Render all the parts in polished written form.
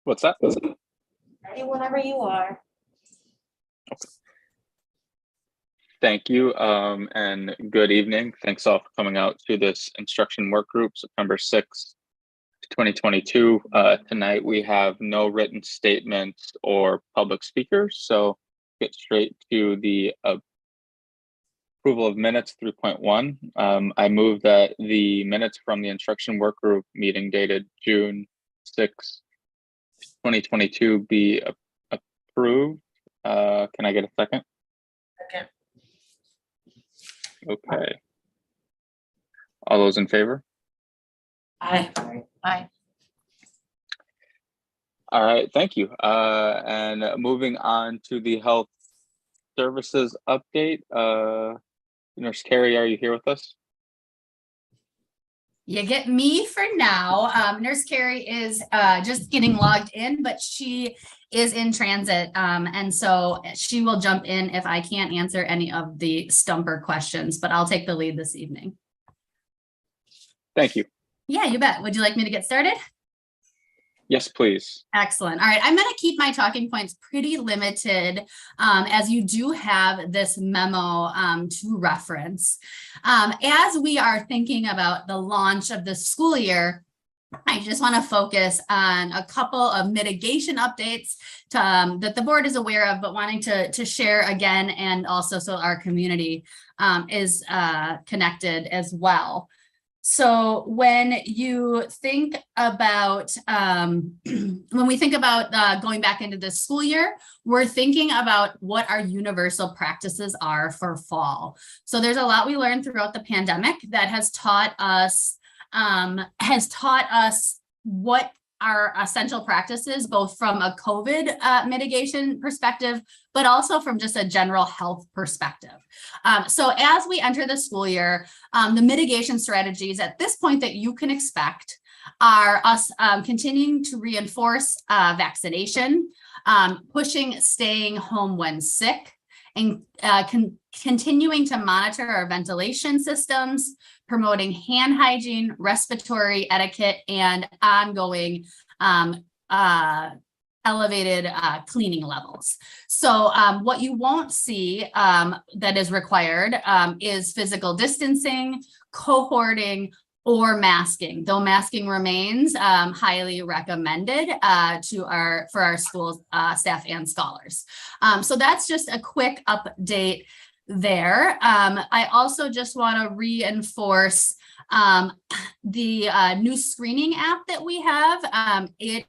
What's that? Ready whenever you are. Thank you, and good evening. Thanks all for coming out to this instruction work group, September 6th, 2022. Tonight we have no written statements or public speakers, so get straight to the approval of minutes 3.1. I move that the minutes from the instruction work group meeting dated June 6th, 2022 be approved. Can I get a second? Second. Okay. All those in favor? Aye. Aye. All right, thank you. And moving on to the health services update. Nurse Carrie, are you here with us? You get me for now. Nurse Carrie is just getting logged in, but she is in transit. And so she will jump in if I can't answer any of the stumper questions, but I'll take the lead this evening. Thank you. Yeah, you bet. Would you like me to get started? Yes, please. Excellent. All right. I'm going to keep my talking points pretty limited as you do have this memo to reference. As we are thinking about the launch of the school year, I just want to focus on a couple of mitigation updates that the board is aware of, but wanting to share again, and also so our community is connected as well. So when you think about, when we think about going back into the school year, we're thinking about what our universal practices are for fall. So there's a lot we learned throughout the pandemic that has taught us what our essential practices, both from a COVID mitigation perspective, but also from just a general health perspective. So as we enter the school year, the mitigation strategies at this point that you can expect are us continuing to reinforce vaccination, pushing staying home when sick, and continuing to monitor our ventilation systems, promoting hand hygiene, respiratory etiquette, and ongoing elevated cleaning levels. So what you won't see that is required is physical distancing, cohorting, or masking, though masking remains highly recommended for our school staff and scholars. So that's just a quick update there. I also just want to reinforce the new screening app that we have. It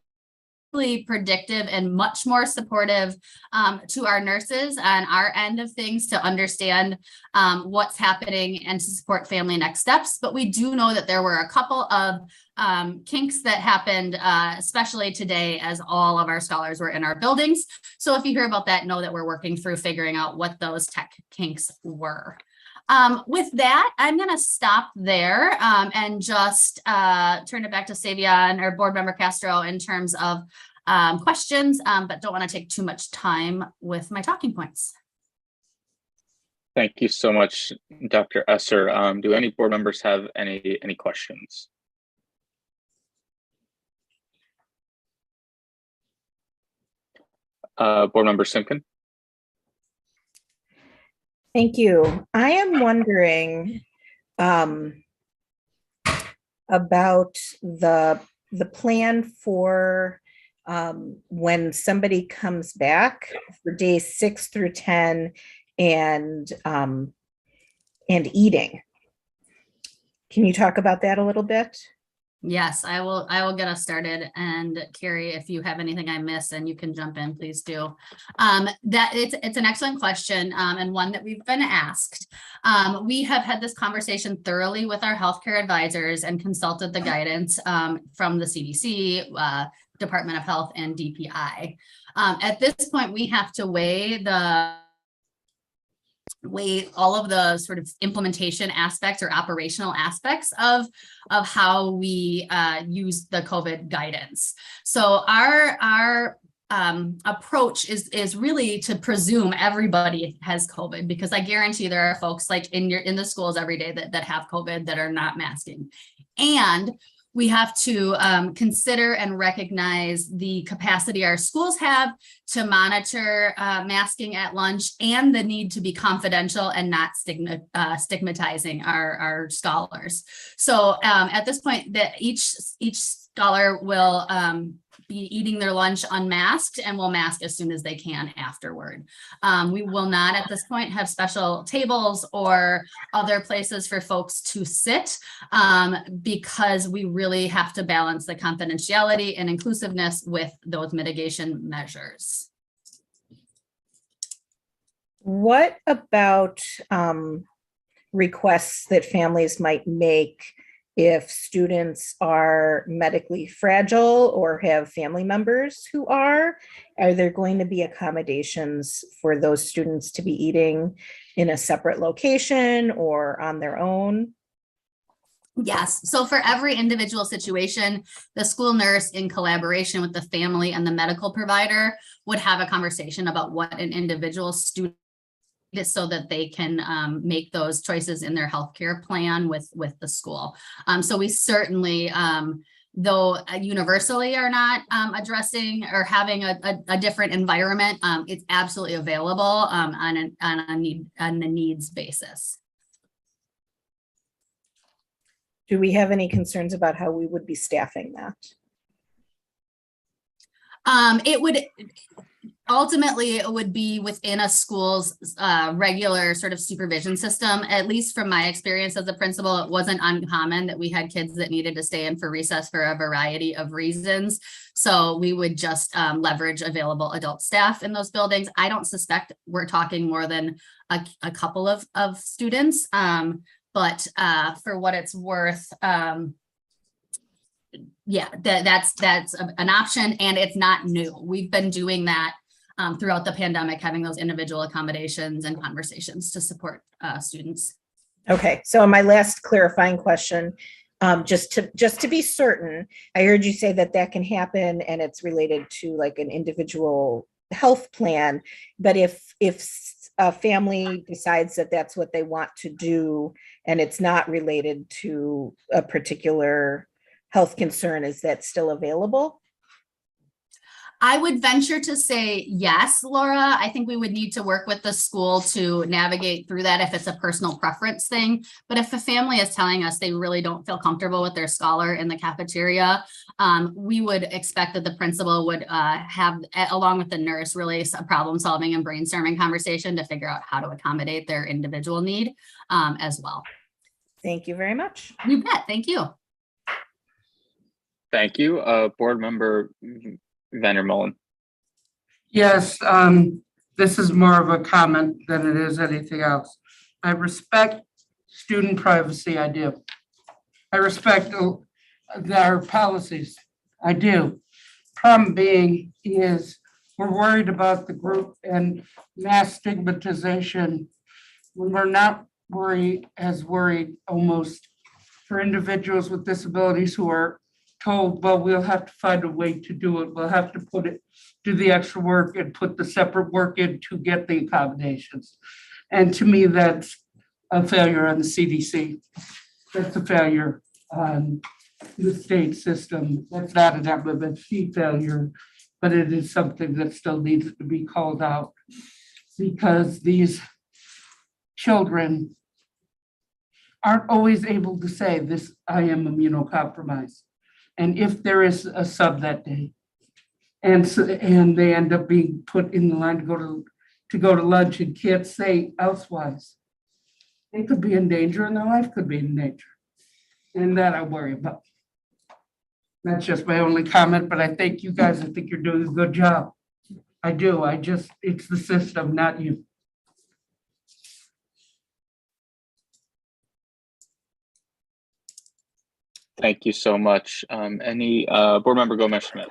predictive and much more supportive to our nurses on our end of things to understand what's happening and to support family next steps. But we do know that there were a couple of kinks that happened, especially today as all of our scholars were in our buildings. So if you hear about that, know that we're working through figuring out what those tech kinks were. With that, I'm going to stop there and just turn it back to Savion or Board Member Castro in terms of questions, but don't want to take too much time with my talking points. Thank you so much, Dr. Esser. Do any board members have any questions? Board Member Simkin. Thank you. I am wondering about the plan for when somebody comes back for days 6 through 10 and eating. Can you talk about that a little bit? Yes, I will get us started, and Carrie, if you have anything I missed and you can jump in, please do. That it's an excellent question, and one that we've been asked. We have had this conversation thoroughly with our healthcare advisors and consulted the guidance, from the CDC, Department of Health, and DPI. At this point, we have to weigh all of the sort of implementation aspects or operational aspects of how we use the COVID guidance. So our approach is really to presume everybody has COVID, because I guarantee there are folks like in the schools every day that have COVID that are not masking. And we have to consider and recognize the capacity our schools have to monitor masking at lunch, and the need to be confidential and not stigmatizing our scholars. So at this point, that each scholar will be eating their lunch unmasked and will mask as soon as they can afterward. We will not at this point have special tables or other places for folks to sit, because we really have to balance the confidentiality and inclusiveness with those mitigation measures. What about requests that families might make if students are medically fragile or have family members who are? Are there going to be accommodations for those students to be eating in a separate location or on their own? Yes. So for every individual situation, the school nurse, in collaboration with the family and the medical provider, would have a conversation about what an individual student is, so that they can make those choices in their healthcare plan with the school. So we certainly, though universally are not addressing or having a different environment, it's absolutely available on a needs basis. Do we have any concerns about how we would be staffing that? It would ultimately be within a school's regular sort of supervision system. At least from my experience as a principal, it wasn't uncommon that we had kids that needed to stay in for recess for a variety of reasons. So we would just leverage available adult staff in those buildings. I don't suspect we're talking more than a couple of students, but for what it's worth, yeah, that's an option, and it's not new. We've been doing that throughout the pandemic, having those individual accommodations and conversations to support students. Okay, so my last clarifying question, just to be certain, I heard you say that can happen and it's related to like an individual health plan, but if a family decides that that's what they want to do and it's not related to a particular health concern, is that still available? I would venture to say yes, Laura. I think we would need to work with the school to navigate through that if it's a personal preference thing. But if a family is telling us they really don't feel comfortable with their scholar in the cafeteria, we would expect that the principal would have, along with the nurse, really a problem solving and brainstorming conversation to figure out how to accommodate their individual need as well. Thank you very much. You bet. Thank you. Thank you. Board Member Vandermolen. Yes, this is more of a comment than it is anything else. I respect student privacy, I do. I respect our policies, I do. Problem being is we're worried about the group and mass stigmatization when we're not worried almost for individuals with disabilities who are told, well, we'll have to find a way to do it. We'll have to do the extra work and put the separate work in to get the accommodations. And to me, that's a failure on the CDC. That's a failure on the state system. That's not an MMFC failure, but it is something that still needs to be called out, because these children aren't always able to say this, I am immunocompromised. And if there is a sub that day, and they end up being put in the line to go to lunch and can't say elsewise, they could be in danger and their life could be in danger. And that I worry about. That's just my only comment, but I thank you guys. I think you're doing a good job. I do. It's the system, not you. Thank you so much. Any board member Gomez Schmidt?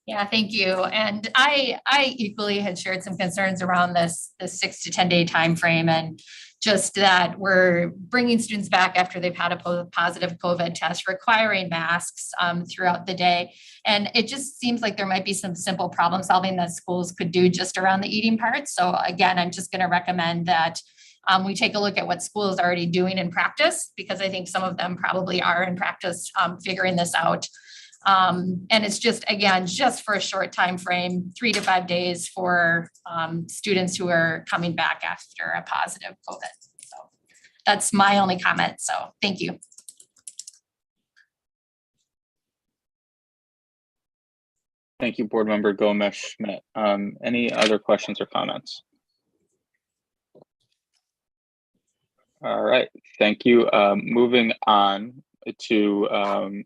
Yeah, thank you. And I equally had shared some concerns around this 6 to 10 day time frame, and just that we're bringing students back after they've had a positive COVID test, requiring masks throughout the day. And it just seems like there might be some simple problem solving that schools could do just around the eating part. So again, I'm just going to recommend that we take a look at what school is already doing in practice, because I think some of them probably are in practice figuring this out. And it's just, again, just for a short time frame, 3 to 5 days for students who are coming back after a positive COVID. So that's my only comment. So thank you. Thank you, board member Gomez Schmidt. Any other questions or comments? All right, thank you. Moving on to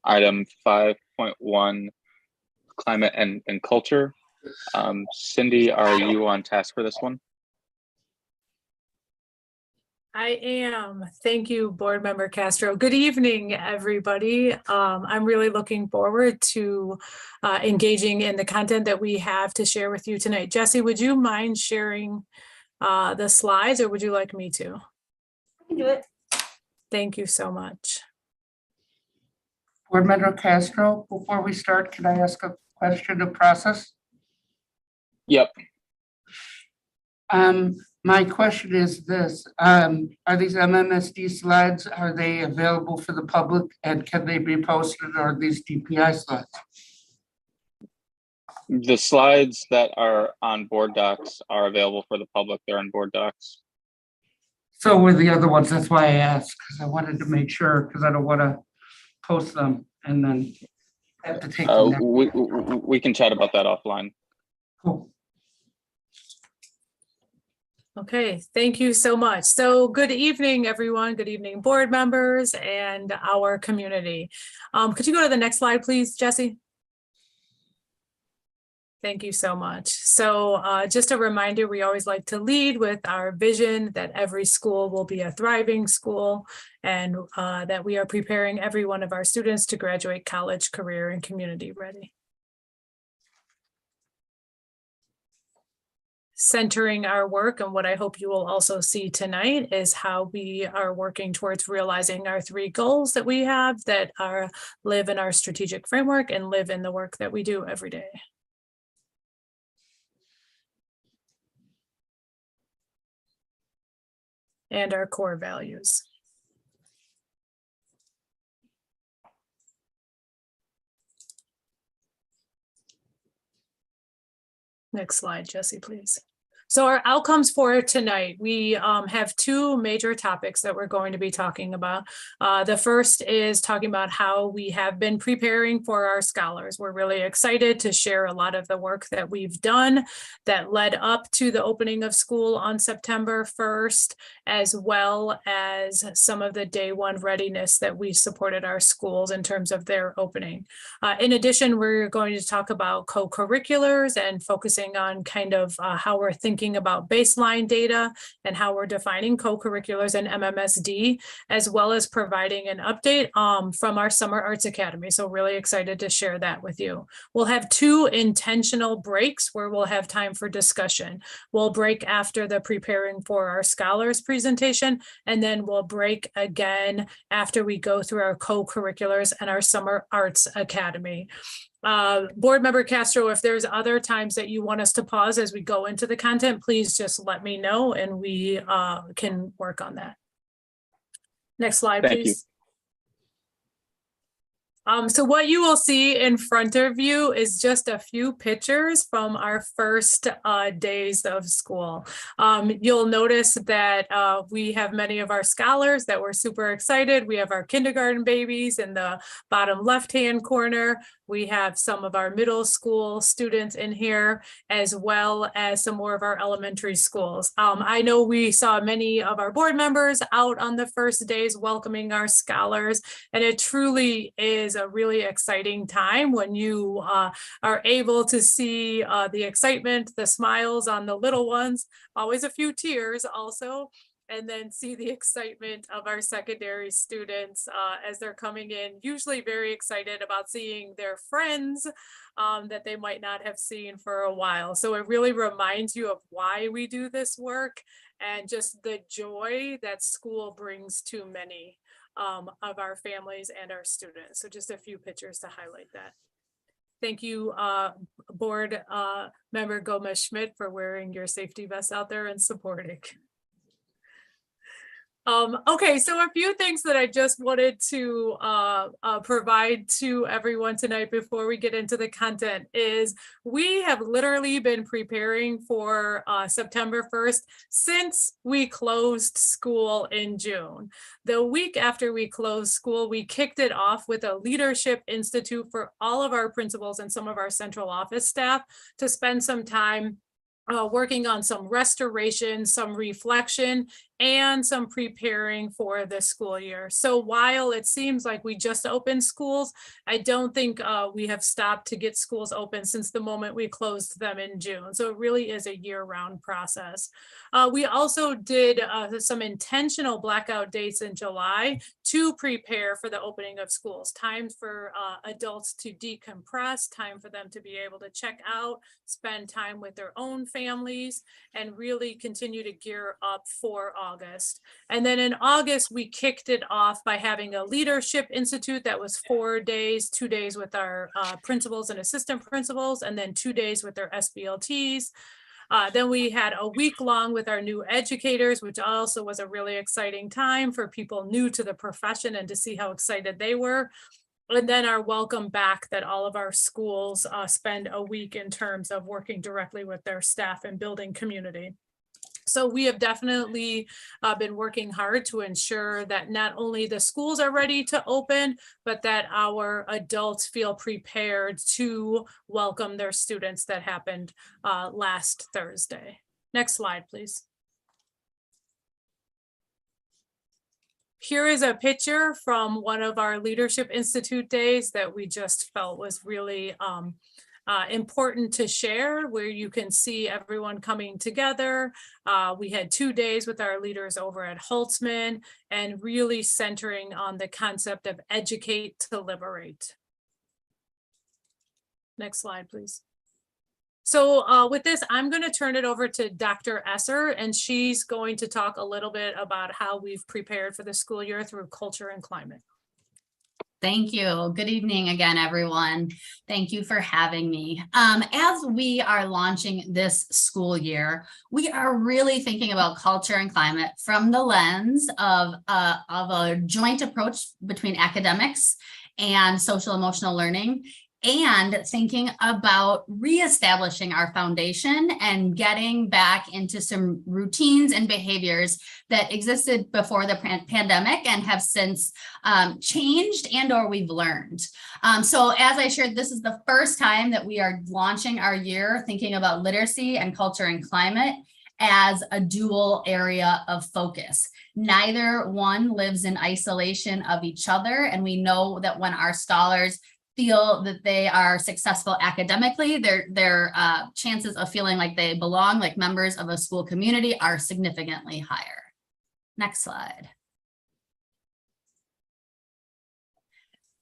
item 5.1, climate and culture. Cindy, are you on task for this one? I am. Thank you, Board Member Castro. Good evening, everybody. I'm really looking forward to engaging in the content that we have to share with you tonight. Jesse, would you mind sharing the slides, or would you like me to? I can do it. Thank you so much. Board Member Castro, before we start, can I ask a question of process? Yep. My question is this, are these MMSD slides, are they available for the public, and can they be posted, or are these DPI slides? The slides that are on board docs are available for the public. They're on board docs. So were the other ones, that's why I asked, because I wanted to make sure, because I don't want to post them and then have to take them down. We can chat about that offline. Cool. Okay, thank you so much. So good evening, everyone. Good evening, board members and our community. Could you go to the next slide, please, Jesse? Thank you so much. So just a reminder, we always like to lead with our vision that every school will be a thriving school, and that we are preparing every one of our students to graduate college, career, and community ready. Centering our work, and what I hope you will also see tonight, is how we are working towards realizing our 3 goals that we have that are live in our strategic framework and live in the work that we do every day. And our core values. Next slide, Jesse, please. So our outcomes for tonight, we have 2 major topics that we're going to be talking about. The first is talking about how we have been preparing for our scholars. We're really excited to share a lot of the work that we've done that led up to the opening of school on September 1st, as well as some of the day 1 readiness that we supported our schools in terms of their opening. In addition, we're going to talk about co-curriculars and focusing on kind of how we're thinking about baseline data and how we're defining co-curriculars and MMSD, as well as providing an update from our Summer Arts Academy. So really excited to share that with you. We'll have 2 intentional breaks where we'll have time for discussion. We'll break after the preparing for our scholars presentation, and then we'll break again after we go through our co-curriculars and our Summer Arts Academy. Board Member Castro, if there's other times that you want us to pause as we go into the content, please just let me know and we can work on that. Next slide, Thank you. please. So what you will see in front of you is just a few pictures from our first days of school. You'll notice that we have many of our scholars that were super excited. We have our kindergarten babies in the bottom left-hand corner. We have some of our middle school students in here, as well as some more of our elementary schools. I know we saw many of our board members out on the first days welcoming our scholars, and it truly is a really exciting time when you are able to see the excitement, the smiles on the little ones, always a few tears also, and then see the excitement of our secondary students as they're coming in, usually very excited about seeing their friends that they might not have seen for a while. So it really reminds you of why we do this work and just the joy that school brings to many of our families and our students. So just a few pictures to highlight that. Thank you, board member Gomez Schmidt, for wearing your safety vest out there and supporting. Okay, so a few things that I just wanted to provide to everyone tonight before we get into the content is we have literally been preparing for September 1st since we closed school in June. The week after we closed school, we kicked it off with a leadership institute for all of our principals and some of our central office staff to spend some time working on some restoration, some reflection, and some preparing for the school year. So while it seems like we just opened schools, I don't think we have stopped to get schools open since the moment we closed them in June. So it really is a year-round process. We also did some intentional blackout dates in July to prepare for the opening of schools. Time for adults to decompress, time for them to be able to check out, spend time with their own families, and really continue to gear up for August. And then in August, we kicked it off by having a leadership institute that was 4 days, 2 days with our principals and assistant principals, and then 2 days with their SBLTs. Then we had a week long with our new educators, which also was a really exciting time for people new to the profession and to see how excited they were. And then our welcome back that all of our schools spend a week in terms of working directly with their staff and building community. So we have definitely been working hard to ensure that not only the schools are ready to open, but that our adults feel prepared to welcome their students. That happened last Thursday. Next slide, please. Here is a picture from one of our Leadership Institute days that we just felt was really important to share, where you can see everyone coming together. We had 2 days with our leaders over at Holtzman and really centering on the concept of educate to liberate. Next slide, please. So with this, I'm going to turn it over to Dr. Esser, and she's going to talk a little bit about how we've prepared for the school year through culture and climate. Thank you. Good evening again, everyone. Thank you for having me. As we are launching this school year, we are really thinking about culture and climate from the lens of a joint approach between academics and social emotional learning, and thinking about reestablishing our foundation and getting back into some routines and behaviors that existed before the pandemic and have since changed and or we've learned. So as I shared, this is the first time that we are launching our year thinking about literacy and culture and climate as a dual area of focus. Neither one lives in isolation of each other, and we know that when our scholars feel that they are successful academically, their chances of feeling like they belong, like members of a school community, are significantly higher. Next slide.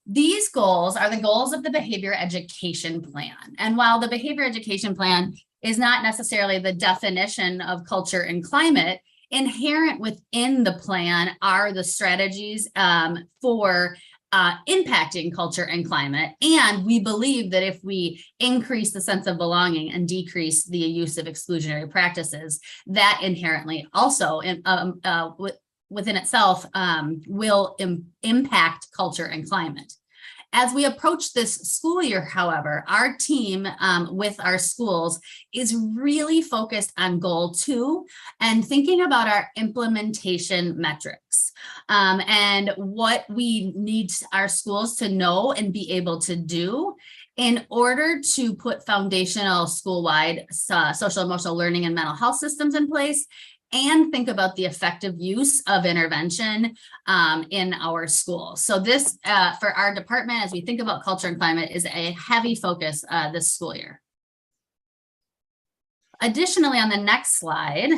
These goals are the goals of the behavior education plan. And while the behavior education plan is not necessarily the definition of culture and climate, inherent within the plan are the strategies for impacting culture and climate. And we believe that if we increase the sense of belonging and decrease the use of exclusionary practices, that inherently also within itself will impact culture and climate. As we approach this school year, however, our team with our schools is really focused on goal 2 and thinking about our implementation metrics and what we need our schools to know and be able to do in order to put foundational school-wide social emotional learning and mental health systems in place, and think about the effective use of intervention in our schools. So this, for our department, as we think about culture and climate, is a heavy focus this school year. Additionally, on the next slide,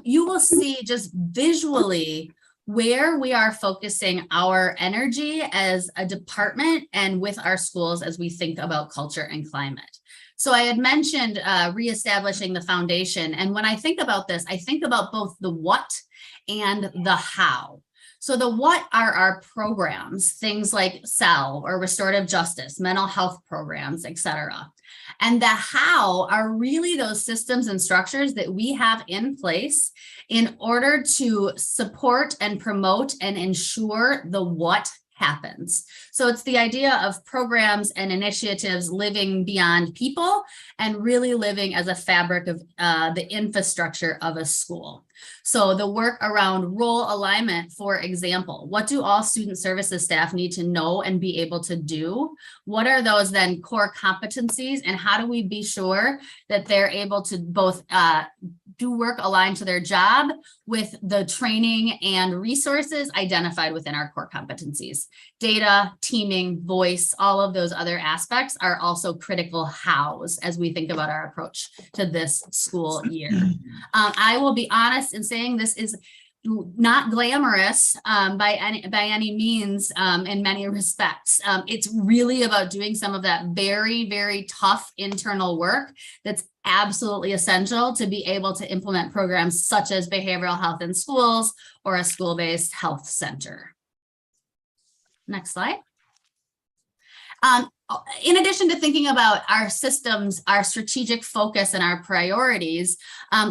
you will see just visually where we are focusing our energy as a department and with our schools as we think about culture and climate. So I had mentioned reestablishing the foundation. And when I think about this, I think about both the what and the how. So the what are our programs, things like SEL or restorative justice, mental health programs, et cetera. And the how are really those systems and structures that we have in place in order to support and promote and ensure the what happens. So it's the idea of programs and initiatives living beyond people and really living as a fabric of the infrastructure of a school. So the work around role alignment, for example, what do all student services staff need to know and be able to do? What are those then core competencies, and how do we be sure that they're able to both do work aligned to their job with the training and resources identified within our core competencies? Data, teaming, voice, all of those other aspects are also critical hows as we think about our approach to this school year. I will be honest in saying this is not glamorous by any means in many respects. It's really about doing some of that very, very tough internal work that's absolutely essential to be able to implement programs such as behavioral health in schools or a school-based health center. Next slide. In addition to thinking about our systems, our strategic focus and our priorities,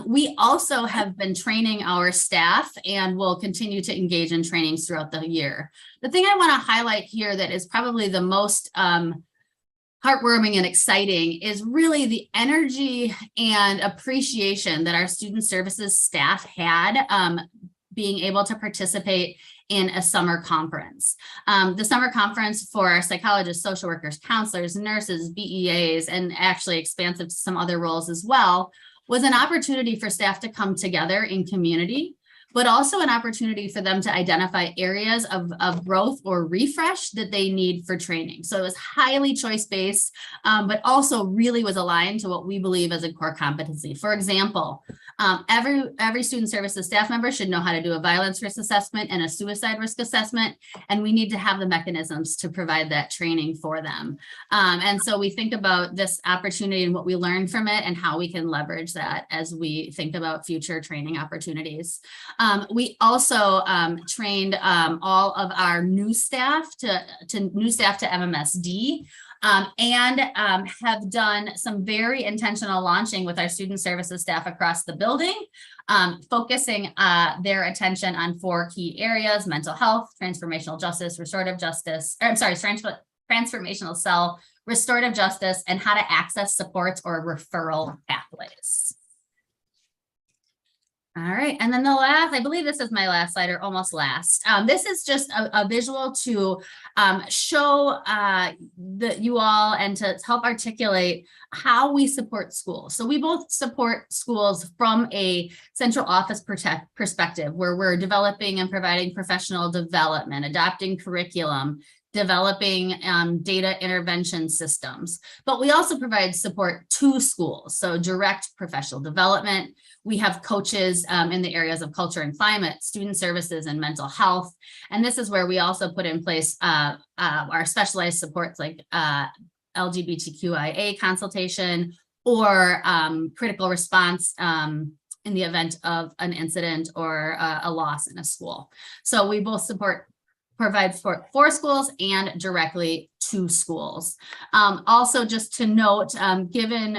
we also have been training our staff and will continue to engage in trainings throughout the year. The thing I want to highlight here that is probably the most heartwarming and exciting is really the energy and appreciation that our student services staff had being able to participate in a summer conference. The summer conference for our psychologists, social workers, counselors, nurses, BEAs, and actually expansive to some other roles as well, was an opportunity for staff to come together in community, but also an opportunity for them to identify areas of growth or refresh that they need for training. So it was highly choice-based, but also really was aligned to what we believe as a core competency. For example, every student services staff member should know how to do a violence risk assessment and a suicide risk assessment, and we need to have the mechanisms to provide that training for them. And so we think about this opportunity and what we learned from it and how we can leverage that as we think about future training opportunities. We also trained all of our new staff to MMSD and have done some very intentional launching with our student services staff across the building, focusing their attention on 4 key areas: mental health, transformational justice, restorative justice, transformational SEL, restorative justice, and how to access supports or referral pathways. All right, and then the last, I believe this is my last slide or almost last. This is just a visual to show you all and to help articulate how we support schools. So we both support schools from a central office perspective, where we're developing and providing professional development, adopting curriculum, developing data intervention systems, but we also provide support to schools. So direct professional development. We have coaches in the areas of culture and climate, student services, and mental health. And this is where we also put in place our specialized supports like LGBTQIA consultation or critical response in the event of an incident or a loss in a school. So we both provide for schools and directly to schools. Also, just to note, given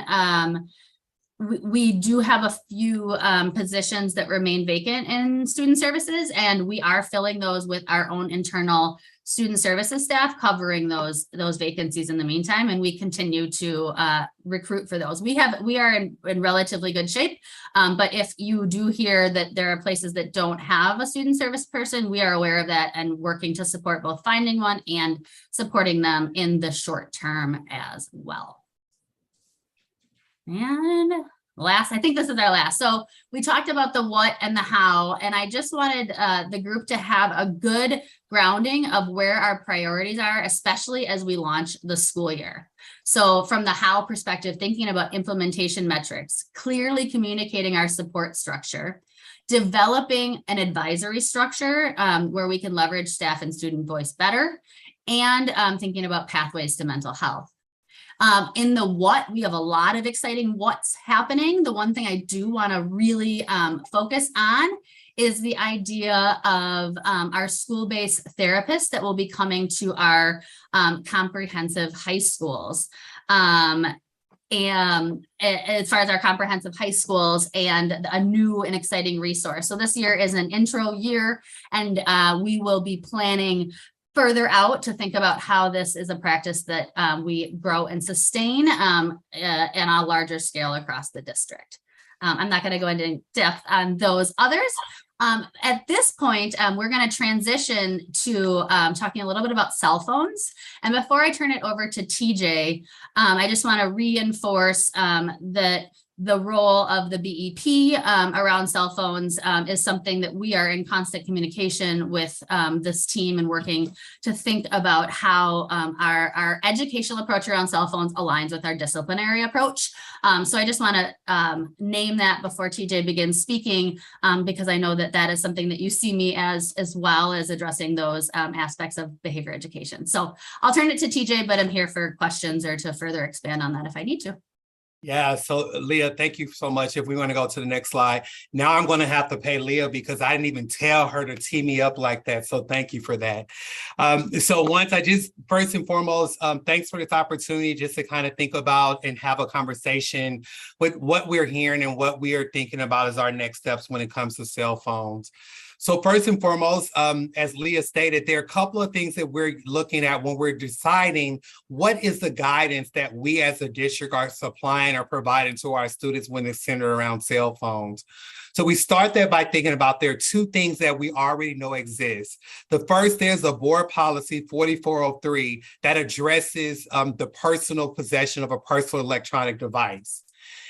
we do have a few positions that remain vacant in student services, and we are filling those with our own internal student services staff covering those vacancies in the meantime, and we continue to recruit for those. We are in relatively good shape, but if you do hear that there are places that don't have a student service person, we are aware of that and working to support both finding one and supporting them in the short term as well. And last, I think this is our last. So we talked about the what and the how, and I just wanted the group to have a good grounding of where our priorities are, especially as we launch the school year. So from the how perspective, thinking about implementation metrics, clearly communicating our support structure, developing an advisory structure where we can leverage staff and student voice better, and thinking about pathways to mental health. In the what, we have a lot of exciting what's happening. The one thing I do want to really focus on is the idea of our school-based therapists that will be coming to our comprehensive high schools. And as far as our comprehensive high schools and a new and exciting resource. So this year is an intro year, and we will be planning further out to think about how this is a practice that we grow and sustain on a larger scale across the district. I'm not going to go into depth on those others. At this point, we're going to transition to talking a little bit about cell phones. And before I turn it over to TJ, I just want to reinforce that the role of the BEP around cell phones is something that we are in constant communication with this team and working to think about how our educational approach around cell phones aligns with our disciplinary approach. So I just want to name that before TJ begins speaking, because I know that that is something that you see me as well as addressing those aspects of behavior education. So I'll turn it to TJ, but I'm here for questions or to further expand on that if I need to. Yeah, so Leah, thank you so much. If we want to go to the next slide. Now I'm going to have to pay Leah because I didn't even tell her to tee me up like that. So thank you for that. First and foremost, thanks for this opportunity just to kind of think about and have a conversation with what we're hearing and what we are thinking about as our next steps when it comes to cell phones. So first and foremost, as Leah stated, there are a couple of things that we're looking at when we're deciding what is the guidance that we as a district are supplying or providing to our students when it's centered around cell phones. So we start there by thinking about there are two things that we already know exist. The first is a board policy 4403 that addresses the personal possession of a personal electronic device.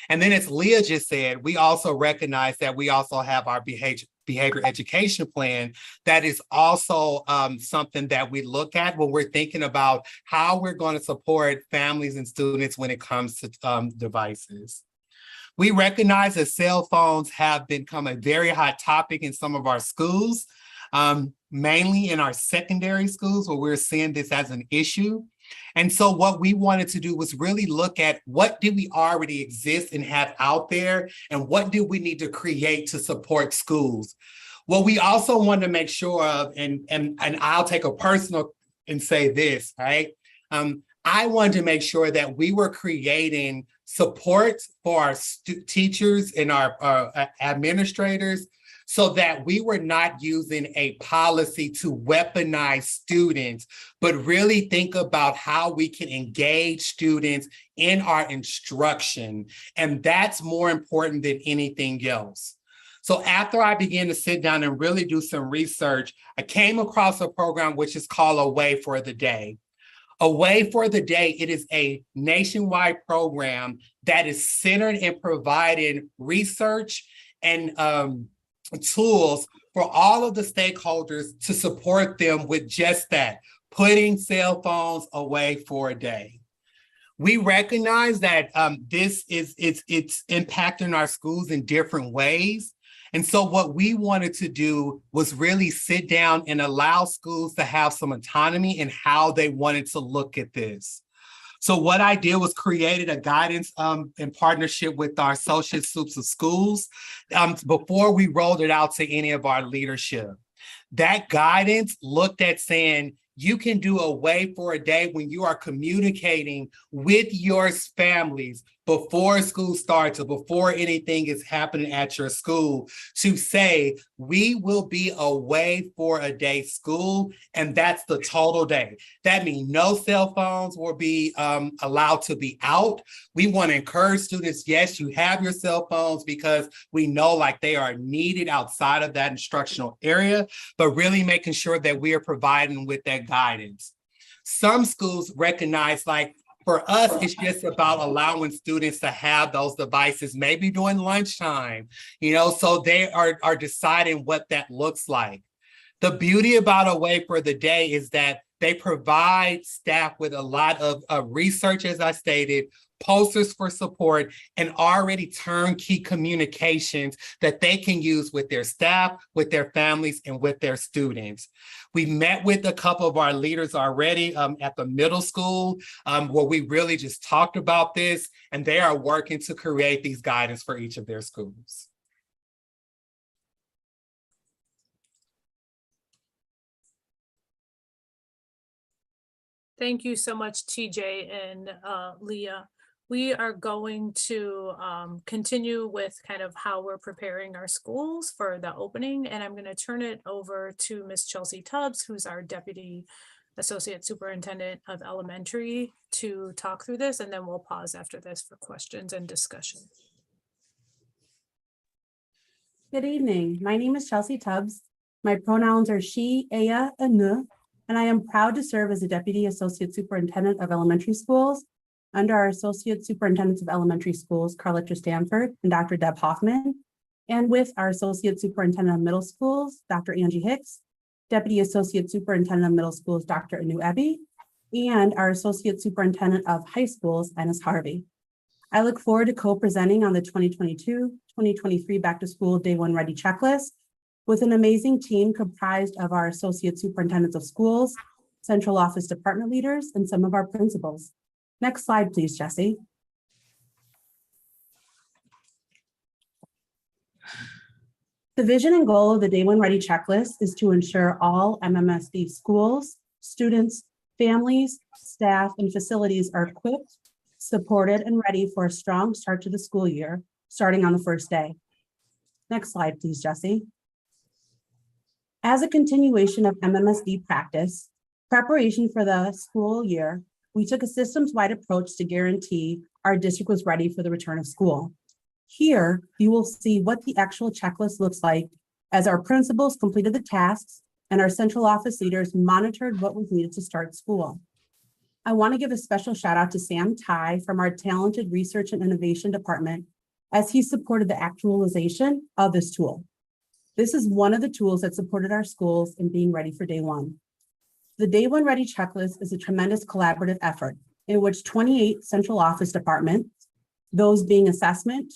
And then as Leah just said, we also recognize that we also have our behavior education plan that is also something that we look at when we're thinking about how we're going to support families and students when it comes to devices. We recognize that cell phones have become a very hot topic in some of our schools, mainly in our secondary schools where we're seeing this as an issue. And so what we wanted to do was really look at what do we already exist and have out there, and what do we need to create to support schools. What we also wanted to make sure of, and I'll take a personal and say this, right? I wanted to make sure that we were creating support for our teachers and our administrators so that we were not using a policy to weaponize students, but really think about how we can engage students in our instruction. And that's more important than anything else. So after I began to sit down and really do some research, I came across a program which is called Away for the Day. Away for the Day, it is a nationwide program that is centered in providing research and tools for all of the stakeholders to support them with just that, putting cell phones away for a day. We recognize that it's impacting our schools in different ways. And so what we wanted to do was really sit down and allow schools to have some autonomy in how they wanted to look at this. So what I did was created a guidance in partnership with our Associate Soups of Schools before we rolled it out to any of our leadership. That guidance looked at saying, you can do Away for a Day when you are communicating with your families, before school starts or before anything is happening at your school to say, we will be away for a day school, and that's the total day. That means no cell phones will be allowed to be out. We want to encourage students, yes, you have your cell phones because we know like they are needed outside of that instructional area, but really making sure that we are providing with that guidance. Some schools recognize like, for us, it's just about allowing students to have those devices, maybe during lunchtime, so they are deciding what that looks like. The beauty about Away for the Day is that they provide staff with a lot of research, as I stated, posters for support, and already turnkey communications that they can use with their staff, with their families, and with their students. We met with a couple of our leaders already at the middle school where we really just talked about this, and they are working to create these guidance for each of their schools. Thank you so much, TJ and Leah. We are going to continue with kind of how we're preparing our schools for the opening, and I'm going to turn it over to Miss Chelsea Tubbs, who's our Deputy Associate Superintendent of Elementary, to talk through this, and then we'll pause after this for questions and discussion. Good evening. My name is Chelsea Tubbs. My pronouns are she, aya, and ne, and I am proud to serve as the Deputy Associate Superintendent of Elementary Schools under our Associate Superintendents of Elementary Schools, Carletta Stanford and Dr. Deb Hoffman, and with our Associate Superintendent of Middle Schools, Dr. Angie Hicks, Deputy Associate Superintendent of Middle Schools, Dr. Anu Eby, and our Associate Superintendent of High Schools, Ennis Harvey. I look forward to co-presenting on the 2022-2023 Back to School Day One Ready Checklist with an amazing team comprised of our Associate Superintendents of Schools, Central Office Department leaders, and some of our principals. Next slide, please, Jesse. The vision and goal of the Day One Ready Checklist is to ensure all MMSD schools, students, families, staff, and facilities are equipped, supported, and ready for a strong start to the school year, starting on the first day. Next slide, please, Jesse. As a continuation of MMSD practice, preparation for the school year, we took a systems-wide approach to guarantee our district was ready for the return of school. Here, you will see what the actual checklist looks like as our principals completed the tasks and our central office leaders monitored what was needed to start school. I want to give a special shout out to Sam Tai from our talented research and innovation department as he supported the actualization of this tool. This is one of the tools that supported our schools in being ready for day one. The Day One Ready Checklist is a tremendous collaborative effort in which 28 central office departments, those being assessment,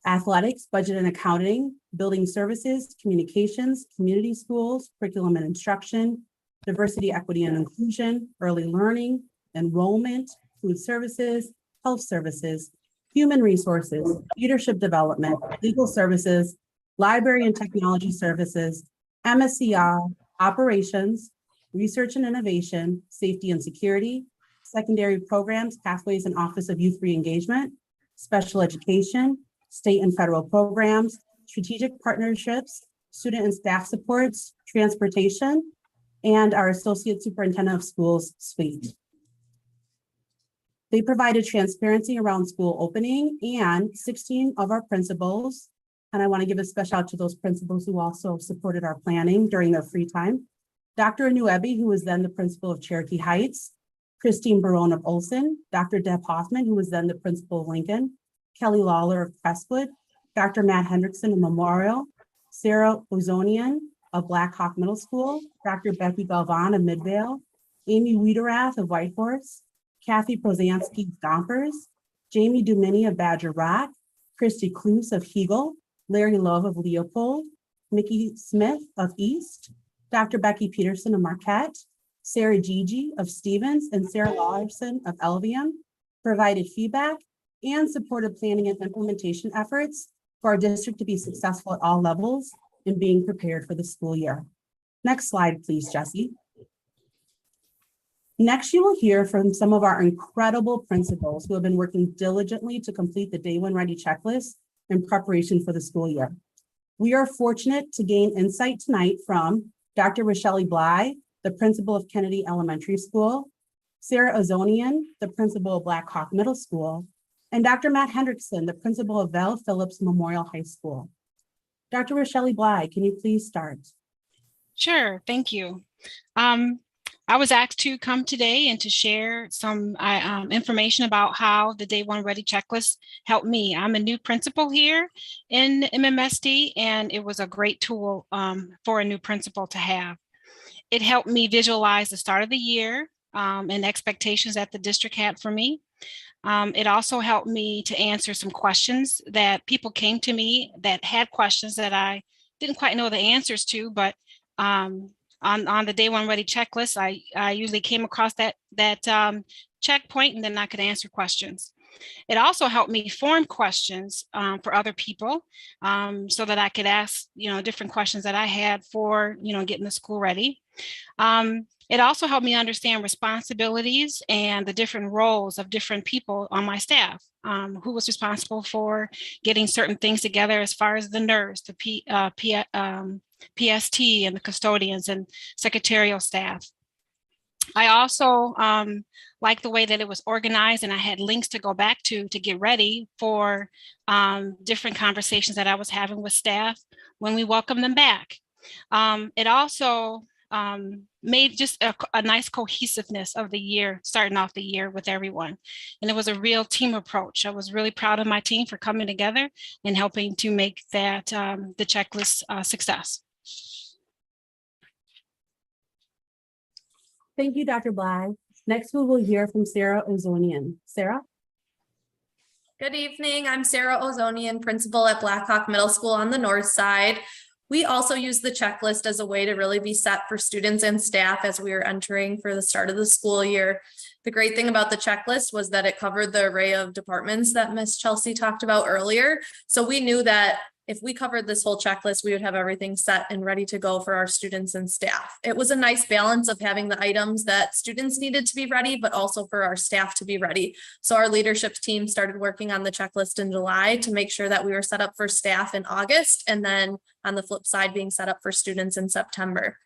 athletics, budget and accounting, building services, communications, community schools, curriculum and instruction, diversity, equity and inclusion, early learning, enrollment, food services, health services, human resources, leadership development, legal services, library and technology services, MSCR, operations, research and innovation, safety and security, secondary programs, pathways and Office of Youth Re-engagement, special education, state and federal programs, strategic partnerships, student and staff supports, transportation, and our Associate Superintendent of Schools suite. They provided transparency around school opening, and 16 of our principals, and I want to give a special out to those principals who also supported our planning during their free time. Dr. Anu Eby, who was then the principal of Cherokee Heights, Christine Barone of Olson, Dr. Deb Hoffman, who was then the principal of Lincoln, Kelly Lawler of Crestwood, Dr. Matt Hendrickson of Memorial, Sarah Ozonian of Black Hawk Middle School, Dr. Becky Belvon of Midvale, Amy Wiederath of Whitehorse, Kathy Prozansky of Gompers, Jamie Dumini of Badger Rock, Christy Cluse of Hegel, Larry Love of Leopold, Mickey Smith of East, Dr. Becky Peterson of Marquette, Sarah Gigi of Stevens, and Sarah Larson of Elvium provided feedback and supported planning and implementation efforts for our district to be successful at all levels in being prepared for the school year. Next slide, please, Jesse. Next, you will hear from some of our incredible principals who have been working diligently to complete the Day One Ready checklist in preparation for the school year. We are fortunate to gain insight tonight from Dr. Rochelle Bly, the principal of Kennedy Elementary School, Sarah Ozonian, the principal of Black Hawk Middle School, and Dr. Matt Hendrickson, the principal of Val Phillips Memorial High School. Dr. Rochelle Bly, can you please start? Sure, thank you. I was asked to come today and to share some information about how the Day One Ready checklist helped me. I'm a new principal here in MMSD, and it was a great tool for a new principal to have. It helped me visualize the start of the year and expectations that the district had for me. It also helped me to answer some questions that people came to me that had questions that I didn't quite know the answers to, but on the Day One Ready checklist, I usually came across that checkpoint, and then I could answer questions. It also helped me form questions for other people so that I could ask, different questions that I had for, getting the school ready. It also helped me understand responsibilities and the different roles of different people on my staff, who was responsible for getting certain things together as far as the nurse, the PST and the custodians and secretarial staff. I also like the way that it was organized, and I had links to go back to get ready for different conversations that I was having with staff when we welcomed them back. It also made just a nice cohesiveness of the year, starting off the year with everyone. And it was a real team approach. I was really proud of my team for coming together and helping to make that the checklist a success. Thank you, Dr. Bly. Next, we will hear from Sarah Ozonian. Sarah? Good evening. I'm Sarah Ozonian, principal at Black Hawk Middle School on the north side. We also use the checklist as a way to really be set for students and staff as we are entering for the start of the school year. The great thing about the checklist was that it covered the array of departments that Ms. Chelsea talked about earlier. So we knew that if we covered this whole checklist, we would have everything set and ready to go for our students and staff. It was a nice balance of having the items that students needed to be ready, but also for our staff to be ready. So our leadership team started working on the checklist in July to make sure that we were set up for staff in August, and then on the flip side, being set up for students in September.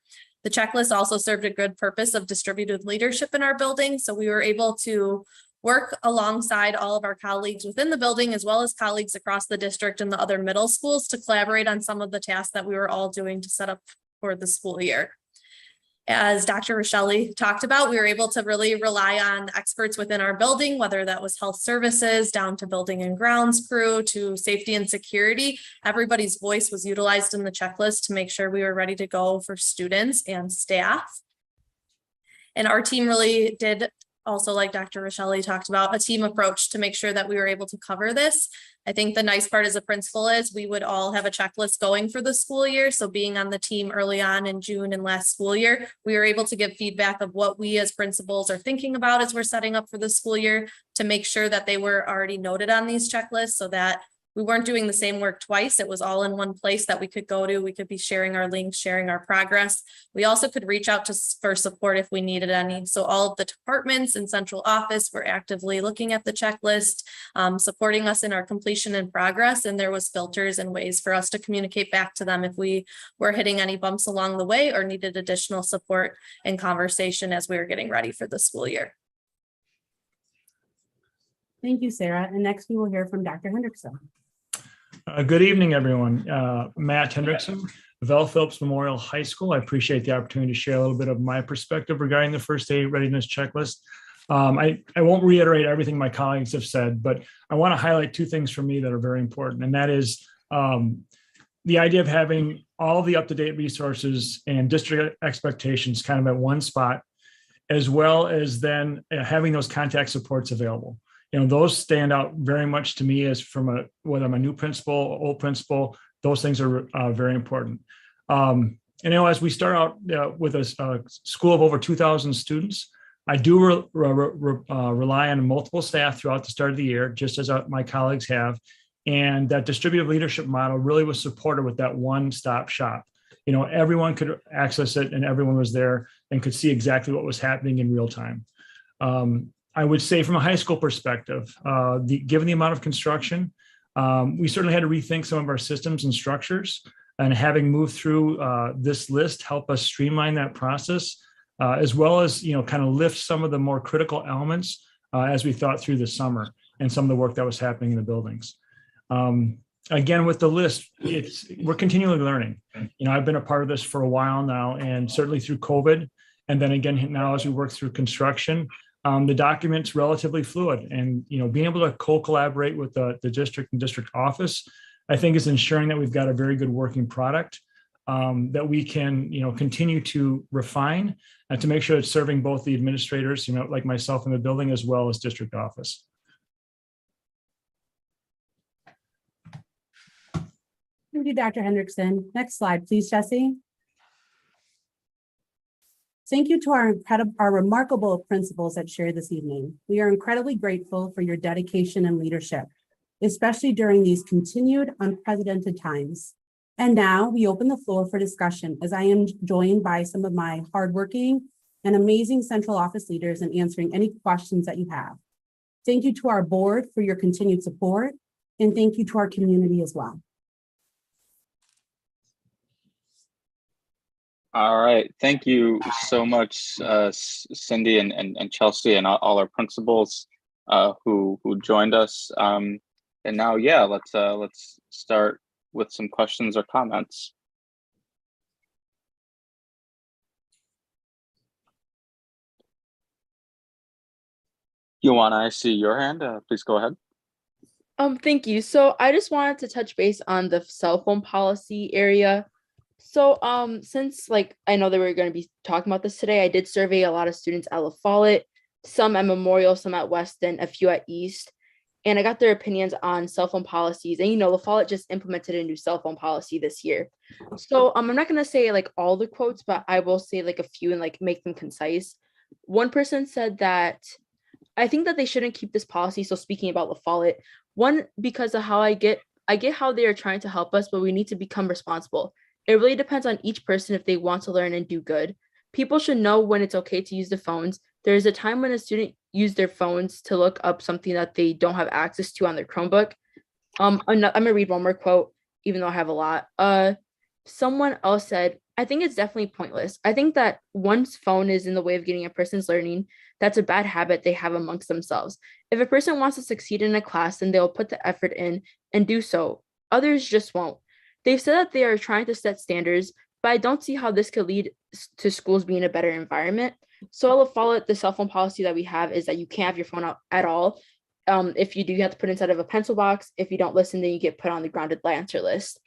The checklist also served a good purpose of distributed leadership in our building. So we were able to work alongside all of our colleagues within the building, as well as colleagues across the district and the other middle schools, to collaborate on some of the tasks that we were all doing to set up for the school year. As Dr. Rochelle talked about, we were able to really rely on experts within our building, whether that was health services, down to building and grounds crew, to safety and security. Everybody's voice was utilized in the checklist to make sure we were ready to go for students and staff. And our team really did, also, like Dr. Rochelle talked about, a team approach to make sure that we were able to cover this. I think the nice part as a principal is we would all have a checklist going for the school year. So being on the team early on in June and last school year, we were able to give feedback of what we as principals are thinking about as we're setting up for the school year, to make sure that they were already noted on these checklists so that we weren't doing the same work twice. It was all in one place that we could go to. We could be sharing our links, sharing our progress. We also could reach out for support if we needed any. So all of the departments in central office were actively looking at the checklist, supporting us in our completion and progress. And there was filters and ways for us to communicate back to them if we were hitting any bumps along the way or needed additional support and conversation as we were getting ready for the school year. Thank you, Sarah. And next we will hear from Dr. Hendrickson. Good evening, everyone. Matt Hendrickson, Val Phillips Memorial High School. I appreciate the opportunity to share a little bit of my perspective regarding the first day readiness checklist. I won't reiterate everything my colleagues have said, but I want to highlight two things for me that are very important. And that is the idea of having all the up-to-date resources and district expectations kind of at one spot, as well as then having those contact supports available. Those stand out very much to me as from whether I'm a new principal, old principal, those things are very important. As we start out with a school of over 2,000 students, I do rely on multiple staff throughout the start of the year, just as my colleagues have. And that distributive leadership model really was supported with that one-stop shop. everyone could access it and everyone was there and could see exactly what was happening in real time. I would say from a high school perspective, given the amount of construction, we certainly had to rethink some of our systems and structures, and having moved through this list help us streamline that process, as well as, kind of lift some of the more critical elements as we thought through the summer and some of the work that was happening in the buildings. Again, with the list, we're continually learning. I've been a part of this for a while now, and certainly through COVID, and then again now as we work through construction, the document's relatively fluid, and being able to co-collaborate with the district and district office, I think is ensuring that we've got a very good working product that we can continue to refine and to make sure it's serving both the administrators, like myself in the building, as well as district office. Thank you, Dr. Hendrickson. Next slide, please, Jesse. Thank you to our remarkable principals that shared this evening. We are incredibly grateful for your dedication and leadership, especially during these continued unprecedented times. And now we open the floor for discussion, as I am joined by some of my hardworking and amazing central office leaders in answering any questions that you have. Thank you to our board for your continued support, and thank you to our community as well. All right, thank you so much, Cindy and Chelsea and all our principals who joined us. And now, yeah, let's start with some questions or comments. Yuana, I see your hand. Please go ahead. Thank you. So I just wanted to touch base on the cell phone policy area. So since I know that we're going to be talking about this today, I did survey a lot of students at La Follette, some at Memorial, some at Weston, a few at East, and I got their opinions on cell phone policies. And La Follette just implemented a new cell phone policy this year. So I'm not going to say all the quotes, but I will say a few and make them concise. One person said that I think that they shouldn't keep this policy. So speaking about La Follette, one, because of how I get how they are trying to help us, but we need to become responsible. It really depends on each person if they want to learn and do good. People should know when it's okay to use the phones. There is a time when a student used their phones to look up something that they don't have access to on their Chromebook. I'm gonna read one more quote, even though I have a lot. Someone else said, I think it's definitely pointless. I think that one's phone is in the way of getting a person's learning. That's a bad habit they have amongst themselves. If a person wants to succeed in a class, then they'll put the effort in and do so. Others just won't. They've said that they are trying to set standards, but I don't see how this could lead to schools being a better environment. So I'll follow the cell phone policy that we have is that you can't have your phone out at all. If you do, you have to put it inside of a pencil box. If you don't listen, then you get put on the grounded answer list.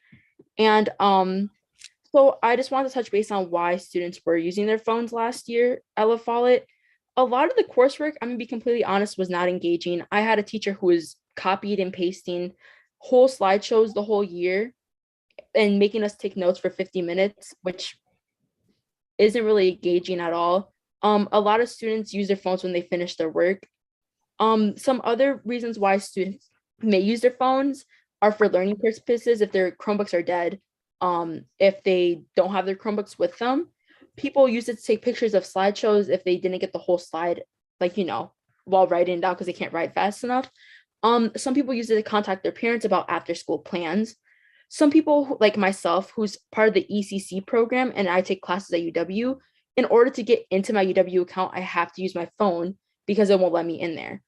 And so I just wanted to touch base on why students were using their phones last year at La Follette. A lot of the coursework, I'm gonna be completely honest, was not engaging. I had a teacher who was copied and pasting whole slideshows the whole year and making us take notes for 50 minutes, which isn't really engaging at all. A lot of students use their phones when they finish their work. Some other reasons why students may use their phones are for learning purposes if their Chromebooks are dead. If they don't have their Chromebooks with them, people use it to take pictures of slideshows if they didn't get the whole slide, while writing it down because they can't write fast enough. Some people use it to contact their parents about after school plans. Some people, like myself, who's part of the ECC program and I take classes at UW, in order to get into my UW account, I have to use my phone because it won't let me in there.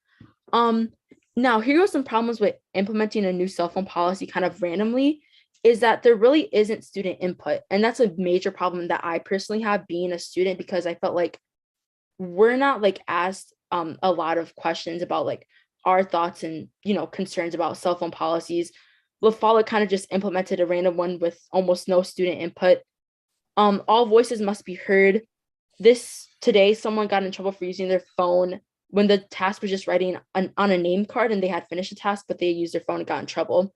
Now, here are some problems with implementing a new cell phone policy kind of randomly, is that there really isn't student input. And that's a major problem that I personally have being a student, because I felt like we're not asked a lot of questions about our thoughts and, concerns about cell phone policies. La Follette kind of just implemented a random one with almost no student input. All voices must be heard. Today, someone got in trouble for using their phone when the task was just writing on a name card and they had finished the task, but they used their phone and got in trouble.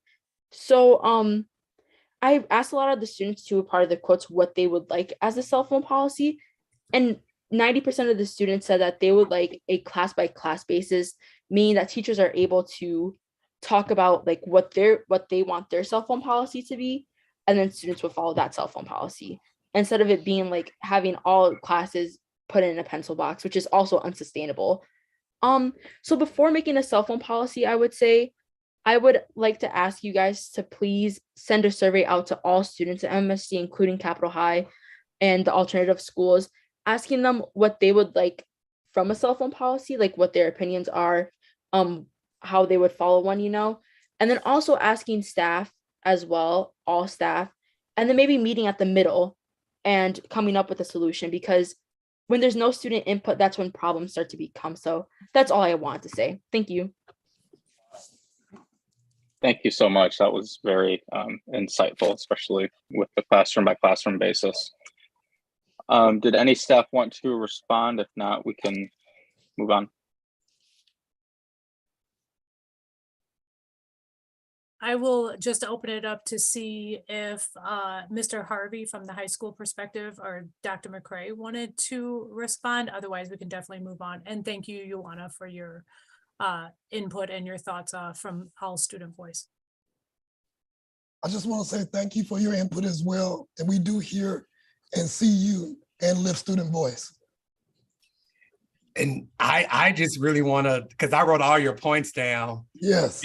So I asked a lot of the students who were part of the quotes what they would like as a cell phone policy. And 90% of the students said that they would like a class by class basis, meaning that teachers are able to talk about what they want their cell phone policy to be. and then students would follow that cell phone policy instead of it being like having all classes put in a pencil box, which is also unsustainable. So before making a cell phone policy, I would say I would like to ask you guys to please send a survey out to all students at MMSD, including Capitol High and the alternative schools, asking them what they would like from a cell phone policy, like what their opinions are, how they would follow one, and then also asking staff as well, all staff, and then maybe meeting at the middle and coming up with a solution, because when there's no student input, that's when problems start to become. So that's all I want to say. Thank you. Thank you so much. That was very insightful, especially with the classroom by classroom basis. Did any staff want to respond? If not, we can move on. I will just open it up to see if Mr. Harvey from the high school perspective or Dr. McCray wanted to respond. Otherwise, we can definitely move on. And thank you, Ioana, for your input and your thoughts from All Student Voice. I just want to say thank you for your input as well. And we do hear and see you and live student voice. And I just really want to, because I wrote all your points down. Yes.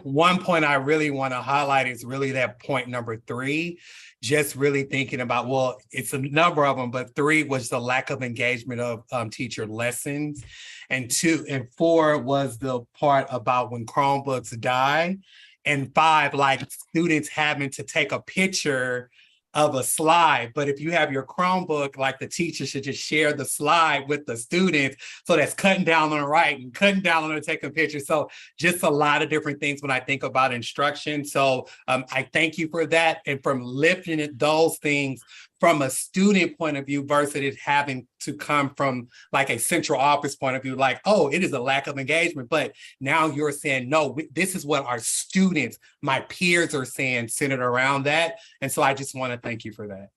One point I really want to highlight is really that point number 3, just really thinking about, well, it's a number of them, but 3 was the lack of engagement of teacher lessons. And 2 and 4 was the part about when Chromebooks die. And 5, like students having to take a picture of a slide. But if you have your Chromebook, like the teacher should just share the slide with the students. So that's cutting down on the writing, cutting down on the taking pictures. So just a lot of different things when I think about instruction. So I thank you for that. And from lifting it, those things from a student point of view versus it having to come from like a central office point of view, like, oh, it is a lack of engagement. But now you're saying, no, this is what our students, my peers are saying centered around that. And so I just want to thank you for that.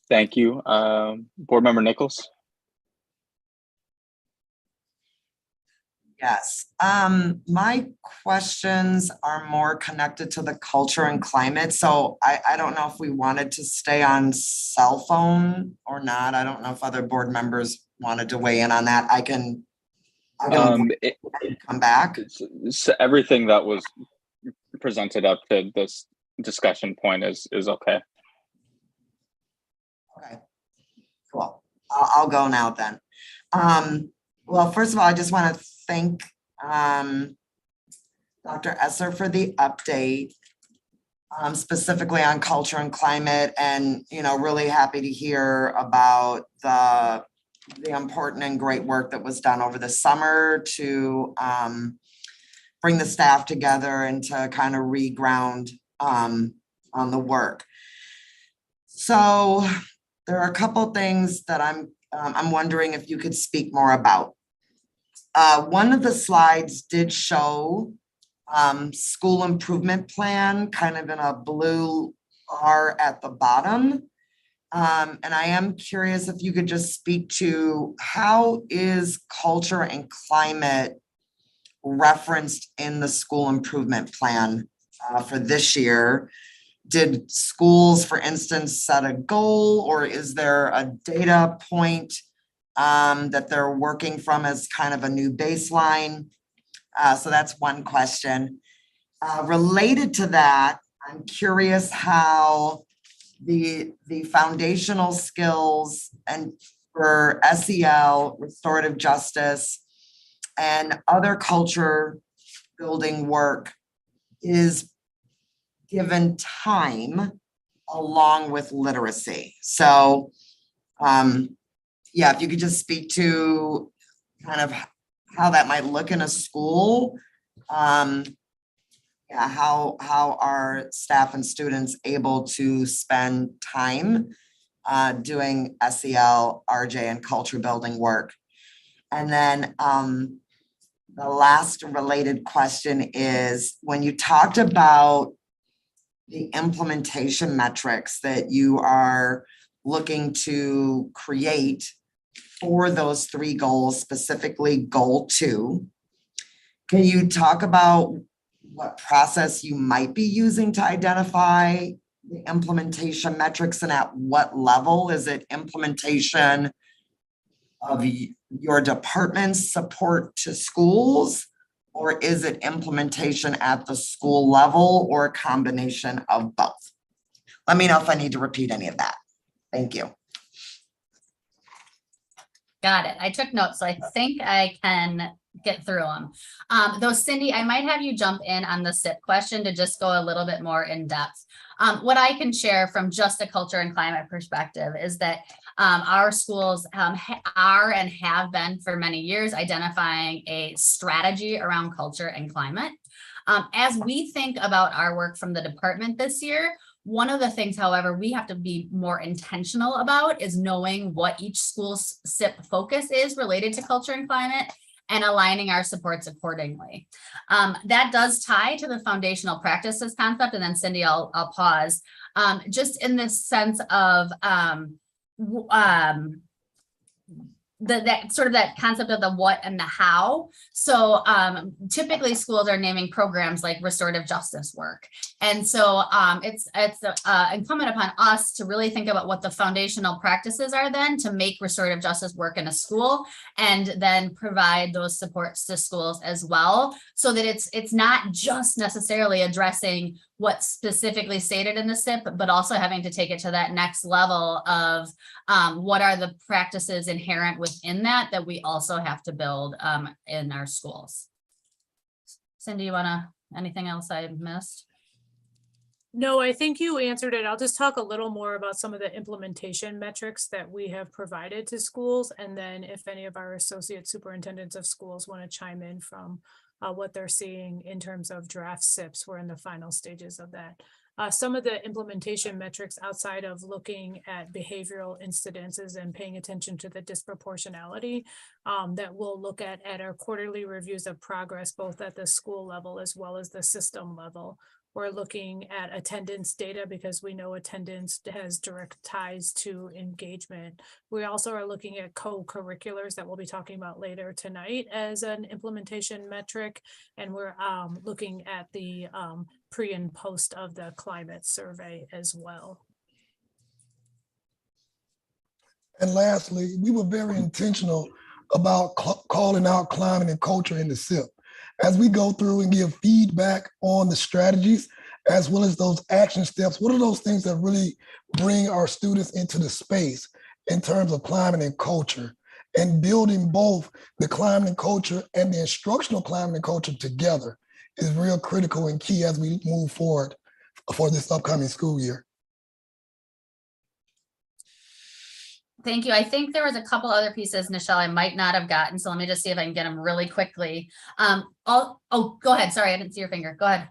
Thank you. Board Member Nichols. Yes, my questions are more connected to the culture and climate. So I don't know if we wanted to stay on cell phone or not. I don't know if other board members wanted to weigh in on that. I can come back. So everything that was presented up to this discussion point is okay. Okay, cool. I'll go now then. Well, first of all, I just want to thank Dr. Esser for the update, specifically on culture and climate, and really happy to hear about the important and great work that was done over the summer to bring the staff together and to kind of reground on the work. So there are a couple things that I'm wondering if you could speak more about. One of the slides did show school improvement plan kind of in a blue bar at the bottom. And I am curious if you could just speak to how is culture and climate referenced in the school improvement plan for this year? Did schools, for instance, set a goal, or is there a data point that they're working from as kind of a new baseline? So that's one question. Related to that, I'm curious how the foundational skills and for SEL, restorative justice, and other culture building work is given time along with literacy. So yeah, if you could just speak to kind of how that might look in a school. Yeah, how are staff and students able to spend time doing SEL, RJ, and culture building work? And then the last related question is, when you talked about the implementation metrics that you are looking to create for those 3 goals, specifically goal 2, Can you talk about what process you might be using to identify the implementation metrics and at what level? Is it implementation of your department's support to schools? Or is it implementation at the school level or a combination of both? Let me know if I need to repeat any of that. Thank you. Got it. I took notes, so I think I can get through them. Though Cindy, I might have you jump in on the SIP question to just go a little bit more in depth. What I can share from just a culture and climate perspective is that our schools are and have been for many years identifying a strategy around culture and climate. As we think about our work from the department this year, one of the things, however, we have to be more intentional about is knowing what each school's SIP focus is related to culture and climate and aligning our supports accordingly. That does tie to the foundational practices concept. And then Cindy, I'll pause. Just in the sense of that sort of that concept of the what and the how. So typically schools are naming programs like restorative justice work. And so it's incumbent upon us to really think about what the foundational practices are then to make restorative justice work in a school and then provide those supports to schools as well. So that it's not just necessarily addressing what's specifically stated in the SIP, but also having to take it to that next level of what are the practices inherent within that we also have to build in our schools. Cindy, anything else I missed? No, I think you answered it. I'll just talk a little more about some of the implementation metrics that we have provided to schools. And then if any of our associate superintendents of schools want to chime in from what they're seeing in terms of draft SIPs, we're in the final stages of that. Some of the implementation metrics outside of looking at behavioral incidences and paying attention to the disproportionality that we'll look at our quarterly reviews of progress, both at the school level as well as the system level. We're looking at attendance data because we know attendance has direct ties to engagement. We also are looking at co-curriculars that we'll be talking about later tonight as an implementation metric. And we're looking at the pre and post of the climate survey as well. And lastly, we were very intentional about calling out climate and culture in the SIP. As we go through and give feedback on the strategies, as well as those action steps, what are those things that really bring our students into the space in terms of climate and culture? And building both the climate and culture and the instructional climate and culture together is real critical and key as we move forward for this upcoming school year. Thank you. I think there was a couple other pieces, Nichelle, I might not have gotten. So let me just see if I can get them really quickly. Go ahead. Sorry, I didn't see your finger. Go ahead.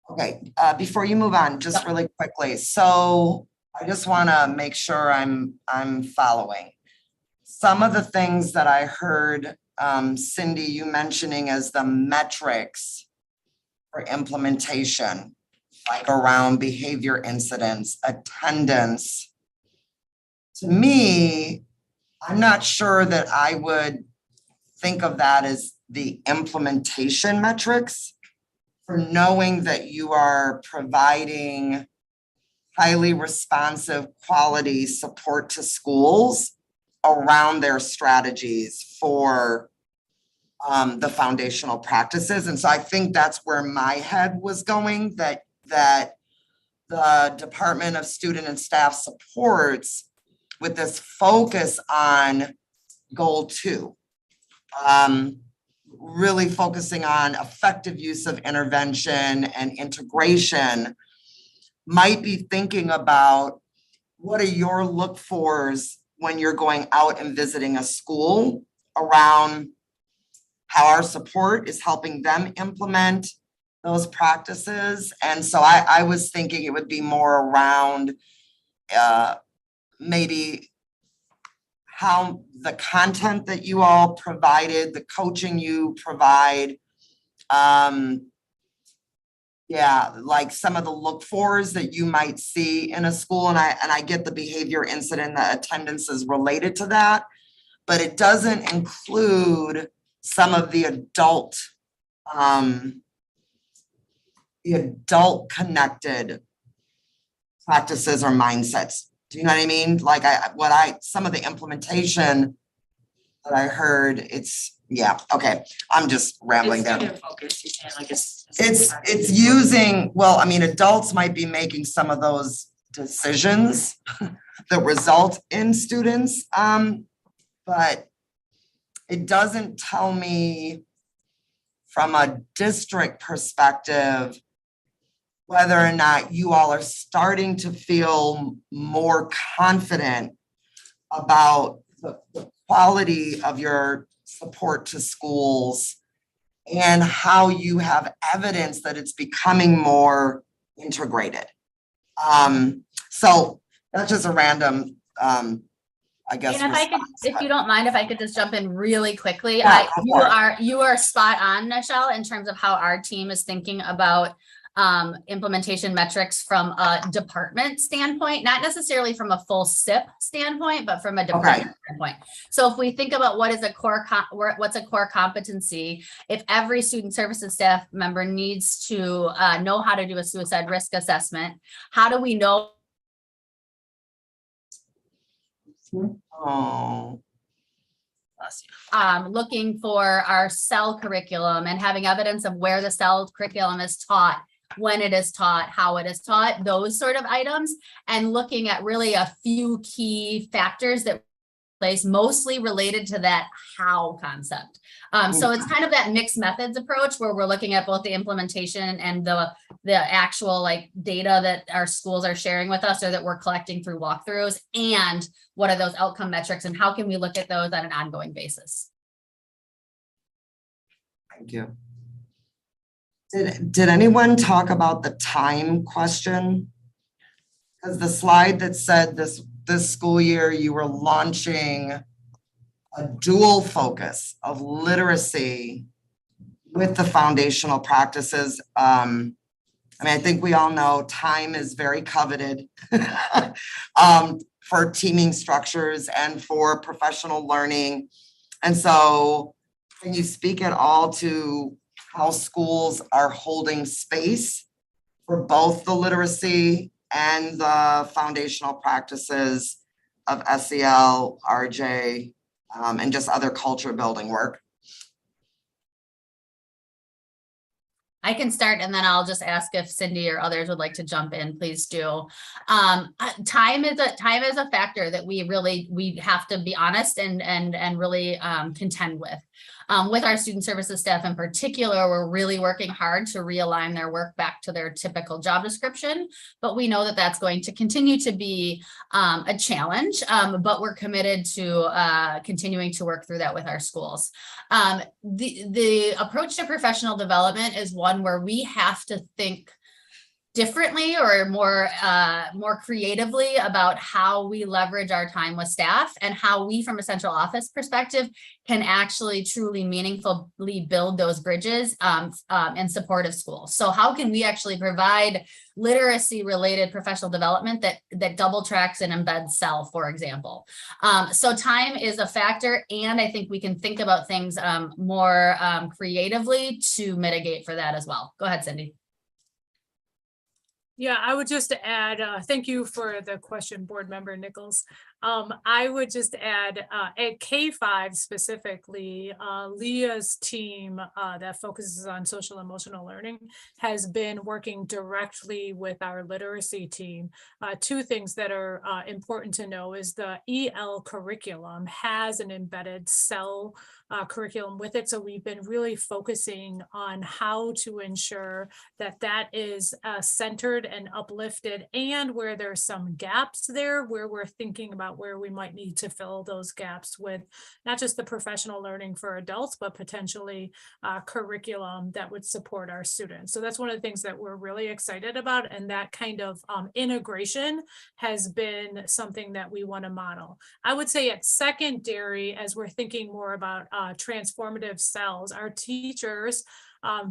Okay, before you move on, just really quickly. So I just want to make sure I'm following. Some of the things that I heard Cindy, you mentioning as the metrics for implementation, like around behavior incidents, attendance. To me, I'm not sure that I would think of that as the implementation metrics for knowing that you are providing highly responsive quality support to schools around their strategies for the foundational practices. And so I think that's where my head was going, that the Department of Student and Staff Supports with this focus on goal 2, really focusing on effective use of intervention and integration, might be thinking about what are your look-fors when you're going out and visiting a school around how our support is helping them implement those practices. And so I was thinking it would be more around maybe how the content that you all provided, the coaching you provide, like some of the look-fors that you might see in a school. And I get the behavior incident, the attendance is related to that, but it doesn't include some of the adult connected practices or mindsets. Do you know what I mean? Like some of the implementation that I heard, okay. I'm just rambling there. It's using, well, I mean, adults might be making some of those decisions that result in students, but it doesn't tell me from a district perspective whether or not you all are starting to feel more confident about the quality of your support to schools and how you have evidence that it's becoming more integrated. So that's just a random, I guess. And if you don't mind, if I could just jump in really quickly, Yeah, you are spot on, Nichelle, in terms of how our team is thinking about implementation metrics from a department standpoint, not necessarily from a full SIP standpoint, but from a department standpoint. So if we think about what's a core competency, if every student services staff member needs to know how to do a suicide risk assessment, how do we know? Looking for our CEL curriculum and having evidence of where the CEL curriculum is taught, when it is taught, how it is taught, those sort of items, and looking at really a few key factors that place mostly related to that how concept. So it's kind of that mixed methods approach where we're looking at both the implementation and the actual like data that our schools are sharing with us or that we're collecting through walkthroughs, and what are those outcome metrics and how can we look at those on an ongoing basis. Thank you. Did anyone talk about the time question? Because the slide that said this school year you were launching a dual focus of literacy with the foundational practices. I mean, I think we all know time is very coveted for teaming structures and for professional learning. And so can you speak at all to how schools are holding space for both the literacy and the foundational practices of SEL, RJ, and just other culture building work? I can start and then I'll just ask if Cindy or others would like to jump in, please do. Time is a factor that we have to be honest and really contend with. With our student services staff in particular, we're really working hard to realign their work back to their typical job description, but we know that that's going to continue to be a challenge, but we're committed to continuing to work through that with our schools. The approach to professional development is one where we have to think differently or more creatively about how we leverage our time with staff and how we from a central office perspective can actually truly meaningfully build those bridges in support of schools. So how can we actually provide literacy related professional development that double tracks and embeds CEL, for example. So time is a factor, and I think we can think about things more creatively to mitigate for that as well. Go ahead, Cindy. Yeah, I would just add, thank you for the question, Board Member Nichols. I would just add at K-5 specifically, Leah's team that focuses on social emotional learning has been working directly with our literacy team. Two things that are important to know is the EL curriculum has an embedded CEL curriculum with it. So we've been really focusing on how to ensure that that is centered and uplifted, and where there's some gaps there where we're thinking about where we might need to fill those gaps with not just the professional learning for adults, but potentially curriculum that would support our students. So that's one of the things that we're really excited about. And that kind of integration has been something that we want to model. I would say at secondary, as we're thinking more about transformative CELs, our teachers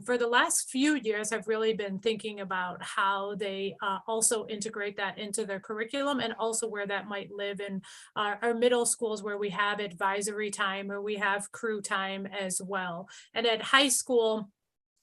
for the last few years have really been thinking about how they also integrate that into their curriculum, and also where that might live in our middle schools where we have advisory time or we have crew time as well. And at high school,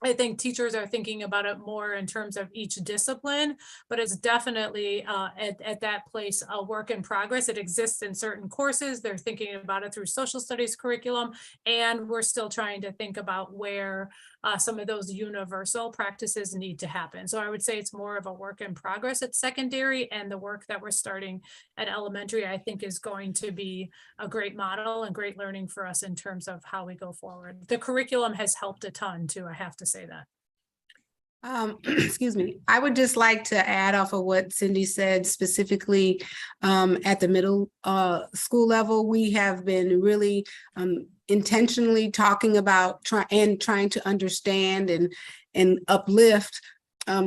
I think teachers are thinking about it more in terms of each discipline, but it's definitely at that place a work in progress. It exists in certain courses. They're thinking about it through social studies curriculum, and we're still trying to think about where some of those universal practices need to happen. So I would say it's more of a work in progress at secondary, and the work that we're starting at elementary, I think, is going to be a great model and great learning for us in terms of how we go forward. The curriculum has helped a ton too, I have to say that. Excuse me. I would just like to add off of what Cindy said, specifically at the middle school level. We have been really intentionally talking about trying to understand and uplift.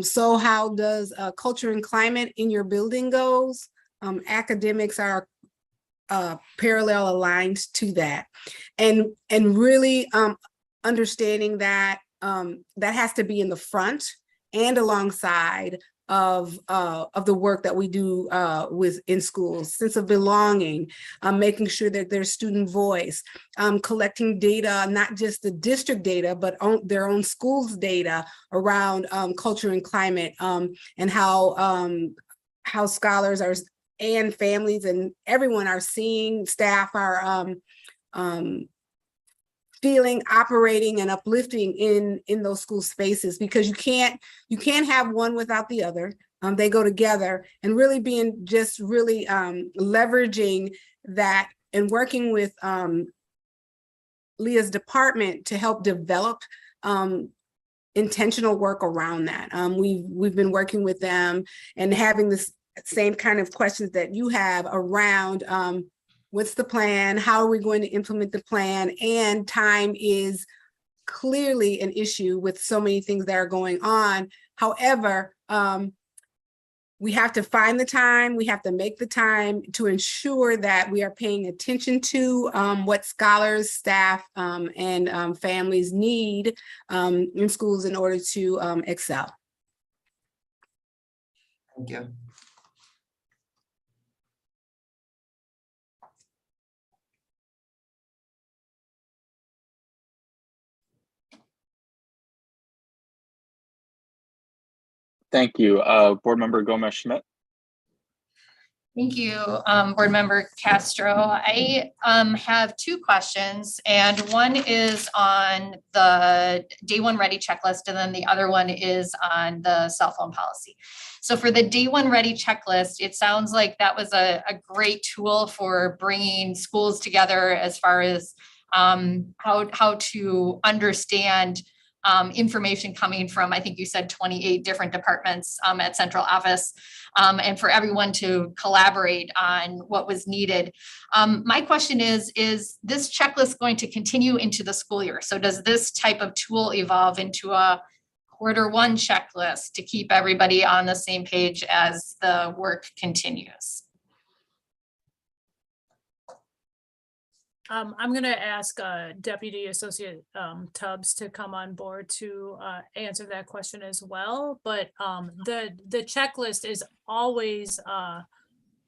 So how does culture and climate in your building goes? Academics are parallel aligned to that, and really understanding that that has to be in the front and alongside of the work that we do in schools. Sense of belonging, making sure that there's student voice, collecting data, not just the district data, but their own schools data around culture and climate, and how scholars are and families and everyone are seeing, staff are feeling, operating, and uplifting in those school spaces, because you can't have one without the other. They go together, and really being just really leveraging that and working with Leah's department to help develop intentional work around that. We've been working with them and having this same kind of questions that you have around what's the plan? How are we going to implement the plan? And time is clearly an issue with so many things that are going on. However, we have to find the time, we have to make the time to ensure that we are paying attention to what scholars, staff, and families need in schools in order to excel. Thank you. Thank you. Board Member Gomez Schmidt. Thank you, Board Member Castro. I have two questions, and one is on the Day One Ready checklist, and then the other one is on the cell phone policy. So for the Day One Ready checklist, it sounds like that was a great tool for bringing schools together as far as how to understand information coming from, I think you said 28 different departments at central office, and for everyone to collaborate on what was needed. My question is this checklist going to continue into the school year? So does this type of tool evolve into a Q1 checklist to keep everybody on the same page as the work continues? I'm going to ask Deputy Associate Tubbs to come on board to answer that question as well. But the checklist is always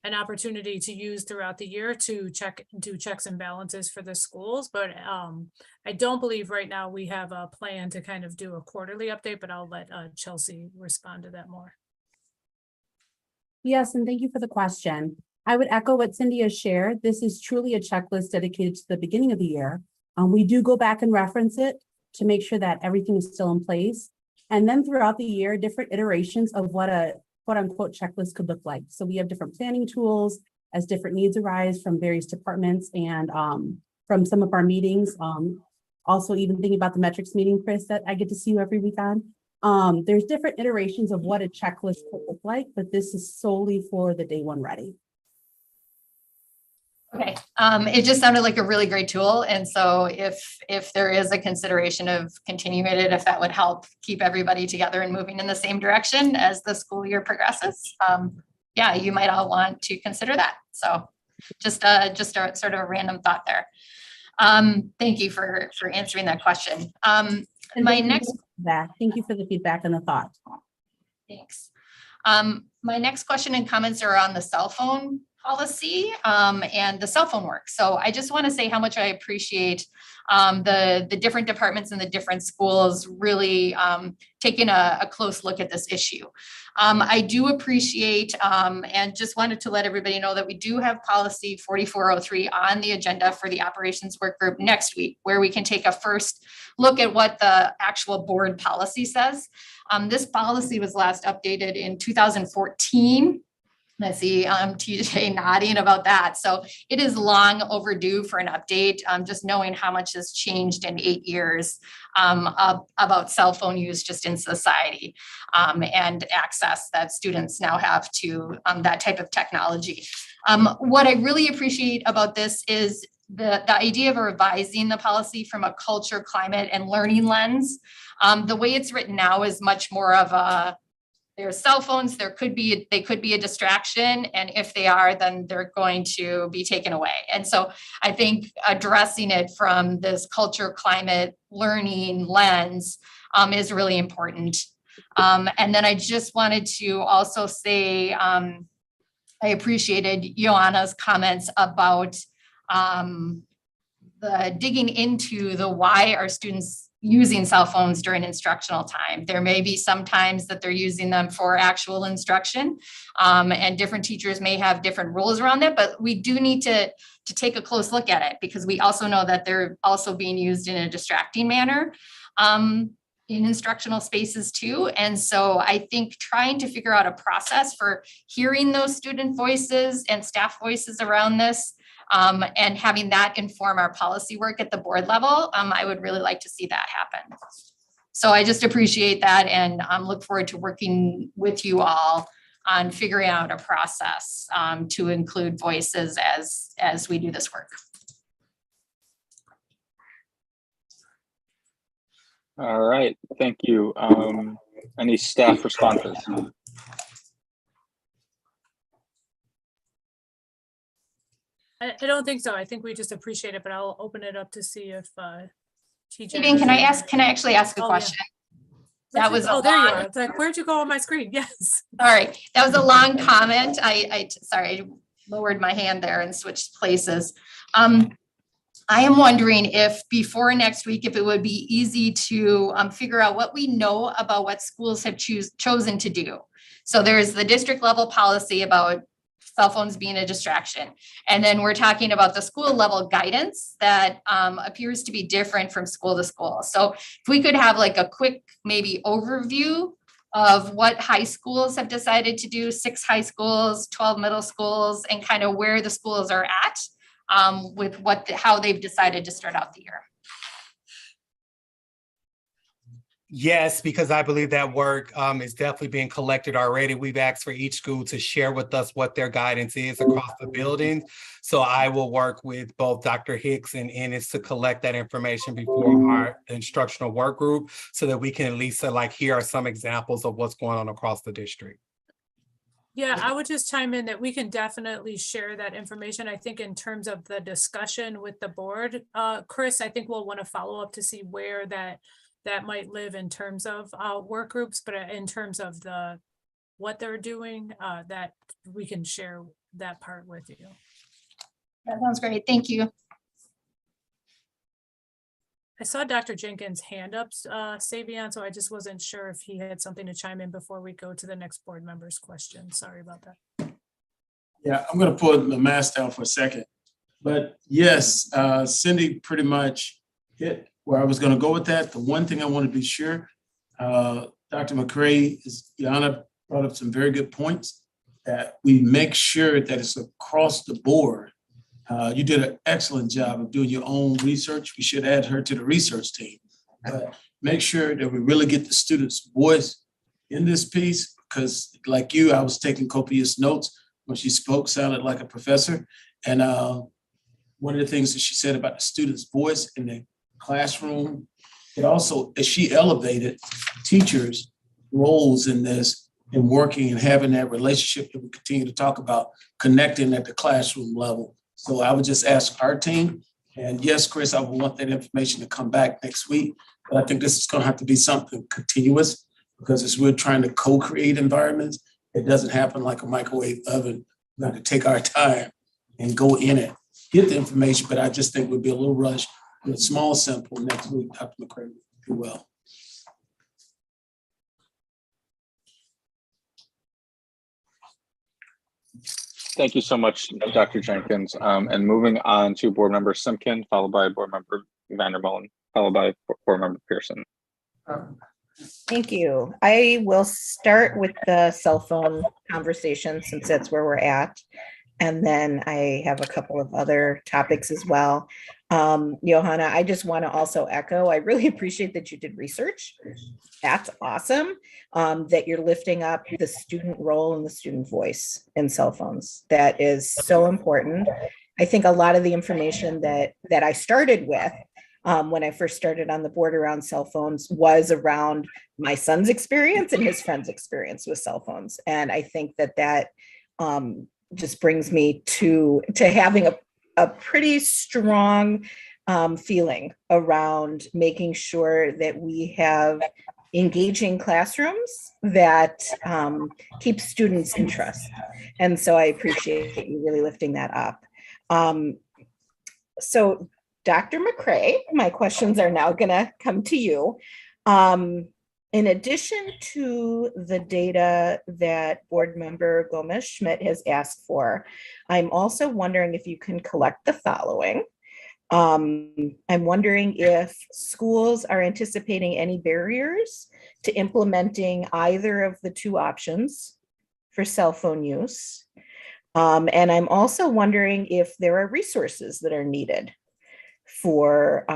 an opportunity to use throughout the year to do checks and balances for the schools. But I don't believe right now we have a plan to kind of do a quarterly update, but I'll let Chelsea respond to that more. Yes, and thank you for the question. I would echo what Cindy has shared. This is truly a checklist dedicated to the beginning of the year. We do go back and reference it to make sure that everything is still in place. And then throughout the year, different iterations of what a quote unquote checklist could look like. So we have different planning tools as different needs arise from various departments and from some of our meetings. Also even thinking about the metrics meeting, Chris, that I get to see you every week on. There's different iterations of what a checklist could look like, but this is solely for the Day One Ready. Okay, it just sounded like a really great tool. And so if there is a consideration of continuing it, if that would help keep everybody together and moving in the same direction as the school year progresses, yeah, you might all want to consider that. So just a sort of a random thought there. Thank you for answering that question. My next Thank you for the feedback and the thought. Thanks. My next question and comments are on the cell phone policy and the cell phone work. So I just want to say how much I appreciate the different departments in the different schools really taking a close look at this issue. I do appreciate and just wanted to let everybody know that we do have policy 4403 on the agenda for the operations work group next week, where we can take a first look at what the actual board policy says. This policy was last updated in 2014. I see TJ nodding about that. So it is long overdue for an update, just knowing how much has changed in 8 years about cell phone use just in society and access that students now have to that type of technology. What I really appreciate about this is the idea of revising the policy from a culture, climate, and learning lens. The way it's written now is much more of a, there's cell phones, they could be a distraction, and if they are, then they're going to be taken away. And so I think addressing it from this culture, climate, learning lens is really important. And then I just wanted to also say I appreciated Joanna's comments about the digging into the why are students using cell phones during instructional time. There may be some times that they're using them for actual instruction, and different teachers may have different rules around that, but we do need to take a close look at it, because we also know that they're also being used in a distracting manner in instructional spaces too. And so I think trying to figure out a process for hearing those student voices and staff voices around this, and having that inform our policy work at the board level, I would really like to see that happen. So I just appreciate that, and look forward to working with you all on figuring out a process to include voices as we do this work. All right, thank you. Any staff responses? I don't think so. I think we just appreciate it, but I'll open it up to see if TJ. Steven, can I actually ask a question? Yeah. That was there you are. It's like, where'd you go on my screen? Yes. All right, that was a long comment. Sorry, I lowered my hand there and switched places. I am wondering if before next week, if it would be easy to figure out what we know about what schools have chosen to do. So there's the district level policy about cell phones being a distraction. And then we're talking about the school level guidance that appears to be different from school to school. So if we could have like a quick maybe overview of what high schools have decided to do, 6 high schools, 12 middle schools, and kind of where the schools are at with how they've decided to start out the year. Yes, because I believe that work is definitely being collected already. We've asked for each school to share with us what their guidance is across the buildings. So I will work with both Dr. Hicks and Ennis to collect that information before our instructional work group, so that we can at least say, here are some examples of what's going on across the district. Yeah, I would just chime in that we can definitely share that information. I think in terms of the discussion with the board, Chris, I think we'll want to follow up to see where that might live in terms of work groups, but in terms of what they're doing, that we can share that part with you. That sounds great. Thank you. I saw Dr. Jenkins' hand up, Savion, so I just wasn't sure if he had something to chime in before we go to the next board member's question. Sorry about that. Yeah, I'm going to pull the mask down for a second. But yes, Cindy pretty much hit where I was going to go with that. The one thing I want to be sure, Dr. McCray, Yana brought up some very good points, that we make sure that it's across the board. You did an excellent job of doing your own research. We should add her to the research team. But make sure that we really get the students' voice in this piece, because like you, I was taking copious notes when she spoke, sounded like a professor. And one of the things that she said about the students' voice in the classroom, it also, as she elevated teachers' roles in this and working and having that relationship that we continue to talk about, connecting at the classroom level. So I would just ask our team And yes, Chris, I will want that information to come back next week, but I think this is gonna have to be something continuous because as we're trying to co-create environments, it doesn't happen like a microwave oven. We have to take our time and go in it, get the information, but I just think we'd be a little rushed. With a small sample next week, Dr. McCray will do well. Thank you so much, Dr. Jenkins. And moving on to Board Member Simkin, followed by Board Member Vandermolen, followed by Board Member Pearson. Thank you. I will start with the cell phone conversation since that's where we're at. And then I have a couple of other topics as well. Johanna, I just want to also echo, I really appreciate that you did research. That's awesome. That you're lifting up the student role and the student voice in cell phones. That is so important. I think a lot of the information that I started with when I first started on the board around cell phones was around my son's experience and his friend's experience with cell phones. And I think that just brings me to having a pretty strong feeling around making sure that we have engaging classrooms that keep students' interest. And so I appreciate you really lifting that up. So Dr. McCray, my questions are now gonna come to you. In addition to the data that Board Member Gomez Schmidt has asked for, I'm also wondering if you can collect the following. I'm wondering if schools are anticipating any barriers to implementing either of the two options for cell phone use. And I'm also wondering if there are resources that are needed for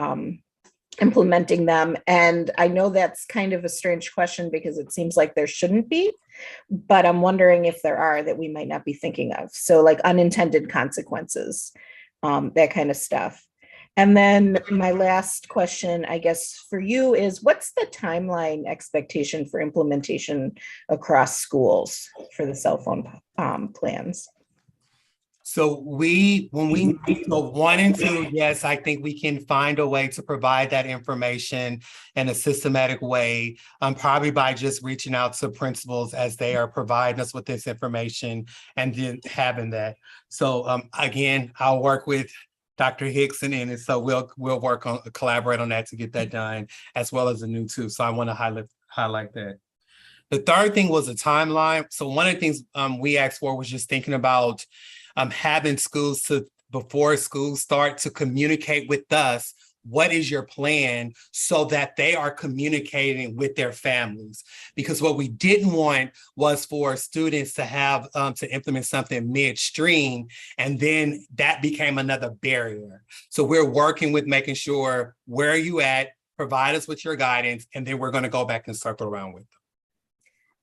implementing them. And I know that's kind of a strange question because it seems like there shouldn't be, but I'm wondering if there are that we might not be thinking of. So like unintended consequences, that kind of stuff. And then my last question, I guess, for you is what's the timeline expectation for implementation across schools for the cell phone plans? So when we go 1 and 2, yes, I think we can find a way to provide that information in a systematic way, probably by just reaching out to principals as they are providing us with this information and then having that. So again, I'll work with Dr. Hickson and so we'll work on collaborate on that to get that done, as well as the new too. So I want to highlight that. The third thing was a timeline. So one of the things we asked for was just thinking about having schools before schools start to communicate with us, what is your plan, so that they are communicating with their families. Because what we didn't want was for students to have to implement something midstream, and then that became another barrier. So we're working with making sure, where are you at, provide us with your guidance, and then we're going to go back and circle around with them.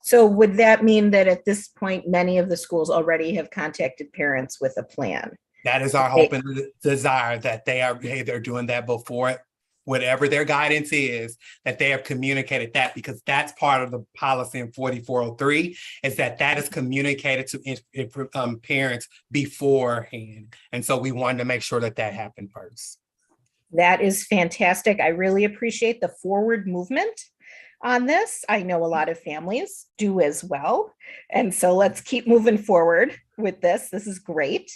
So would that mean that at this point, many of the schools already have contacted parents with a plan? That is our hope and desire, that they're doing that before, whatever their guidance is, that they have communicated that, because that's part of the policy in 4403, is that is communicated to parents beforehand. And so we wanted to make sure that happened first. That is fantastic. I really appreciate the forward movement on this. I know a lot of families do as well. And so let's keep moving forward with this. This is great.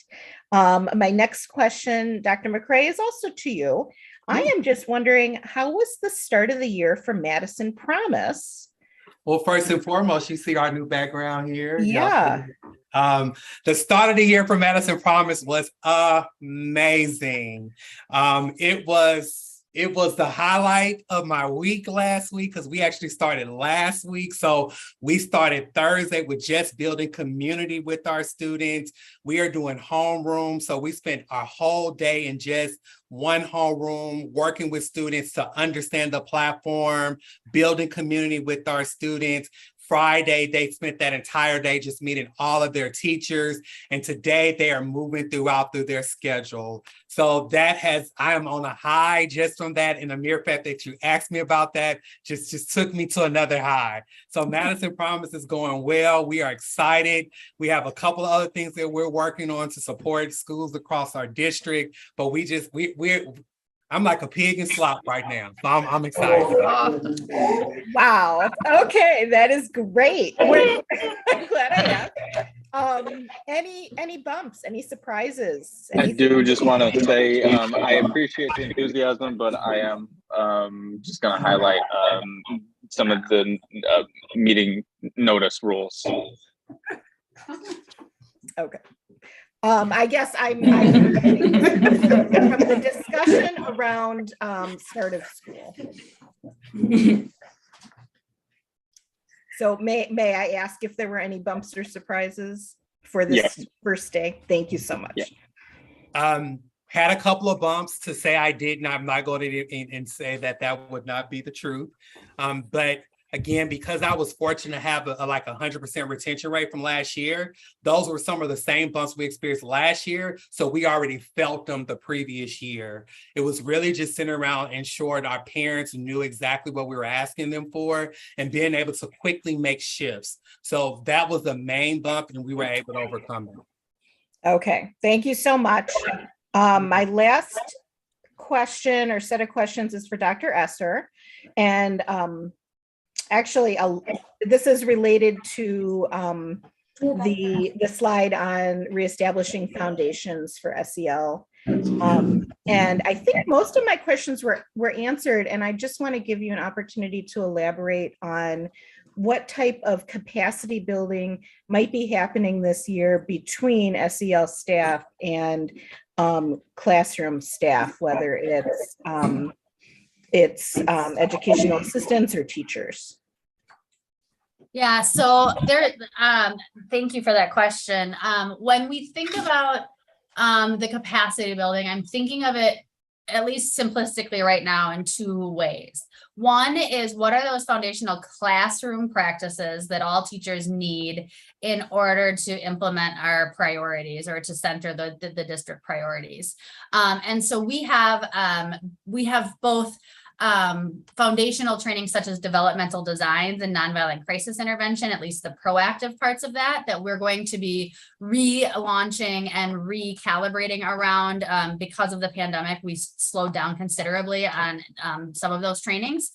My next question, Dr. McCray, is also to you. I am just wondering, how was the start of the year for Madison Promise? Well, first and foremost, you see our new background here. Yeah. The start of the year for Madison Promise was amazing. It was the highlight of my week last week, because we actually started last week. So we started Thursday with just building community with our students. We are doing homeroom. So we spent our whole day in just one homeroom, working with students to understand the platform, building community with our students. Friday, they spent that entire day just meeting all of their teachers. And today they are moving through their schedule. So I am on a high just from that. And the mere fact that you asked me about that just took me to another high. So Madison Promise is going well. We are excited. We have a couple of other things that we're working on to support schools across our district, but I'm like a pig in slop right now. So I'm excited. Wow. Okay, that is great. I'm glad I asked. Any bumps, any surprises? I do just want to say I appreciate the enthusiasm, but I am just going to highlight some of the meeting notice rules. Okay. I guess I'm from the discussion around start of school. So may I ask if there were any bumps or surprises for this first day? Thank you so much. Yeah. Had a couple of bumps to say I did not. I'm not going to and say that would not be the truth. But again, because I was fortunate to have like 100% retention rate from last year, those were some of the same bumps we experienced last year. So we already felt them the previous year. It was really just sitting around ensuring our parents knew exactly what we were asking them for and being able to quickly make shifts. So that was the main bump and we were able to overcome it. Okay, thank you so much. My last question or set of questions is for Dr. Esser. And actually, this is related to the slide on reestablishing foundations for SEL. And I think most of my questions were answered, and I just want to give you an opportunity to elaborate on what type of capacity building might be happening this year between SEL staff and classroom staff, whether it's educational assistants or teachers. Yeah, so thank you for that question. When we think about the capacity building, I'm thinking of it at least simplistically right now in two ways. One is, what are those foundational classroom practices that all teachers need in order to implement our priorities or to center the district priorities? And so we have both foundational training such as developmental designs and nonviolent crisis intervention, at least the proactive parts of that we're going to be relaunching and recalibrating around. Because of the pandemic, we slowed down considerably on some of those trainings.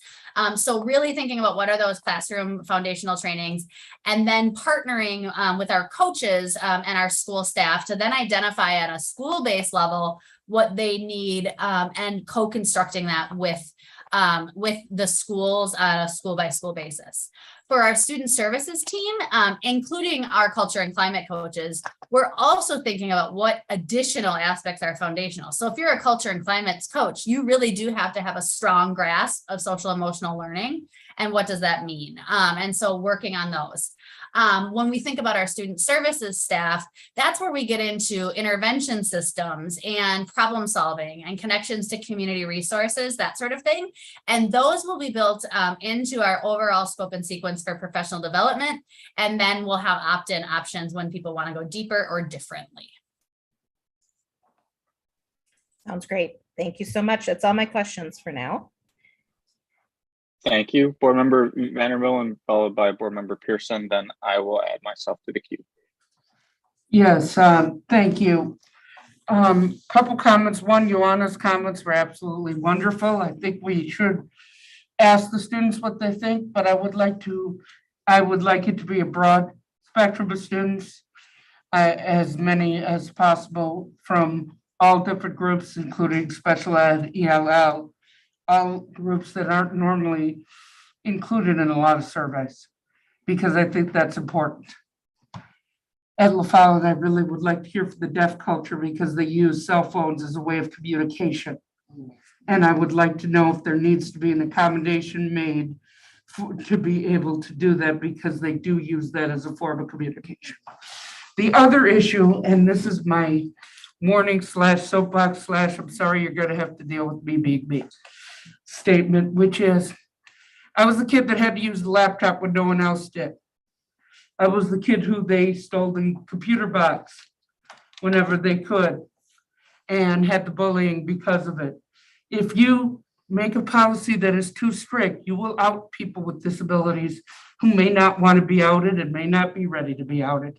So really thinking about what are those classroom foundational trainings, and then partnering with our coaches and our school staff to then identify at a school-based level what they need, and co-constructing that with the schools on a school-by-school basis. For our student services team, including our culture and climate coaches, we're also thinking about what additional aspects are foundational. So if you're a culture and climate coach, you really do have to have a strong grasp of social emotional learning. And what does that mean? And so working on those. When we think about our student services staff, that's where we get into intervention systems and problem solving and connections to community resources, that sort of thing. And those will be built into our overall scope and sequence for professional development. And then we'll have opt-in options when people want to go deeper or differently. Sounds great. Thank you so much. That's all my questions for now. Thank you, Board Member Vanderbilt, and followed by Board Member Pearson. Then I will add myself to the queue. Yes, thank you. Couple comments. One, Ioana's comments were absolutely wonderful. I think we should ask the students what they think, but I would like it to be a broad spectrum of students, as many as possible from all different groups, including special ed, ELL, all groups that aren't normally included in a lot of surveys, because I think that's important. At LaFollette, I really would like to hear from the deaf culture because they use cell phones as a way of communication. And I would like to know if there needs to be an accommodation made to be able to do that, because they do use that as a form of communication. The other issue, and this is my warning / soapbox / I'm sorry, you're gonna have to deal with me being me statement, which is, I was the kid that had to use the laptop when no one else did. I was the kid who they stole the computer box whenever they could and had the bullying because of it. If you make a policy that is too strict, you will out people with disabilities who may not want to be outed and may not be ready to be outed.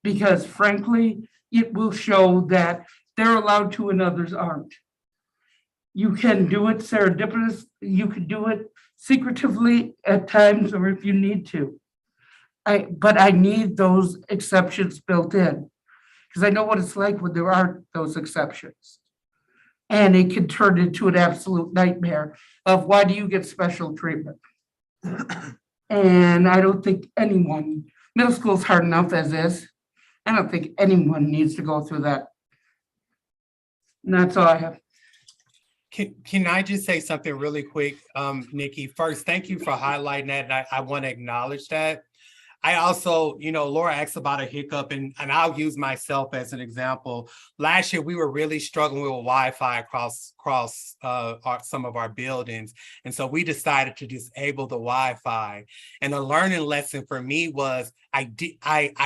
Because frankly, it will show that they're allowed to and others aren't. You can do it serendipitous, you can do it secretively at times, or if you need to. But I need those exceptions built in, because I know what it's like when there aren't those exceptions. And it can turn into an absolute nightmare of why do you get special treatment? And I don't think anyone, middle school is hard enough as is. I don't think anyone needs to go through that. And that's all I have. Can I just say something really quick, Nikki? First, thank you for highlighting that, and I want to acknowledge that. I also, Laura asked about a hiccup, and I'll use myself as an example. Last year, we were really struggling with Wi-Fi across some of our buildings. And so we decided to disable the Wi-Fi. And the learning lesson for me was I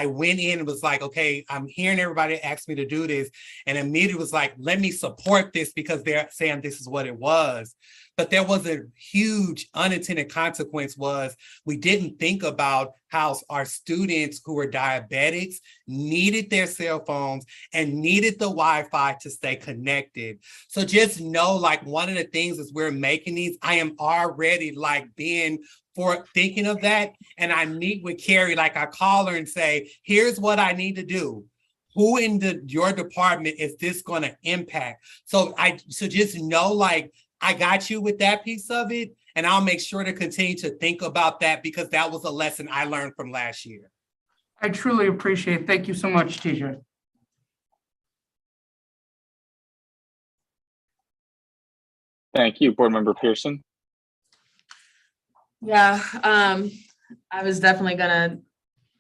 went in and was like, okay, I'm hearing everybody ask me to do this. And immediately was like, let me support this because they're saying this is what it was. But there was a huge unintended consequence was we didn't think about how our students who were diabetics needed their cell phones and needed the Wi-Fi to stay connected. So just know, like, one of the things as we're making these, I am already like being for thinking of that. And I meet with Carrie, like I call her and say, here's what I need to do. Who in your department is this going to impact? So just know, like, I got you with that piece of it, and I'll make sure to continue to think about that because that was a lesson I learned from last year. I truly appreciate it. Thank you so much, teacher. Thank you, Board Member Pearson. Yeah, I was definitely gonna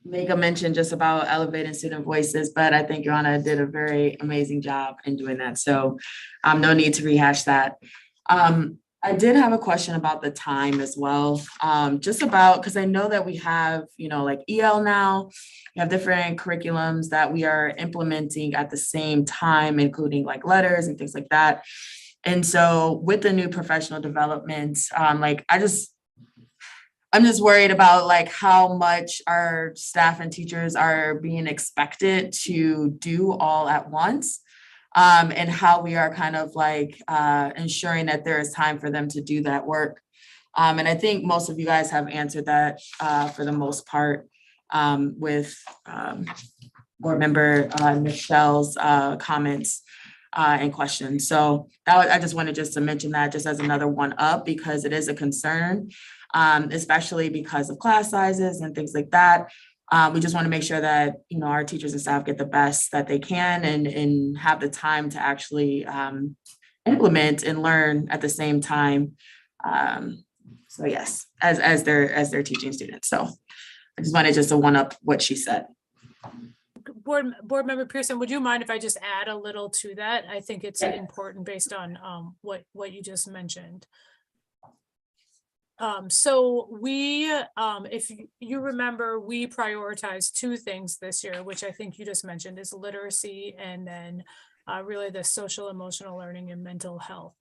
make a mention just about elevating student voices, but I think Joanna did a very amazing job in doing that. So no need to rehash that. I did have a question about the time as well, just about, because I know that we have, like EL now, we have different curriculums that we are implementing at the same time, including like letters and things like that. And so with the new professional development, I'm just worried about like how much our staff and teachers are being expected to do all at once. And how we are kind of like ensuring that there is time for them to do that work. And I think most of you guys have answered that for the most part with Board Member Michelle's comments and questions. So I just wanted to mention that just as another one up because it is a concern, especially because of class sizes and things like that. We just want to make sure that, our teachers and staff get the best that they can and have the time to actually implement and learn at the same time. So yes, as they're teaching students. So I just wanted to one up what she said. Board Member Pearson, would you mind if I just add a little to that? I think it's important based on what you just mentioned. So we, if you remember, we prioritized two things this year, which I think you just mentioned is literacy and then really the social emotional learning and mental health.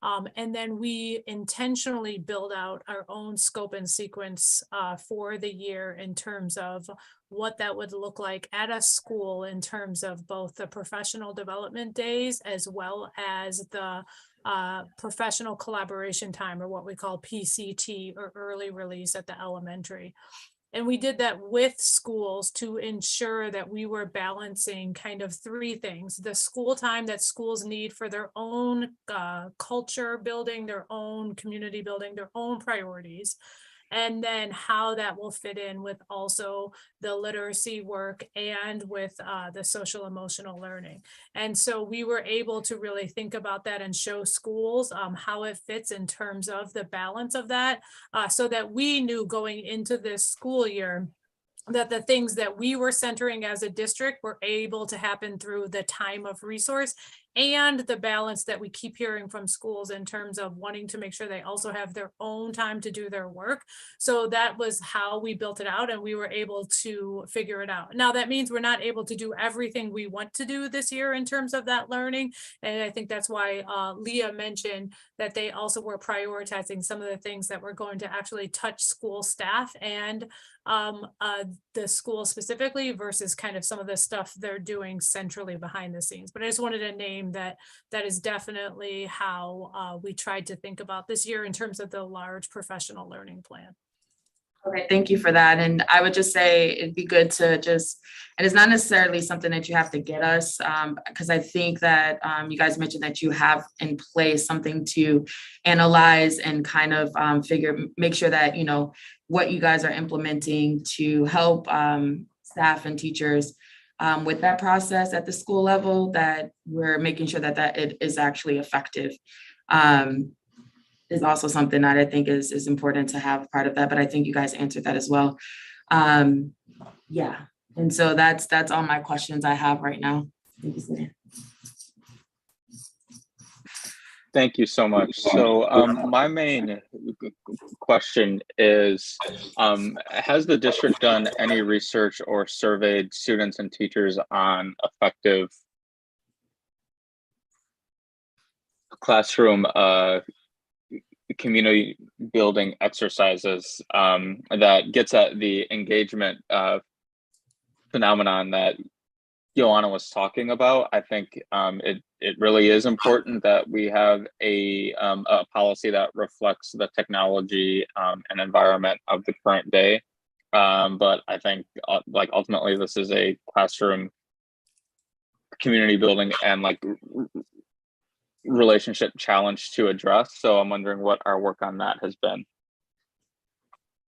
And then we intentionally build out our own scope and sequence for the year in terms of what that would look like at a school in terms of both the professional development days as well as the professional collaboration time, or what we call PCT, or early release at the elementary. And we did that with schools to ensure that we were balancing kind of three things: the school time that schools need for their own culture building, their own community building, their own priorities, and then how that will fit in with also the literacy work and with the social emotional learning. And so we were able to really think about that and show schools how it fits in terms of the balance of that, so that we knew going into this school year that the things that we were centering as a district were able to happen through the time of resource and the balance that we keep hearing from schools in terms of wanting to make sure they also have their own time to do their work. So that was how we built it out, and we were able to figure it out. Now, that means we're not able to do everything we want to do this year in terms of that learning. And I think that's why Leah mentioned that they also were prioritizing some of the things that were going to actually touch school staff and the school specifically versus kind of some of the stuff they're doing centrally behind the scenes. But I just wanted to name that is definitely how we tried to think about this year in terms of the large professional learning plan. Okay, thank you for that. And I would just say it'd be good to just, and it's not necessarily something that you have to get us, because I think that you guys mentioned that you have in place something to analyze and kind of make sure that, you know, what you guys are implementing to help staff and teachers with that process at the school level, that we're making sure that it is actually effective. Is also something that I think is important to have part of that, but I think you guys answered that as well. Yeah, and so that's all my questions I have right now. Thank you, Cindy. Thank you so much. So my main question is, has the district done any research or surveyed students and teachers on effective classroom community building exercises that gets at the engagement phenomenon that Joanna was talking about? I think it really is important that we have a policy that reflects the technology and environment of the current day. But I think like ultimately this is a classroom community building and like relationship challenge to address. So I'm wondering what our work on that has been.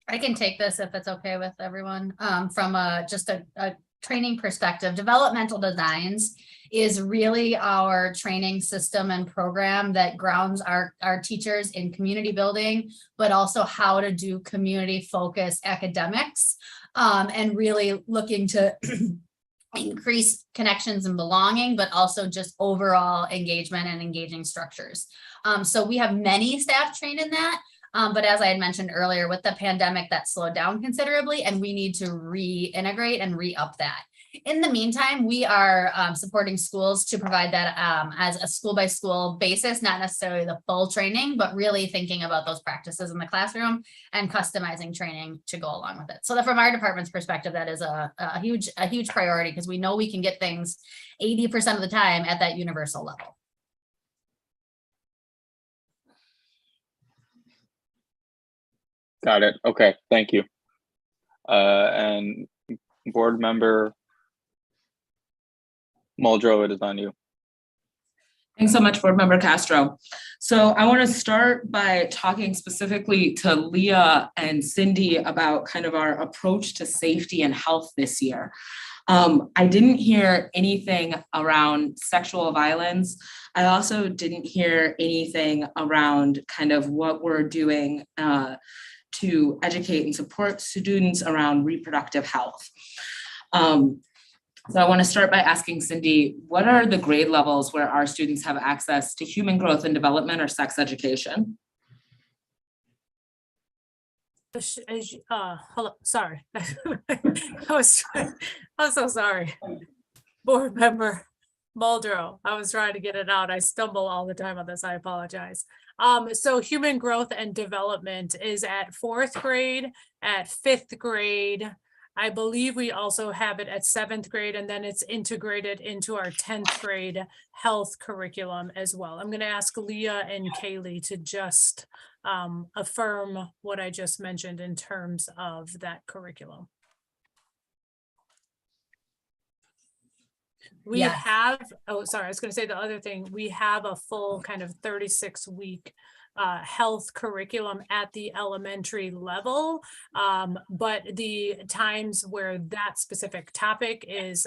I can take this if it's okay with everyone. From just a training perspective, developmental designs is really our training system and program that grounds our teachers in community building, but also how to do community focused academics, and really looking to increase connections and belonging, but also just overall engagement and engaging structures. So we have many staff trained in that. But as I had mentioned earlier, with the pandemic, that slowed down considerably, and we need to reintegrate and re-up that. In the meantime, we are supporting schools to provide that as a school by school basis, not necessarily the full training, but really thinking about those practices in the classroom and customizing training to go along with it. So that from our department's perspective, that is a huge priority, because we know we can get things 80% of the time at that universal level. Got it. Okay, thank you. And board member Muldrow, it is on you. Thanks so much, Board Member Castro. So I want to start by talking specifically to Leah and Cindy about kind of our approach to safety and health this year. I didn't hear anything around sexual violence. I also didn't hear anything around kind of what we're doing to educate and support students around reproductive health. So I want to start by asking Cindy, what are the grade levels where our students have access to human growth and development or sex education? Hello, sorry. I'm so sorry. Board member Muldrow, I was trying to get it out. I stumble all the time on this. I apologize. So human growth and development is at 4th grade, at 5th grade. I believe we also have it at 7th grade, and then it's integrated into our 10th grade health curriculum as well. I'm going to ask Leah and Kaylee to just affirm what I just mentioned in terms of that curriculum. We have, oh, sorry, I was going to say the other thing. We have a full kind of 36-week health curriculum at the elementary level, but the times where that specific topic is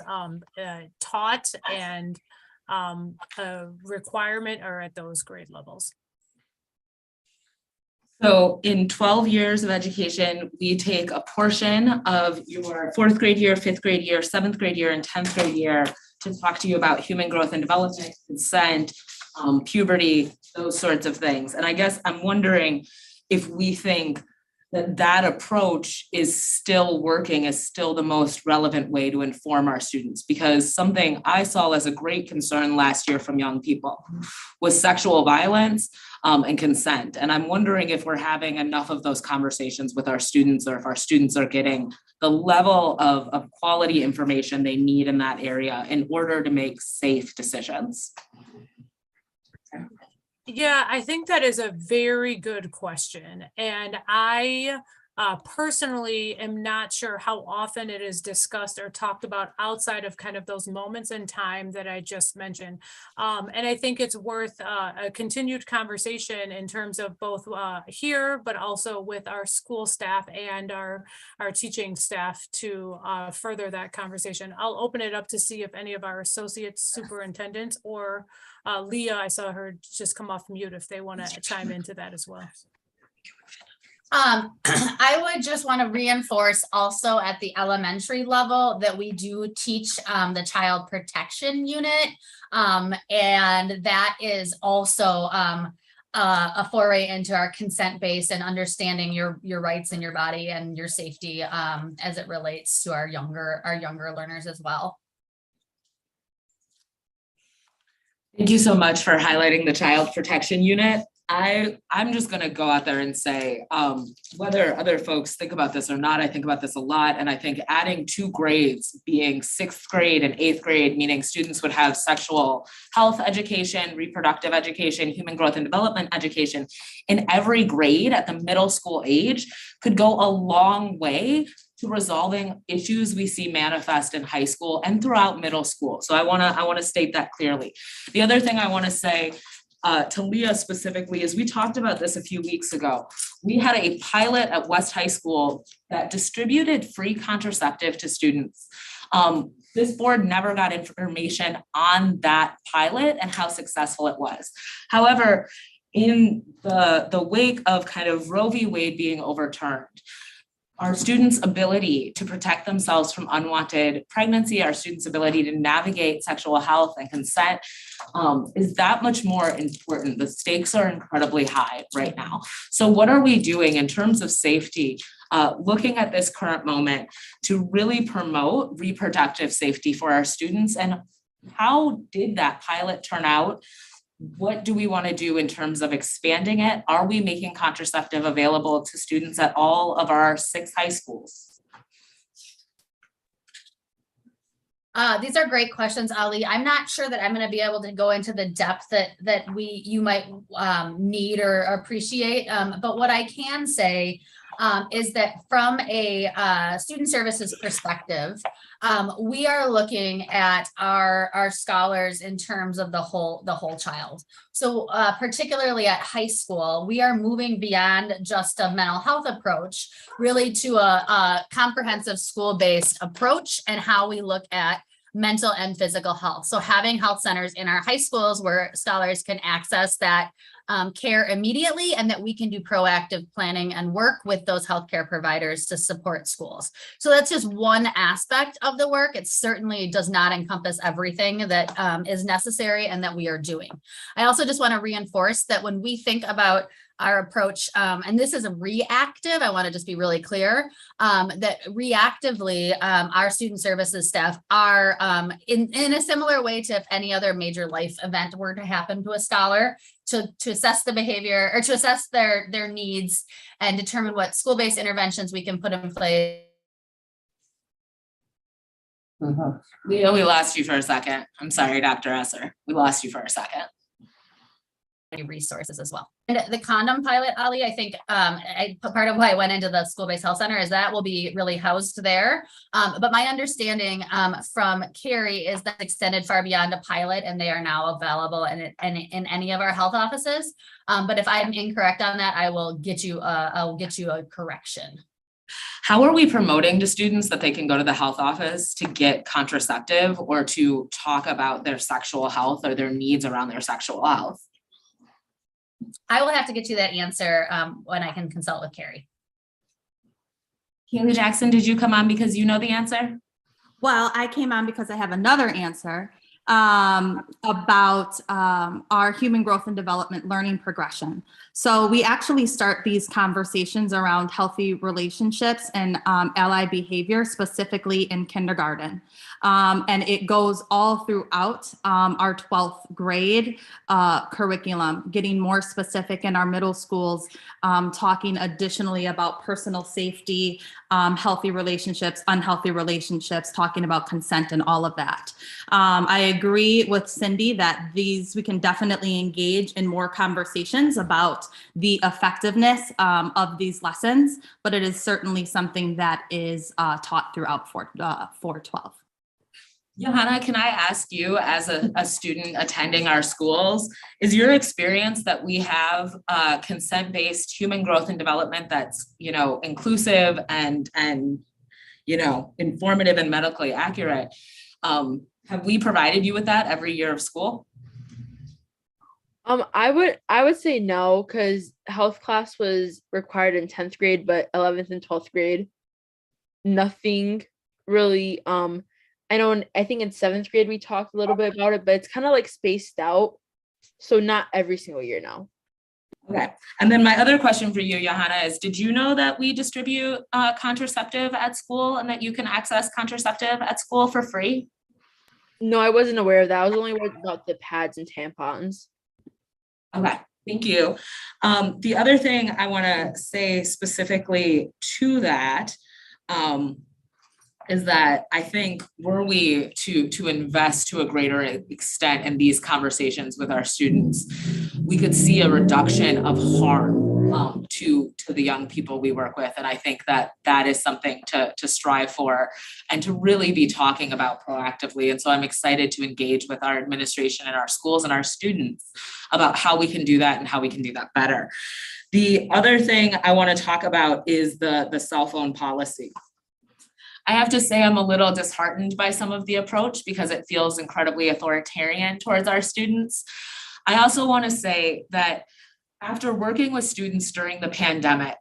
taught and a requirement are at those grade levels. So in 12 years of education, we take a portion of your 4th grade year, 5th grade year, 7th grade year, and 10th grade year to talk to you about human growth and development, consent, puberty, those sorts of things. And I guess I'm wondering if we think that that approach is still working, is still the most relevant way to inform our students. Because something I saw as a great concern last year from young people was sexual violence and consent. And I'm wondering if we're having enough of those conversations with our students, or if our students are getting the level of quality information they need in that area in order to make safe decisions. Yeah, I think that is a very good question. And I personally am not sure how often it is discussed or talked about outside of kind of those moments in time that I just mentioned. And I think it's worth a continued conversation in terms of both here, but also with our school staff and our teaching staff to further that conversation. I'll open it up to see if any of our associate superintendents or Leah, I saw her just come off mute, if they want to chime into that as well. I would just want to reinforce also at the elementary level that we do teach the child protection unit. And that is also a foray into our consent base and understanding your rights in your body and your safety as it relates to our younger learners as well. Thank you so much for highlighting the child protection unit. I'm just gonna go out there and say, whether other folks think about this or not, I think about this a lot. And I think adding 2 grades, being 6th grade and 8th grade, meaning students would have sexual health education, reproductive education, human growth and development education in every grade at the middle school age, could go a long way to resolving issues we see manifest in high school and throughout middle school. So I wanna state that clearly. The other thing I wanna say to Leah specifically is we talked about this a few weeks ago. We had a pilot at West High School that distributed free contraceptive to students. This board never got information on that pilot and how successful it was. However, in the wake of kind of Roe v. Wade being overturned, our students' ability to protect themselves from unwanted pregnancy, our students' ability to navigate sexual health and consent is that much more important. The stakes are incredibly high right now. So what are we doing in terms of safety, looking at this current moment to really promote reproductive safety for our students? And how did that pilot turn out? What do we want to do in terms of expanding it? Are we making contraceptive available to students at all of our 6 high schools? These are great questions, Ali. I'm not sure that I'm going to be able to go into the depth that you might need or appreciate. But what I can say is that from a student services perspective, we are looking at our scholars in terms of the whole child. So particularly at high school, we are moving beyond just a mental health approach, really to a comprehensive school-based approach and how we look at mental and physical health. So having health centers in our high schools where scholars can access that care immediately, and that we can do proactive planning and work with those healthcare providers to support schools. So that's just one aspect of the work. It certainly does not encompass everything that is necessary and that we are doing. I also just want to reinforce that when we think about our approach, and this is a reactive, I want to just be really clear, that reactively, our student services staff are in a similar way to if any other major life event were to happen to a scholar, to assess the behavior or to assess their needs and determine what school-based interventions we can put in place. Leo, we lost you for a second. I'm sorry, Dr. Esser. We lost you for a second. Resources as well. And the condom pilot, Ali, I think part of why I went into the school-based health center is that will be really housed there. But my understanding from Carrie is that extended far beyond a pilot and they are now available in any of our health offices. But if I'm incorrect on that, I'll get you a correction. How are we promoting to students that they can go to the health office to get contraceptive or to talk about their sexual health or their needs around their sexual health? I will have to get you that answer when I can consult with Carrie. Kaylee Jackson, did you come on because you know the answer? Well, I came on because I have another answer about our human growth and development learning progression. So we actually start these conversations around healthy relationships and ally behavior, specifically in kindergarten. And it goes all throughout our 12th grade curriculum, getting more specific in our middle schools, talking additionally about personal safety, healthy relationships, unhealthy relationships, talking about consent and all of that. I agree with Cindy that we can definitely engage in more conversations about the effectiveness of these lessons, but it is certainly something that is taught throughout 412. Johanna, can I ask you, as a student attending our schools, is your experience that we have consent-based human growth and development that's, inclusive and informative and medically accurate? Have we provided you with that every year of school? I would say no, because health class was required in 10th grade, but 11th and 12th grade, nothing really. I think in 7th grade we talked a little bit about it, but it's kind of like spaced out. So not every single year now. Okay. And then my other question for you, Johanna, is did you know that we distribute contraceptive at school and that you can access contraceptive at school for free? No, I wasn't aware of that. I was only aware about the pads and tampons. Okay, thank you. The other thing I want to say specifically to that is that I think were we to invest to a greater extent in these conversations with our students, we could see a reduction of harm to the young people we work with. And I think that is something to strive for and to really be talking about proactively. And so I'm excited to engage with our administration and our schools and our students about how we can do that and how we can do that better. The other thing I want to talk about is the cell phone policy. I have to say I'm a little disheartened by some of the approach because it feels incredibly authoritarian towards our students. I also want to say that after working with students during the pandemic,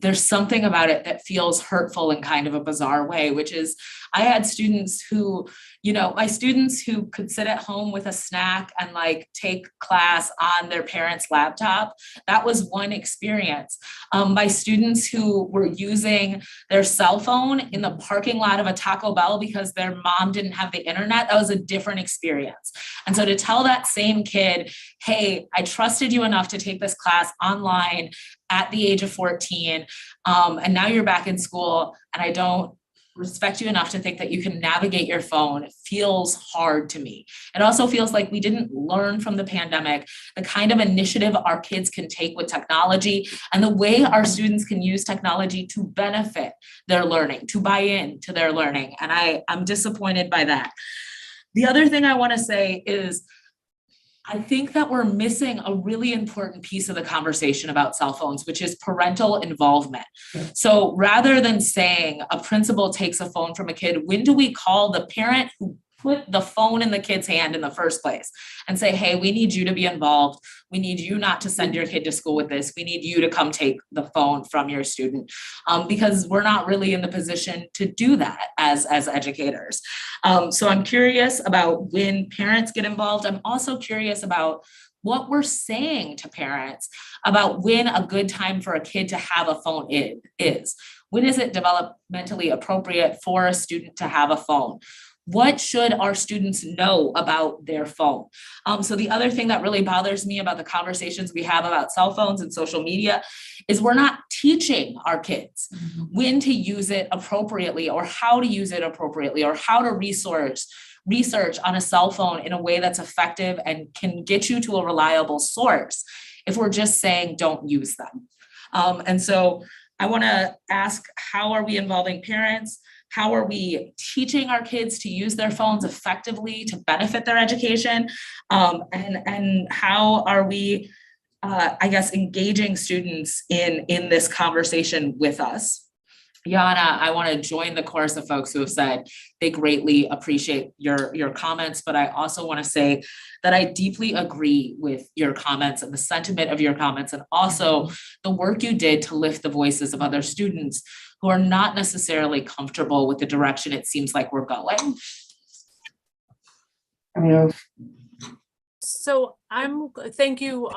there's something about it that feels hurtful in kind of a bizarre way, which is I had students who, my students who could sit at home with a snack and like take class on their parents' laptop. That was one experience. My students who were using their cell phone in the parking lot of a Taco Bell because their mom didn't have the internet, that was a different experience. And so to tell that same kid, hey, I trusted you enough to take this class online at the age of 14, and now you're back in school, and I don't respect you enough to think that you can navigate your phone. It feels hard to me. It also feels like we didn't learn from the pandemic the kind of initiative our kids can take with technology and the way our students can use technology to benefit their learning, to buy in to their learning. And I'm disappointed by that. The other thing I want to say is I think that we're missing a really important piece of the conversation about cell phones, which is parental involvement. So rather than saying a principal takes a phone from a kid, when do we call the parent who put the phone in the kid's hand in the first place and say, hey, we need you to be involved. We need you not to send your kid to school with this. We need you to come take the phone from your student, because we're not really in the position to do that as educators. So I'm curious about when parents get involved. I'm also curious about what we're saying to parents about when a good time for a kid to have a phone is. When is it developmentally appropriate for a student to have a phone? What should our students know about their phone? So the other thing that really bothers me about the conversations we have about cell phones and social media is we're not teaching our kids when to use it appropriately or how to use it appropriately or how to research on a cell phone in a way that's effective and can get you to a reliable source if we're just saying don't use them. And so I want to ask, how are we involving parents? How are we teaching our kids to use their phones effectively to benefit their education? And how are we, engaging students in this conversation with us? Yana, I want to join the chorus of folks who have said they greatly appreciate your comments, but I also want to say that I deeply agree with your comments and the sentiment of your comments, and also the work you did to lift the voices of other students who are not necessarily comfortable with the direction it seems like we're going. So thank you,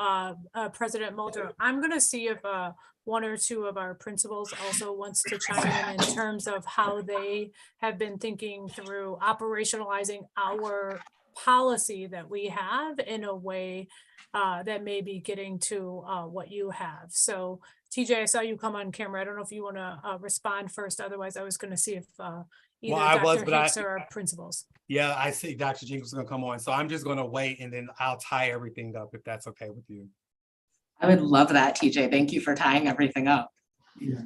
President Mulder. I'm gonna see if one or two of our principals also wants to chime in terms of how they have been thinking through operationalizing our policy that we have in a way that may be getting to what you have. So TJ, I saw you come on camera. I don't know if you want to respond first. Otherwise, I was going to see if either Dr. Hicks or our principals. Yeah, I see Dr. Jenkins is gonna come on, so I'm just gonna wait and then I'll tie everything up if that's okay with you. I would love that, TJ. Thank you for tying everything up. Yeah.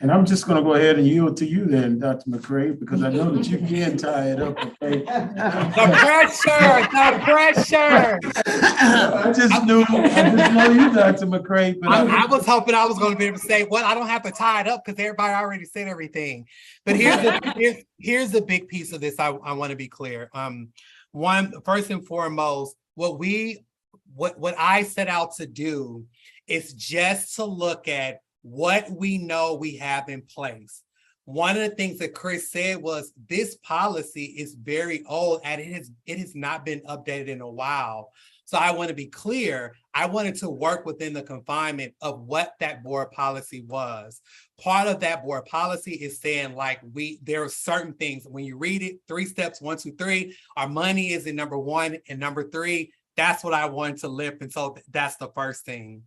And I'm just gonna go ahead and yield to you then, Dr. McCray, because I know that you can tie it up, okay? The pressure. I just know you, Dr. McCray, but I was hoping I was gonna be able to say, well, I don't have to tie it up because everybody already said everything. But here's the big piece of this. I want to be clear. First and foremost, what I set out to do is just to look at what we know we have in place. One of the things that Chris said was this policy is very old and it has not been updated in a while. So I want to be clear, I wanted to work within the confinement of what that board policy was. Part of that board policy is saying like there are certain things, when you read it, 3 steps, 1, 2, 3, our money is in number 1 and number 3. That's what I wanted to lift. And so that's the first thing.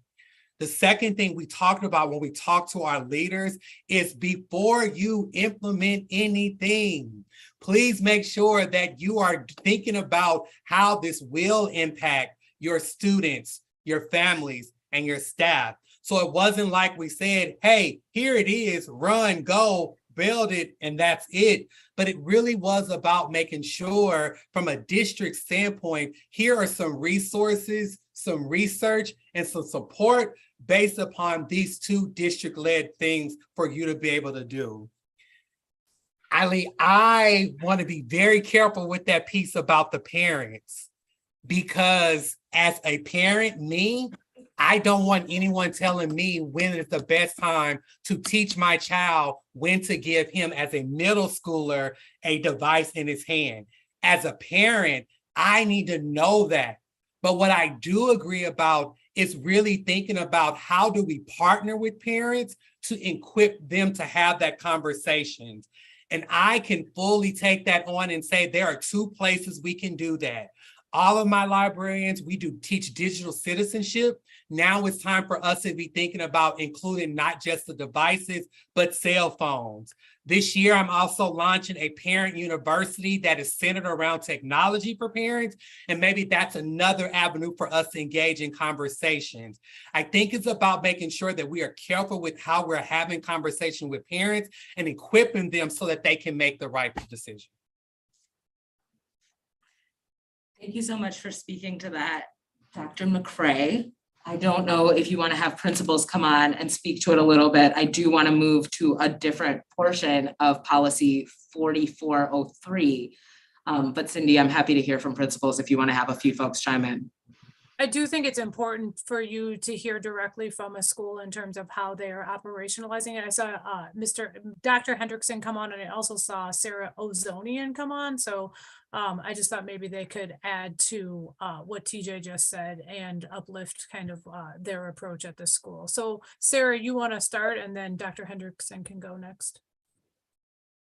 The second thing we talked about when we talk to our leaders is before you implement anything, please make sure that you are thinking about how this will impact your students, your families, and your staff. So it wasn't like we said, hey, here it is, run, go, build it, and that's it. But it really was about making sure from a district standpoint, here are some resources, some research, and some support based upon these 2 district-led things for you to be able to do. Ali, I want to be very careful with that piece about the parents, because as a parent, I don't want anyone telling me when is the best time to teach my child when to give him, as a middle schooler, a device in his hand. As a parent, I need to know that. But what I do agree about is really thinking about how do we partner with parents to equip them to have that conversation. And I can fully take that on and say there are 2 places we can do that. All of my librarians, we do teach digital citizenship. Now it's time for us to be thinking about including not just the devices, but cell phones. This year, I'm also launching a parent university that is centered around technology for parents. And maybe that's another avenue for us to engage in conversations. I think it's about making sure that we are careful with how we're having conversation with parents and equipping them so that they can make the right decision. Thank you so much for speaking to that, Dr. McCray. I don't know if you want to have principals come on and speak to it a little bit. I do want to move to a different portion of policy 4403. But Cindy, I'm happy to hear from principals if you want to have a few folks chime in. I do think it's important for you to hear directly from a school in terms of how they are operationalizing it. I saw Dr. Hendrickson come on, and I also saw Sarah Ozonian come on. So I just thought maybe they could add to what TJ just said and uplift kind of their approach at the school. So Sarah, you want to start, and then Dr. Hendrickson can go next.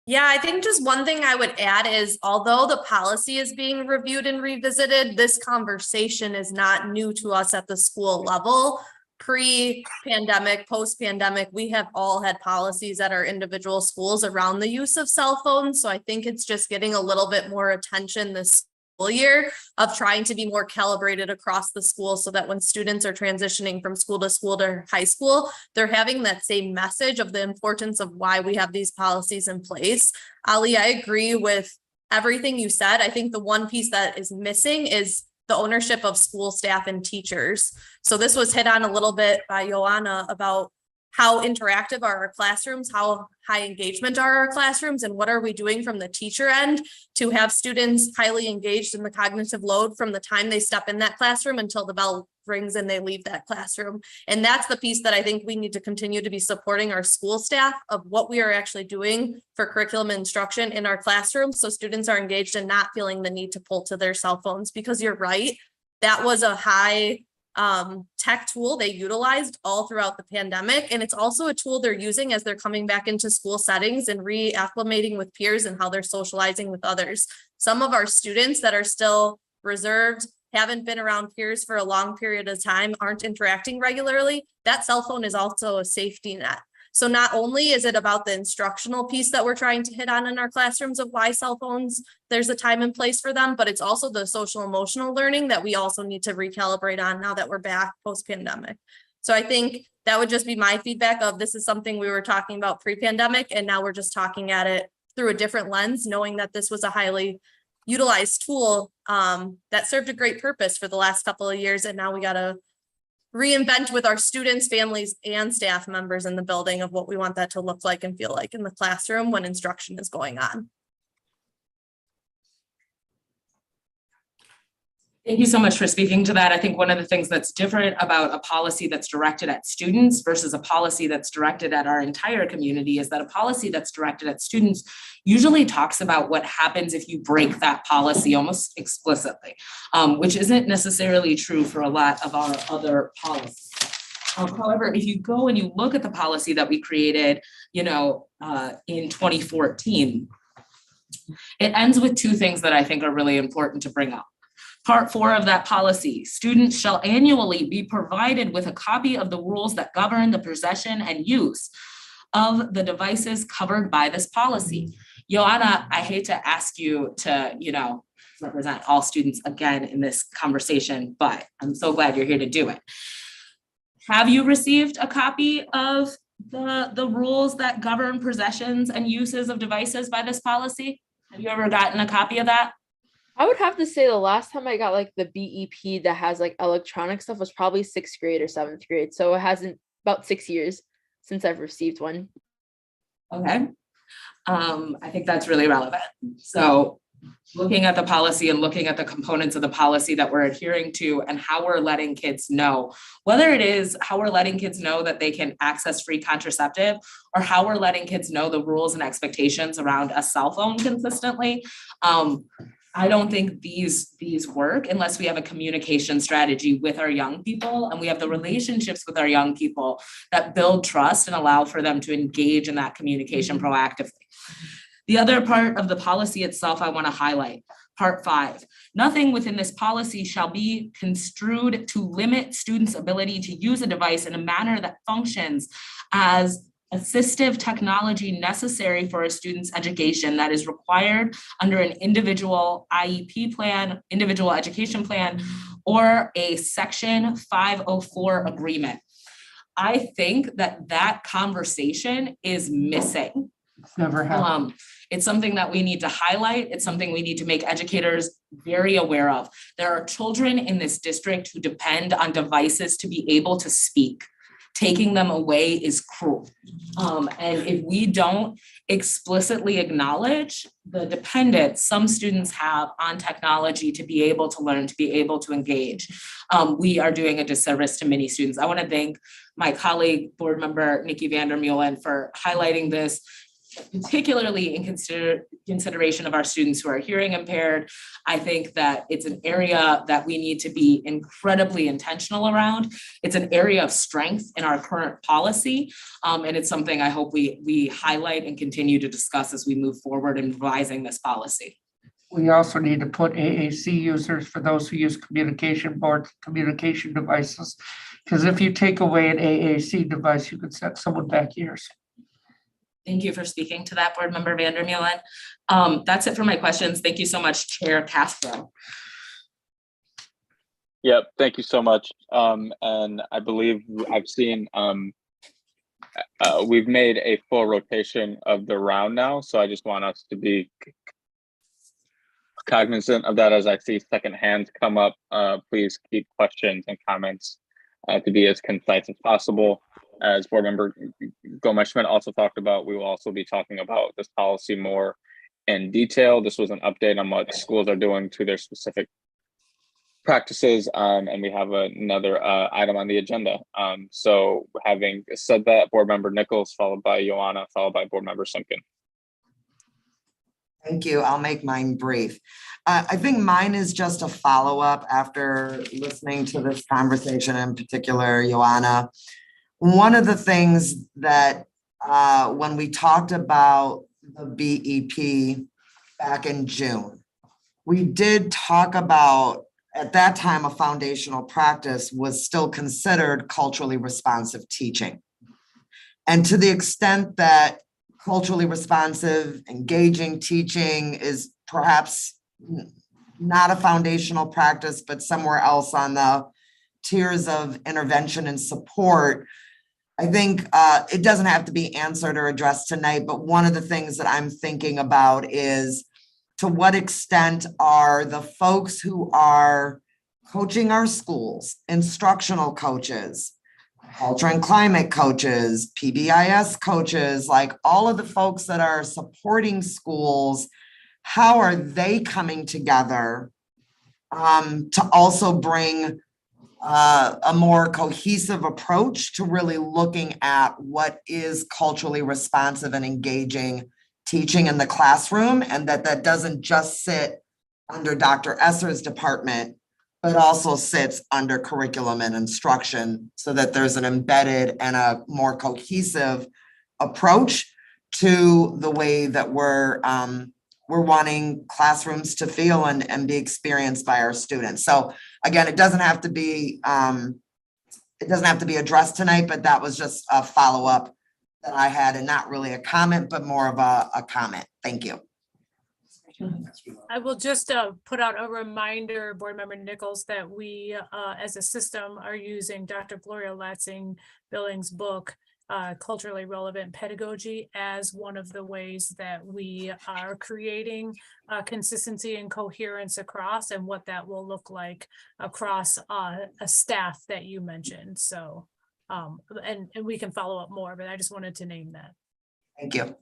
Yeah, I think just one thing I would add is, although the policy is being reviewed and revisited, this conversation is not new to us at the school level. Pre-pandemic, post-pandemic, we have all had policies at our individual schools around the use of cell phones. So I think it's just getting a little bit more attention this school year of trying to be more calibrated across the school so that when students are transitioning from school to high school, they're having that same message of the importance of why we have these policies in place. Ali, I agree with everything you said. I think the one piece that is missing is the ownership of school staff and teachers. So this was hit on a little bit by Joanna about how interactive are our classrooms, how high engagement are our classrooms, and what are we doing from the teacher end to have students highly engaged in the cognitive load from the time they step in that classroom until the bell brings and they leave that classroom. And that's the piece that I think we need to continue to be supporting our school staff of what we are actually doing for curriculum instruction in our classrooms. So students are engaged and not feeling the need to pull to their cell phones, because you're right. That was a high tech tool they utilized all throughout the pandemic. And it's also a tool they're using as they're coming back into school settings and reacclimating with peers and how they're socializing with others. Some of our students that are still reserved, haven't been around peers for a long period of time, aren't interacting regularly. That cell phone is also a safety net. So not only is it about the instructional piece that we're trying to hit on in our classrooms of why cell phones, there's a time and place for them, but it's also the social emotional learning that we also need to recalibrate on now that we're back post-pandemic. So I think that would just be my feedback of, this is something we were talking about pre-pandemic, and now we're just talking at it through a different lens, knowing that this was a highly utilized tool that served a great purpose for the last couple of years. And now we got to reinvent with our students, families, and staff members in the building of what we want that to look like and feel like in the classroom when instruction is going on. Thank you so much for speaking to that. I think one of the things that's different about a policy that's directed at students versus a policy that's directed at our entire community is that a policy that's directed at students usually talks about what happens if you break that policy almost explicitly, which isn't necessarily true for a lot of our other policies. However, if you go and you look at the policy that we created, in 2014, it ends with two things that I think are really important to bring up. Part 4 of that policy, students shall annually be provided with a copy of the rules that govern the possession and use of the devices covered by this policy. Joanna, I hate to ask you to, represent all students again in this conversation, but I'm so glad you're here to do it. Have you received a copy of the rules that govern possessions and uses of devices by this policy? Have you ever gotten a copy of that? I would have to say the last time I got like the BEP that has like electronic stuff was probably 6th grade or 7th grade. So it hasn't about 6 years since I've received one. Okay. I think that's really relevant. So looking at the policy and looking at the components of the policy that we're adhering to and how we're letting kids know, whether it is how we're letting kids know that they can access free contraceptive or how we're letting kids know the rules and expectations around a cell phone consistently. I don't think these work unless we have a communication strategy with our young people and we have the relationships with our young people that build trust and allow for them to engage in that communication proactively. The other part of the policy itself I want to highlight, part 5. Nothing within this policy shall be construed to limit students' ability to use a device in a manner that functions as assistive technology necessary for a student's education that is required under an individual IEP plan, individual education plan, or a Section 504 agreement. I think that conversation is missing. It's never happened. It's something that we need to highlight. It's something we need to make educators very aware of. There are children in this district who depend on devices to be able to speak. Taking them away is cruel. And if we don't explicitly acknowledge the dependence some students have on technology to be able to learn, to be able to engage, we are doing a disservice to many students. I want to thank my colleague, board member Nikki Vandermeulen, for highlighting this, particularly in consideration of our students who are hearing impaired. I think that it's an area that we need to be incredibly intentional around. It's an area of strength in our current policy. And it's something I hope we highlight and continue to discuss as we move forward in revising this policy. We also need to put AAC users for those who use communication boards, communication devices. Because if you take away an AAC device, you could set someone back years. Thank you for speaking to that, board member Vandermeulen. That's it for my questions. Thank you so much, Chair Castro. Yep, thank you so much. And I believe I've seen we've made a full rotation of the round now, so I just want us to be cognizant of that as I see second hands come up. Please keep questions and comments to be as concise as possible. As board member Gomez-Schmidt also talked about, we will also be talking about this policy more in detail. This was an update on what schools are doing to their specific practices, and we have another item on the agenda. So having said that, Board Member Nichols, followed by Joanna, followed by Board Member Simkin. Thank you. I'll make mine brief. I think mine is just a follow-up after listening to this conversation, in particular, Joanna. One of the things that when we talked about the BEP back in June, we did talk about, at that time, a foundational practice was still considered culturally responsive teaching. And to the extent that culturally responsive, engaging teaching is perhaps not a foundational practice, but somewhere else on the tiers of intervention and support, I think it doesn't have to be answered or addressed tonight, but one of the things that I'm thinking about is to what extent are the folks who are coaching our schools, instructional coaches, culture and climate coaches, PBIS coaches, like all of the folks that are supporting schools, how are they coming together to also bring a more cohesive approach to really looking at what is culturally responsive and engaging teaching in the classroom, and that doesn't just sit under Dr. Esser's department, but also sits under curriculum and instruction, so that there's an embedded and a more cohesive approach to the way that we're wanting classrooms to feel and be experienced by our students. So again, it doesn't have to be addressed tonight, but that was just a follow-up that I had, and not really a comment, but more of a comment. Thank you. I will just put out a reminder, Board Member Nichols, that we as a system are using Dr. Gloria Latsing-Billings' book, Culturally Relevant Pedagogy, as one of the ways that we are creating consistency and coherence across, and what that will look like across a staff that you mentioned. So, and we can follow up more, but I just wanted to name that. Thank you.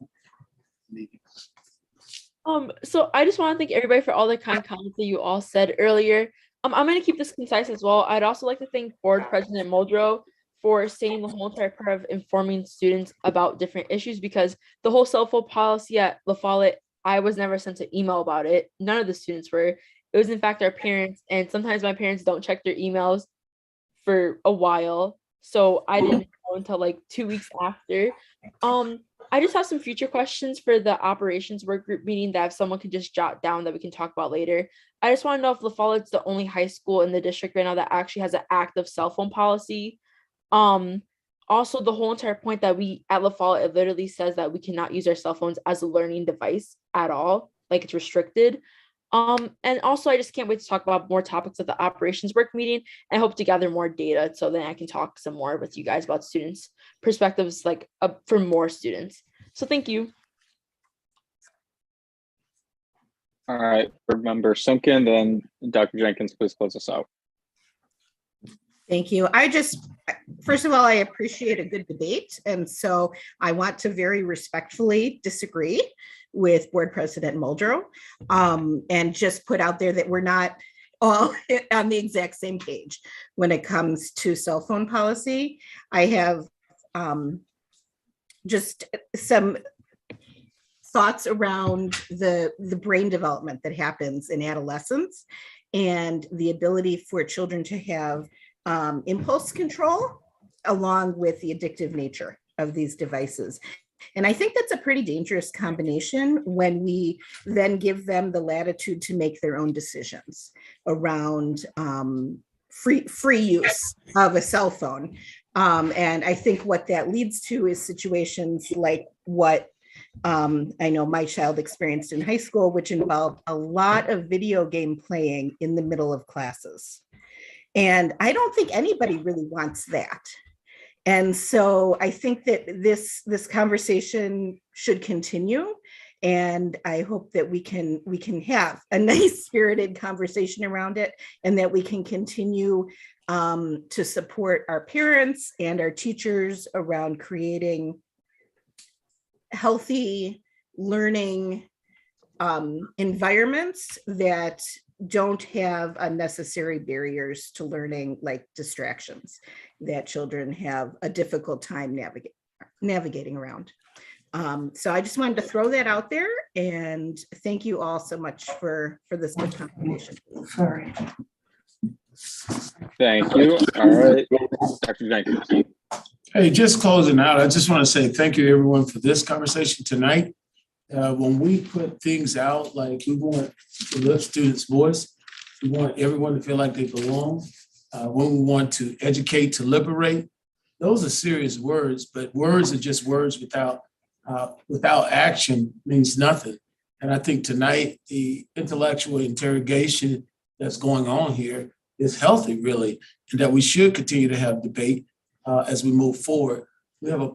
So I just want to thank everybody for all the kind comments that you all said earlier. I'm going to keep this concise as well. I'd also like to thank Board President Muldrow for saying the whole entire part of informing students about different issues, because the whole cell phone policy at La Follette, I was never sent an email about it. None of the students were. It was in fact our parents, and sometimes my parents don't check their emails for a while. So I didn't know until like 2 weeks after. I just have some future questions for the operations work group meeting that if someone could just jot down that we can talk about later. I just want to know if La Follette's the only high school in the district right now that actually has an active cell phone policy. Also, the whole entire point that we at La Follette, it literally says that we cannot use our cell phones as a learning device at all, like it's restricted. And also I just can't wait to talk about more topics at the operations work meeting. I hope to gather more data so then I can talk some more with you guys about students' perspectives, like for more students. So thank you. All right, Board Member Simkin, then Dr. Jenkins, please close us out. Thank you. First of all, I appreciate a good debate. And so I want to very respectfully disagree with Board President Muldrow, and just put out there that we're not all on the exact same page when it comes to cell phone policy. I have just some thoughts around the brain development that happens in adolescence and the ability for children to have impulse control along with the addictive nature of these devices. And I think that's a pretty dangerous combination when we then give them the latitude to make their own decisions around free use of a cell phone. And I think what that leads to is situations like what I know my child experienced in high school, which involved a lot of video game playing in the middle of classes. And I don't think anybody really wants that. And so I think that this conversation should continue. And I hope that we can have a nice spirited conversation around it, and that we can continue to support our parents and our teachers around creating healthy learning environments that don't have unnecessary barriers to learning, like distractions that children have a difficult time navigating around. So I just wanted to throw that out there, and thank you all so much for this good conversation. Sorry. Thank you. All right, Dr. Jenkins. Hey, just closing out, I just want to say thank you everyone for this conversation tonight. When we put things out, like we want to lift students' voice, we want everyone to feel like they belong. When we want to educate, to liberate, those are serious words, but words are just words without action means nothing. And I think tonight, the intellectual interrogation that's going on here is healthy, really, and that we should continue to have debate as we move forward. We have a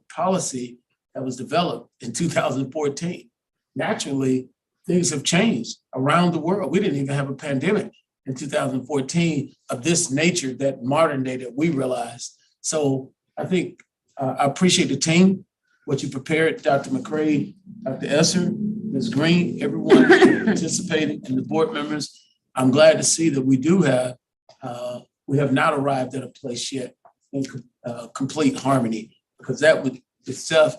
policy that was developed in 2014. Naturally, things have changed around the world. We didn't even have a pandemic in 2014 of this nature, that modern day that we realized. So I think I appreciate the team, what you prepared, Dr. McCray, Dr. Esser, Ms. Green, everyone who participated, and the board members. I'm glad to see that we have not arrived at a place yet in complete harmony, because that would itself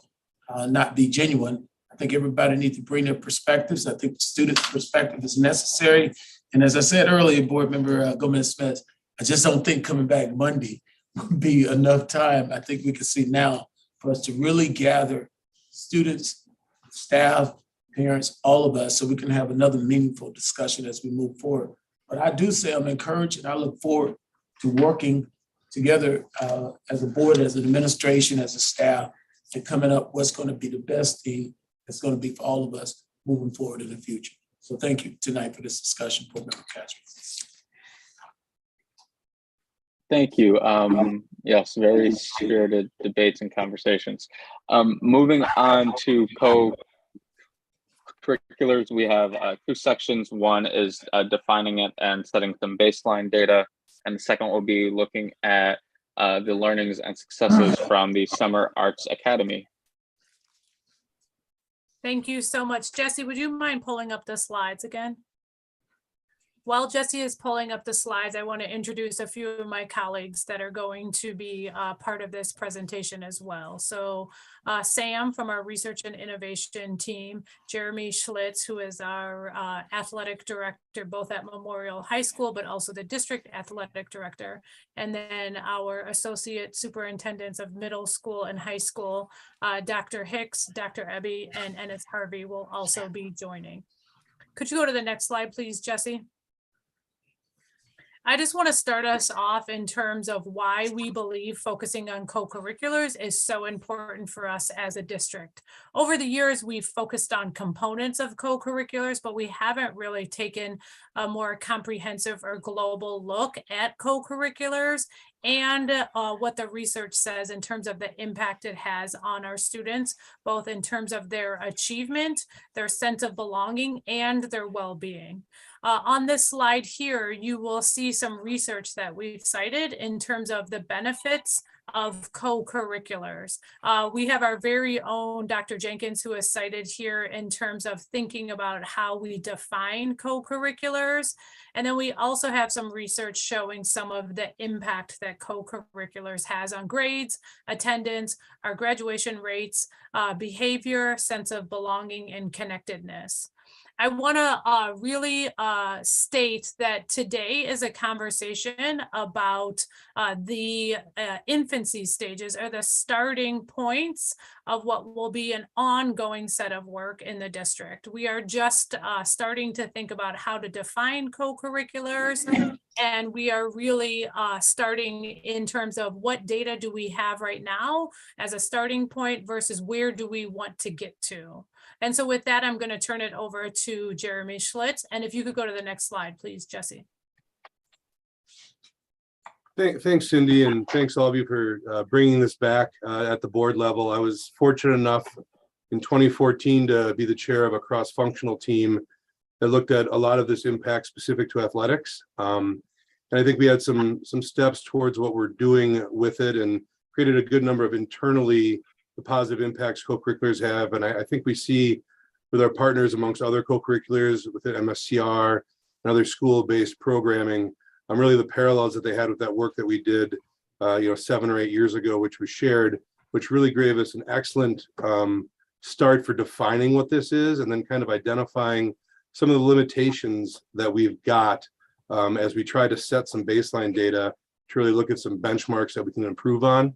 not be genuine. I think everybody needs to bring their perspectives. I think the student's perspective is necessary. And as I said earlier, board member Gomez-Smith, I just don't think coming back Monday would be enough time. I think we can see now for us to really gather students, staff, parents, all of us, so we can have another meaningful discussion as we move forward. But I do say I'm encouraged, and I look forward to working together as a board, as an administration, as a staff, and coming up what's going to be the best thing that's going to be for all of us moving forward in the future. So thank you tonight for this discussion, Board Member Castro. Thank you. Yes, very spirited debates and conversations. Moving on to co-curriculars, we have two sections. One is defining it and setting some baseline data, and the second will be looking at the learnings and successes from the Summer Arts Academy. Thank you so much. Jesse, would you mind pulling up the slides again? While Jesse is pulling up the slides, I want to introduce a few of my colleagues that are going to be part of this presentation as well. So Sam from our research and innovation team, Jeremy Schlitz, who is our athletic director, both at Memorial High School, but also the district athletic director. And then our associate superintendents of middle school and high school, Dr. Hicks, Dr. Ebby, and Ennis Harvey will also be joining. Could you go to the next slide, please, Jesse? I just want to start us off in terms of why we believe focusing on co-curriculars is so important for us as a district. Over the years, we've focused on components of co-curriculars, but we haven't really taken a more comprehensive or global look at co-curriculars and what the research says in terms of the impact it has on our students, both in terms of their achievement, their sense of belonging, and their well-being. On this slide here, you will see some research that we've cited in terms of the benefits of co-curriculars. We have our very own Dr. Jenkins, who is cited here in terms of thinking about how we define co-curriculars. And then we also have some research showing some of the impact that co-curriculars has on grades, attendance, our graduation rates, behavior, sense of belonging, and connectedness. I want to really state that today is a conversation about the infancy stages, or the starting points of what will be an ongoing set of work in the district. We are just starting to think about how to define co-curriculars, and we are really starting in terms of what data do we have right now as a starting point versus where do we want to get to. And so with that, I'm going to turn it over to Jeremy Schlitz. And if you could go to the next slide, please, Jesse. Thanks, Cindy, and thanks all of you for bringing this back at the board level. I was fortunate enough in 2014 to be the chair of a cross-functional team that looked at a lot of this impact specific to athletics. And I think we had some steps towards what we're doing with it, and created a good number of internally the positive impacts co-curriculars have. And I think we see with our partners amongst other co-curriculars within MSCR and other school-based programming, really the parallels that they had with that work that we did, 7 or 8 years ago, which was shared, which really gave us an excellent start for defining what this is, and then kind of identifying some of the limitations that we've got as we try to set some baseline data to really look at some benchmarks that we can improve on.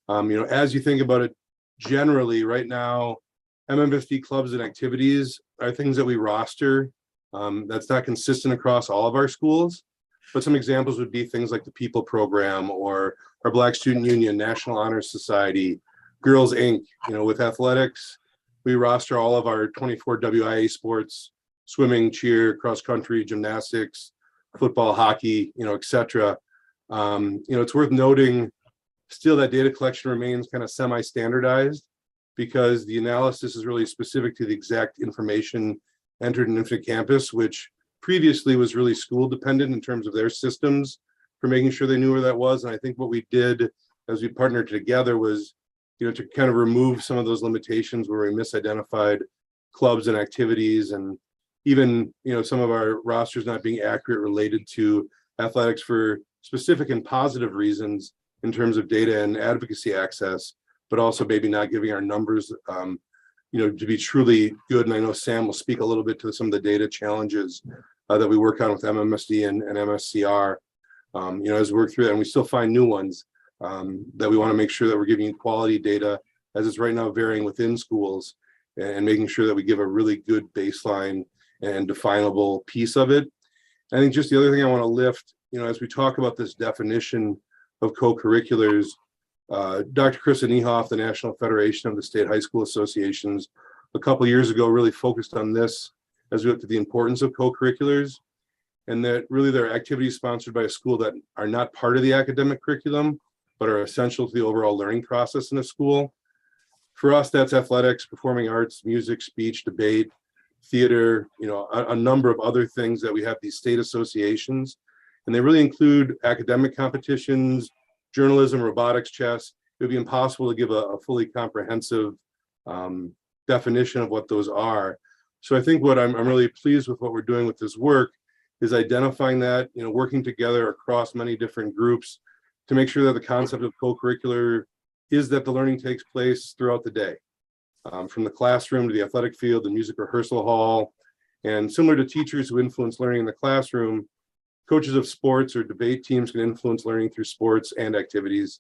As you think about it generally right now, MMSD clubs and activities are things that we roster. That's not consistent across all of our schools, but some examples would be things like the People Program or our Black Student Union, National Honor Society, Girls Inc. With athletics, we roster all of our 24 WIA sports, swimming, cheer, cross country, gymnastics, football, hockey, et cetera. It's worth noting still that data collection remains kind of semi-standardized because the analysis is really specific to the exact information entered in Infinite Campus, which previously was really school dependent in terms of their systems for making sure they knew where that was. And I think what we did as we partnered together was, to kind of remove some of those limitations where we misidentified clubs and activities, and even, some of our rosters not being accurate related to athletics for specific and positive reasons in terms of data and advocacy access, but also maybe not giving our numbers, to be truly good. And I know Sam will speak a little bit to some of the data challenges that we work on with MMSD and MSCR, as we work through that, and we still find new ones that we want to make sure that we're giving you quality data as it's right now varying within schools, and making sure that we give a really good baseline and definable piece of it. I think just the other thing I want to lift, as we talk about this definition of co-curriculars, Dr. Krista Niehoff, the National Federation of the State High School Associations, a couple of years ago really focused on this as we looked at the importance of co-curriculars, and that really they're activities sponsored by a school that are not part of the academic curriculum, but are essential to the overall learning process in a school. For us, that's athletics, performing arts, music, speech, debate, theater, a number of other things that we have these state associations, and they really include academic competitions, journalism, robotics, chess. It would be impossible to give a fully comprehensive definition of what those are. So I think what I'm really pleased with what we're doing with this work is identifying that, working together across many different groups to make sure that the concept of co-curricular is that the learning takes place throughout the day, from the classroom to the athletic field, the music rehearsal hall. And similar to teachers who influence learning in the classroom, coaches of sports or debate teams can influence learning through sports and activities.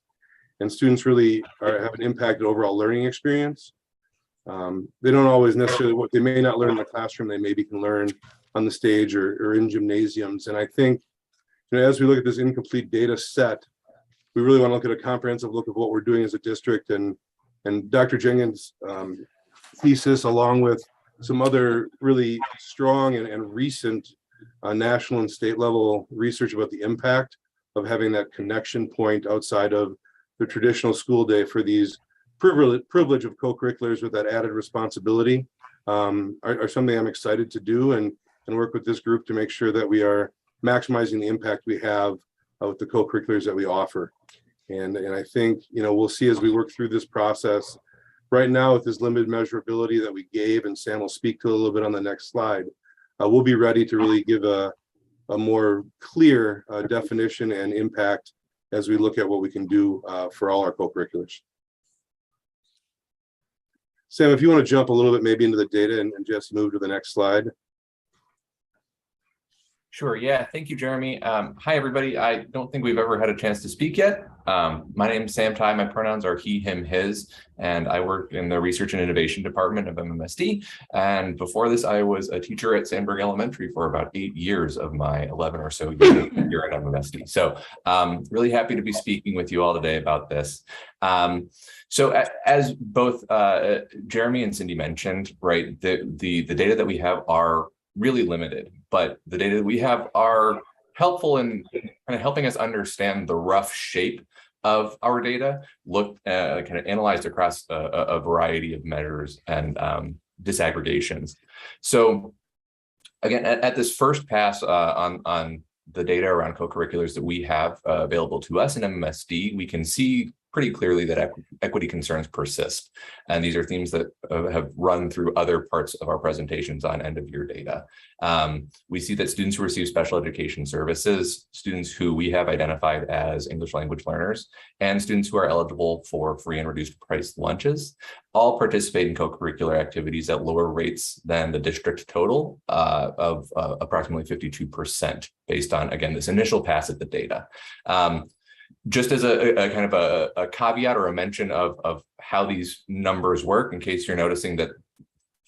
And students really have an impacted overall learning experience. They don't always necessarily, what they may not learn in the classroom, they maybe can learn on the stage or in gymnasiums. And I think, as we look at this incomplete data set, we really want to look at a comprehensive look of what we're doing as a district, and Dr. Jenkins' thesis, along with some other really strong and recent national and state level research about the impact of having that connection point outside of the traditional school day for these privilege of co-curriculars with that added responsibility, are something I'm excited to do and work with this group to make sure that we are maximizing the impact we have with the co-curriculars that we offer. And I think, we'll see as we work through this process. Right now, with this limited measurability that we gave, and Sam will speak to a little bit on the next slide, we'll be ready to really give a more clear definition and impact as we look at what we can do for all our co-curriculars. Sam, if you want to jump a little bit maybe into the data and just move to the next slide. Sure. Yeah. Thank you, Jeremy. Hi, everybody. I don't think we've ever had a chance to speak yet. My name is Sam Tai. My pronouns are he, him, his, and I work in the Research and Innovation Department of MMSD. And before this, I was a teacher at Sandburg Elementary for about 8 years of my 11 or so years here at MMSD. So really happy to be speaking with you all today about this. So as both Jeremy and Cindy mentioned, right, the data that we have are really limited, but the data that we have are helpful in kind of helping us understand the rough shape of our data, kind of analyzed across a variety of measures and disaggregations. So again, at this first pass on the data around co-curriculars that we have available to us in MMSD, we can see pretty clearly that equity concerns persist. And these are themes that have run through other parts of our presentations on end of year data. We see that students who receive special education services, students who we have identified as English language learners, and students who are eligible for free and reduced price lunches, all participate in co-curricular activities at lower rates than the district total of approximately 52% based on, again, this initial pass at the data. Just as a kind of a caveat or a mention of how these numbers work, in case you're noticing that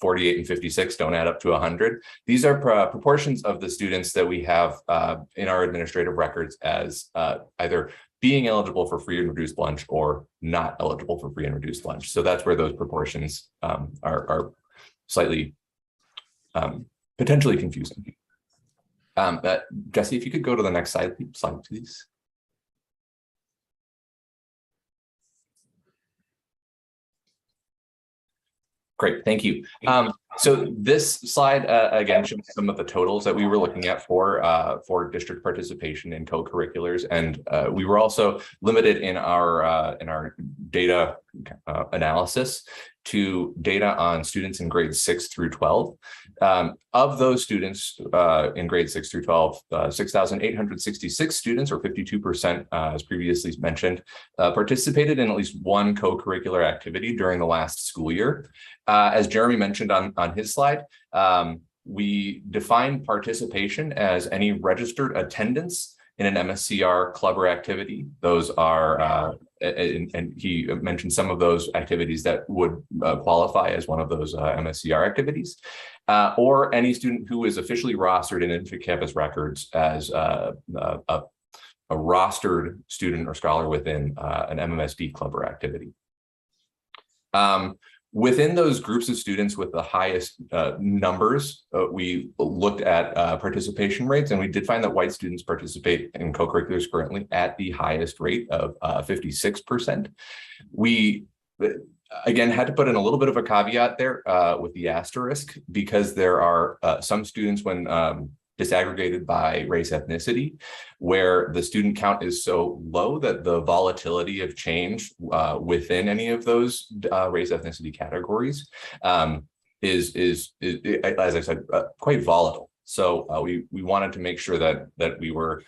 48 and 56 don't add up to 100. These are proportions of the students that we have in our administrative records as either being eligible for free and reduced lunch or not eligible for free and reduced lunch. So that's where those proportions are slightly potentially confusing. Jesse, if you could go to the next slide, please. Great, thank you. So this slide again shows some of the totals that we were looking at for district participation in co-curriculars, and we were also limited in our data analysis to data on students in grades 6 through 12. Of those students in grades 6 through 12, 6,866 students, or 52%, as previously mentioned, participated in at least one co-curricular activity during the last school year. As Jeremy mentioned on his slide, we define participation as any registered attendance in an MSCR club or activity. Those are, and he mentioned some of those activities that would qualify as one of those MSCR activities, or any student who is officially rostered in Infocampus records as a rostered student or scholar within an MMSD club or activity. Within those groups of students with the highest numbers, we looked at participation rates, and we did find that white students participate in co-curriculars currently at the highest rate of 56%. We, again, had to put in a little bit of a caveat there with the asterisk, because there are some students when disaggregated by race ethnicity, where the student count is so low that the volatility of change within any of those race ethnicity categories is as I said, quite volatile. So we wanted to make sure that we were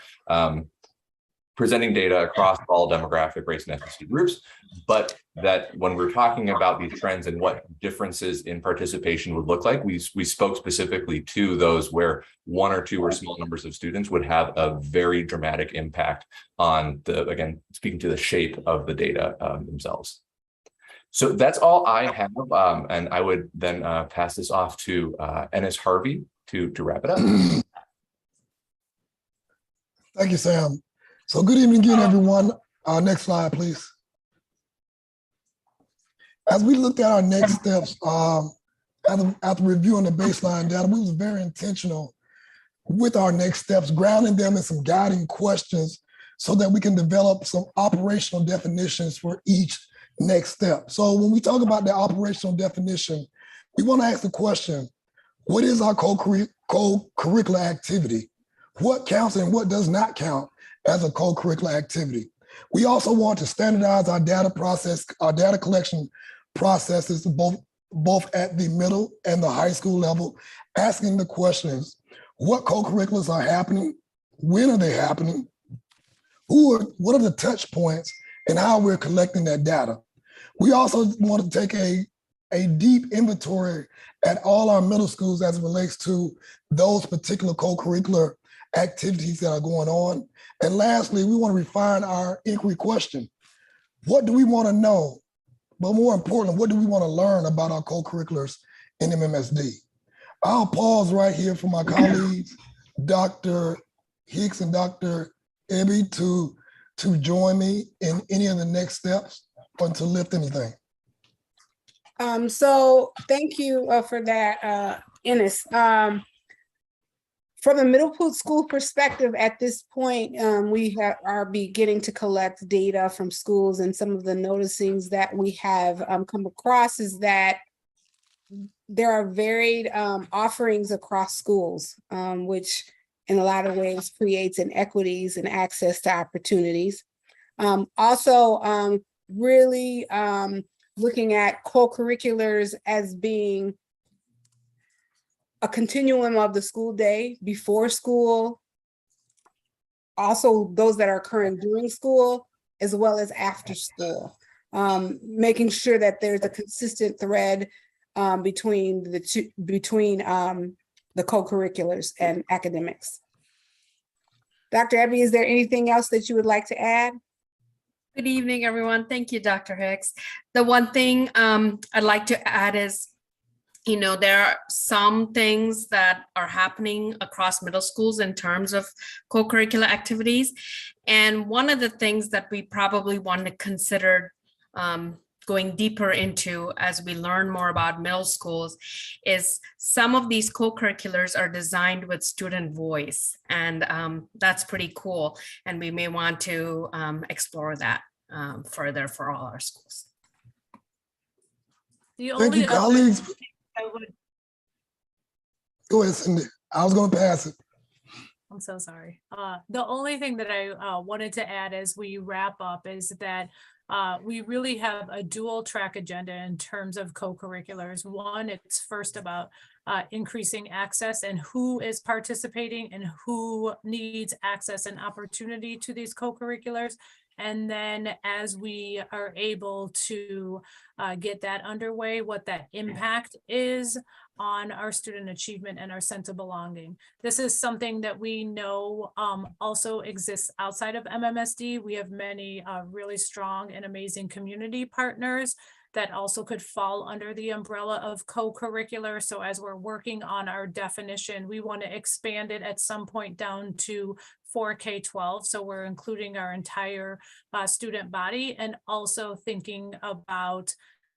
presenting data across all demographic, race, and ethnicity groups, but that when we're talking about these trends and what differences in participation would look like, we spoke specifically to those where one or two or small numbers of students would have a very dramatic impact on the, again, speaking to the shape of the data themselves. So that's all I have, and I would then pass this off to Ennis Harvey to wrap it up. Thank you, Sam. So good evening again, everyone. Next slide, please. As we looked at our next steps, after reviewing the baseline data, we was very intentional with our next steps, grounding them in some guiding questions so that we can develop some operational definitions for each next step. So when we talk about the operational definition, we want to ask the question, what is our co-curricular activity? What counts and what does not count as a co-curricular activity? We also want to standardize our data collection processes, both at the middle and the high school level, asking the questions, what co-curriculars are happening? When are they happening? What are the touch points and how we're collecting that data? We also want to take a deep inventory at all our middle schools as it relates to those particular co-curricular activities that are going on. And lastly, we want to refine our inquiry question. What do we want to know? But more importantly, what do we want to learn about our co-curriculars in MMSD? I'll pause right here for my colleagues, Dr. Hicks and Dr. Ebby, to join me in any of the next steps or to lift anything. So thank you for that, Ennis. From a middle school perspective, at this point, we are beginning to collect data from schools, and some of the noticings that we have come across is that there are varied offerings across schools, which in a lot of ways creates inequities and access to opportunities. Also, really looking at co-curriculars as being a continuum of the school day, before school, also those that are occurring during school, as well as after school. Making sure that there's a consistent thread between the two, between the co-curriculars and academics. Dr. Abby, is there anything else that you would like to add? Good evening, everyone. Thank you, Dr. Hicks. The one thing I'd like to add is, you know, there are some things that are happening across middle schools in terms of co-curricular activities. And one of the things that we probably want to consider going deeper into as we learn more about middle schools is some of these co-curriculars are designed with student voice, and that's pretty cool. And we may want to explore that further for all our schools. Thank you, colleagues. Go ahead, Cindy. I was going to pass it. I'm so sorry. The only thing that I wanted to add as we wrap up is that we really have a dual track agenda in terms of co-curriculars. One, it's first about increasing access and who is participating and who needs access and opportunity to these co-curriculars. And then as we are able to get that underway, what that impact is on our student achievement and our sense of belonging. This is something that we know also exists outside of MMSD. We have many really strong and amazing community partners that also could fall under the umbrella of co-curricular. So as we're working on our definition, we want to expand it at some point down to 4K-12. So we're including our entire student body, and also thinking about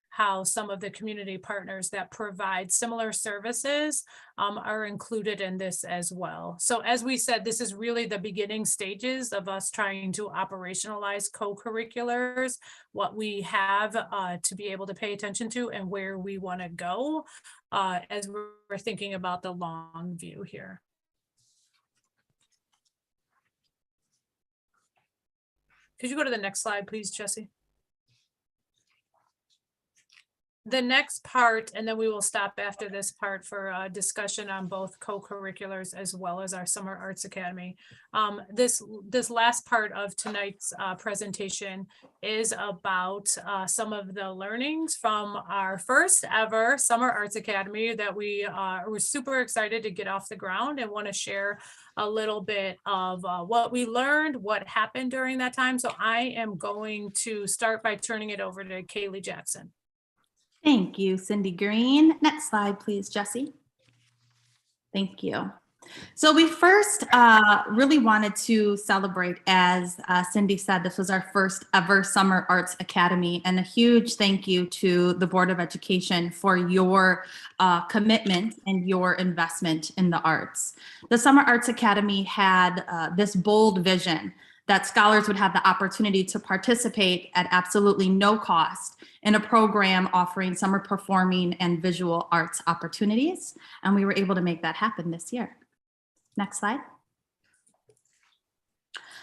how some of the community partners that provide similar services are included in this as well. So as we said, this is really the beginning stages of us trying to operationalize co-curriculars, what we have to be able to pay attention to, and where we want to go as we're thinking about the long view here. Could you go to the next slide, please, Jesse? The next part, and then we will stop after this part for a discussion on both co-curriculars as well as our Summer Arts Academy. This last part of tonight's presentation is about some of the learnings from our first ever Summer Arts Academy that we were super excited to get off the ground, and want to share a little bit of what we learned, what happened during that time. So I am going to start by turning it over to Kaylee Jackson. Thank you, Cindy Green. Next slide, please, Jesse. Thank you. So we first really wanted to celebrate, as Cindy said, this was our first ever Summer Arts Academy, and a huge thank you to the Board of Education for your commitment and your investment in the arts. The Summer Arts Academy had this bold vision that scholars would have the opportunity to participate at absolutely no cost in a program offering summer performing and visual arts opportunities. And we were able to make that happen this year. Next slide.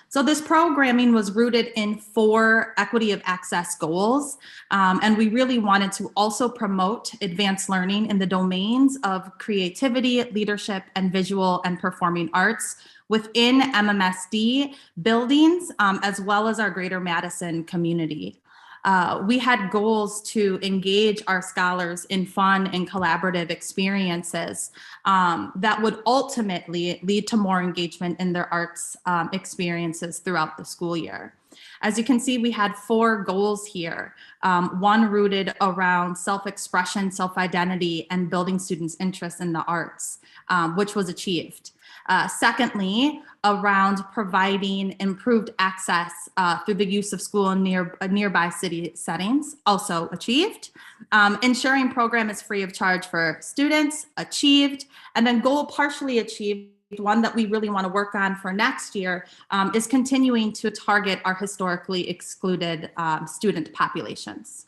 So this programming was rooted in 4 equity of access goals. And we really wanted to also promote advanced learning in the domains of creativity, leadership, and visual and performing arts within MMSD buildings, as well as our Greater Madison community. We had goals to engage our scholars in fun and collaborative experiences that would ultimately lead to more engagement in their arts experiences throughout the school year. As you can see, we had 4 goals here, one rooted around self-expression, self-identity, and building students' interest in the arts, which was achieved. Secondly, around providing improved access through the use of school in nearby city settings, also achieved. Ensuring program is free of charge for students, achieved. And then goal partially achieved, one that we really want to work on for next year, is continuing to target our historically excluded student populations.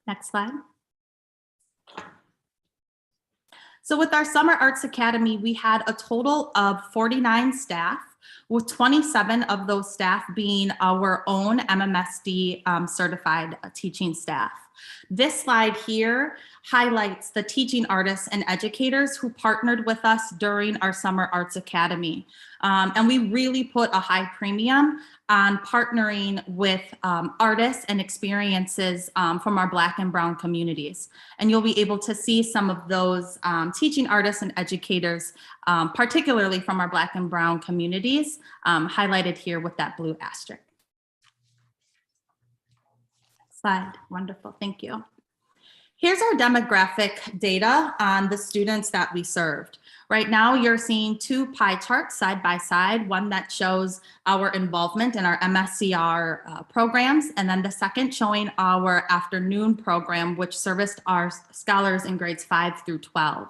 Next slide. So with our Summer Arts Academy, we had a total of 49 staff with 27 of those staff being our own MMSD certified teaching staff. This slide here highlights the teaching artists and educators who partnered with us during our Summer Arts Academy. And we really put a high premium on partnering with artists and experiences from our Black and Brown communities. And you'll be able to see some of those teaching artists and educators, particularly from our Black and Brown communities, highlighted here with that blue asterisk. Slide. Wonderful. Thank you. Here's our demographic data on the students that we served. Right now, you're seeing two pie charts side by side, one that shows our involvement in our MSCR programs, and then the second showing our afternoon program, which serviced our scholars in grades 5 through 12.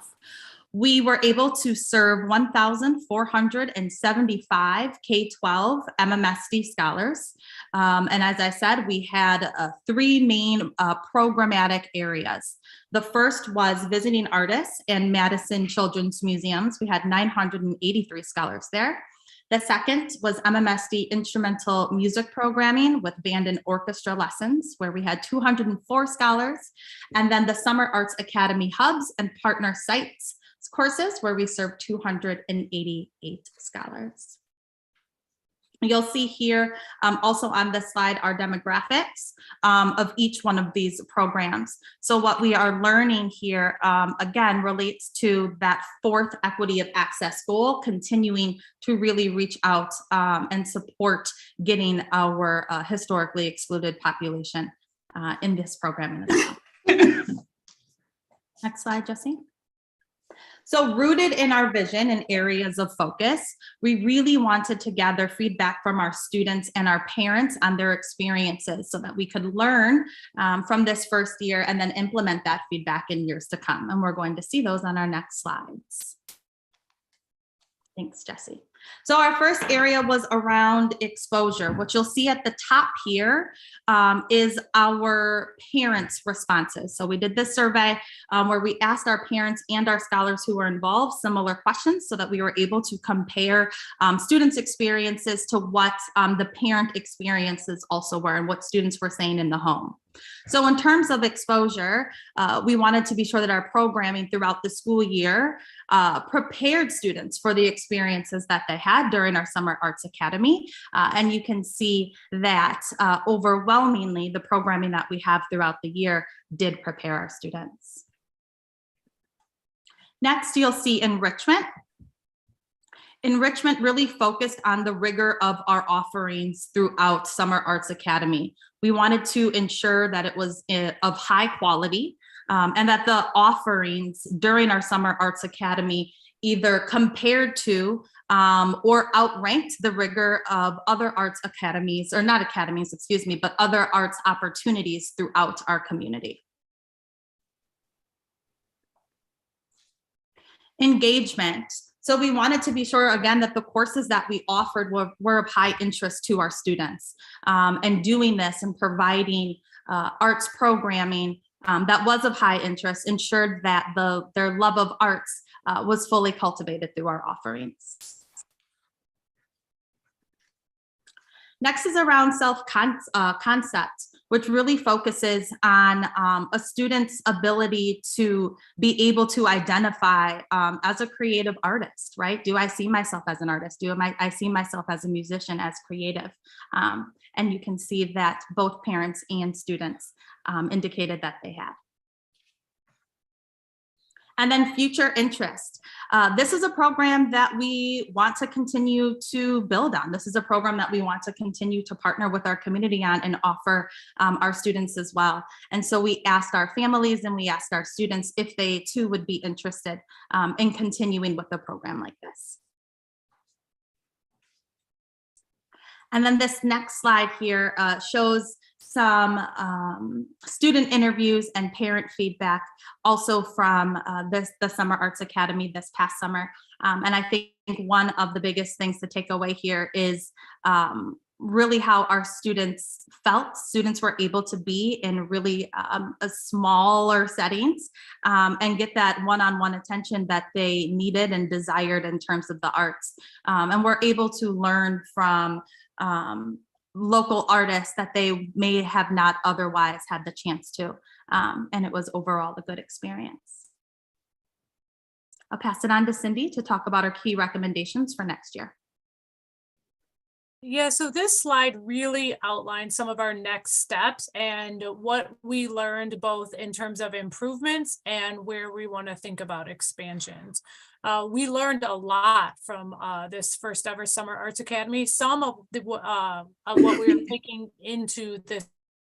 We were able to serve 1,475 K-12 MMSD scholars. And as I said, we had three main programmatic areas. The first was visiting artists and Madison Children's Museums. We had 983 scholars there. The second was MMSD instrumental music programming with band and orchestra lessons, where we had 204 scholars. And then the Summer Arts Academy hubs and partner sites courses, where we served 288 scholars. You'll see here also on this slide our demographics of each one of these programs. So what we are learning here, again, relates to that fourth equity of access goal, continuing to really reach out and support getting our historically excluded population in this program as well. Next slide, Jesse. So rooted in our vision and areas of focus, we really wanted to gather feedback from our students and our parents on their experiences so that we could learn from this first year and then implement that feedback in years to come. And we're going to see those on our next slides. Thanks, Jesse. So our first area was around exposure. What you'll see at the top here is our parents' responses. So we did this survey where we asked our parents and our scholars who were involved similar questions so that we were able to compare students' experiences to what the parent experiences also were and what students were saying in the home. So in terms of exposure, we wanted to be sure that our programming throughout the school year prepared students for the experiences that they had during our Summer Arts Academy. And you can see that overwhelmingly the programming that we have throughout the year did prepare our students. Next, you'll see enrichment. Enrichment really focused on the rigor of our offerings throughout Summer Arts Academy. We wanted to ensure that it was of high quality and that the offerings during our Summer Arts Academy either compared to or outranked the rigor of other arts academies, or not academies, excuse me, but other arts opportunities throughout our community. Engagement. So we wanted to be sure, again, that the courses that we offered were of high interest to our students. And doing this and providing arts programming that was of high interest ensured that their love of arts was fully cultivated through our offerings. Next is around self-concept, which really focuses on a student's ability to be able to identify as a creative artist, right? Do I see myself as an artist? I see myself as a musician, as creative? And you can see that both parents and students indicated that they had. And then future interest. This is a program that we want to continue to build on. This is a program that we want to continue to partner with our community on and offer our students as well. And so we asked our families and we asked our students if they too would be interested in continuing with a program like this. And then this next slide here shows some student interviews and parent feedback also from the Summer Arts Academy this past summer. And I think one of the biggest things to take away here is really how our students felt. Students were able to be in really a smaller settings and get that one-on-one attention that they needed and desired in terms of the arts. And we're able to learn from local artists that they may have not otherwise had the chance to. And it was overall a good experience. I'll pass it on to Cindy to talk about our key recommendations for next year. Yeah, so this slide really outlines some of our next steps and what we learned both in terms of improvements and where we want to think about expansions. We learned a lot from this first ever Summer Arts Academy. Some of what we are taking into this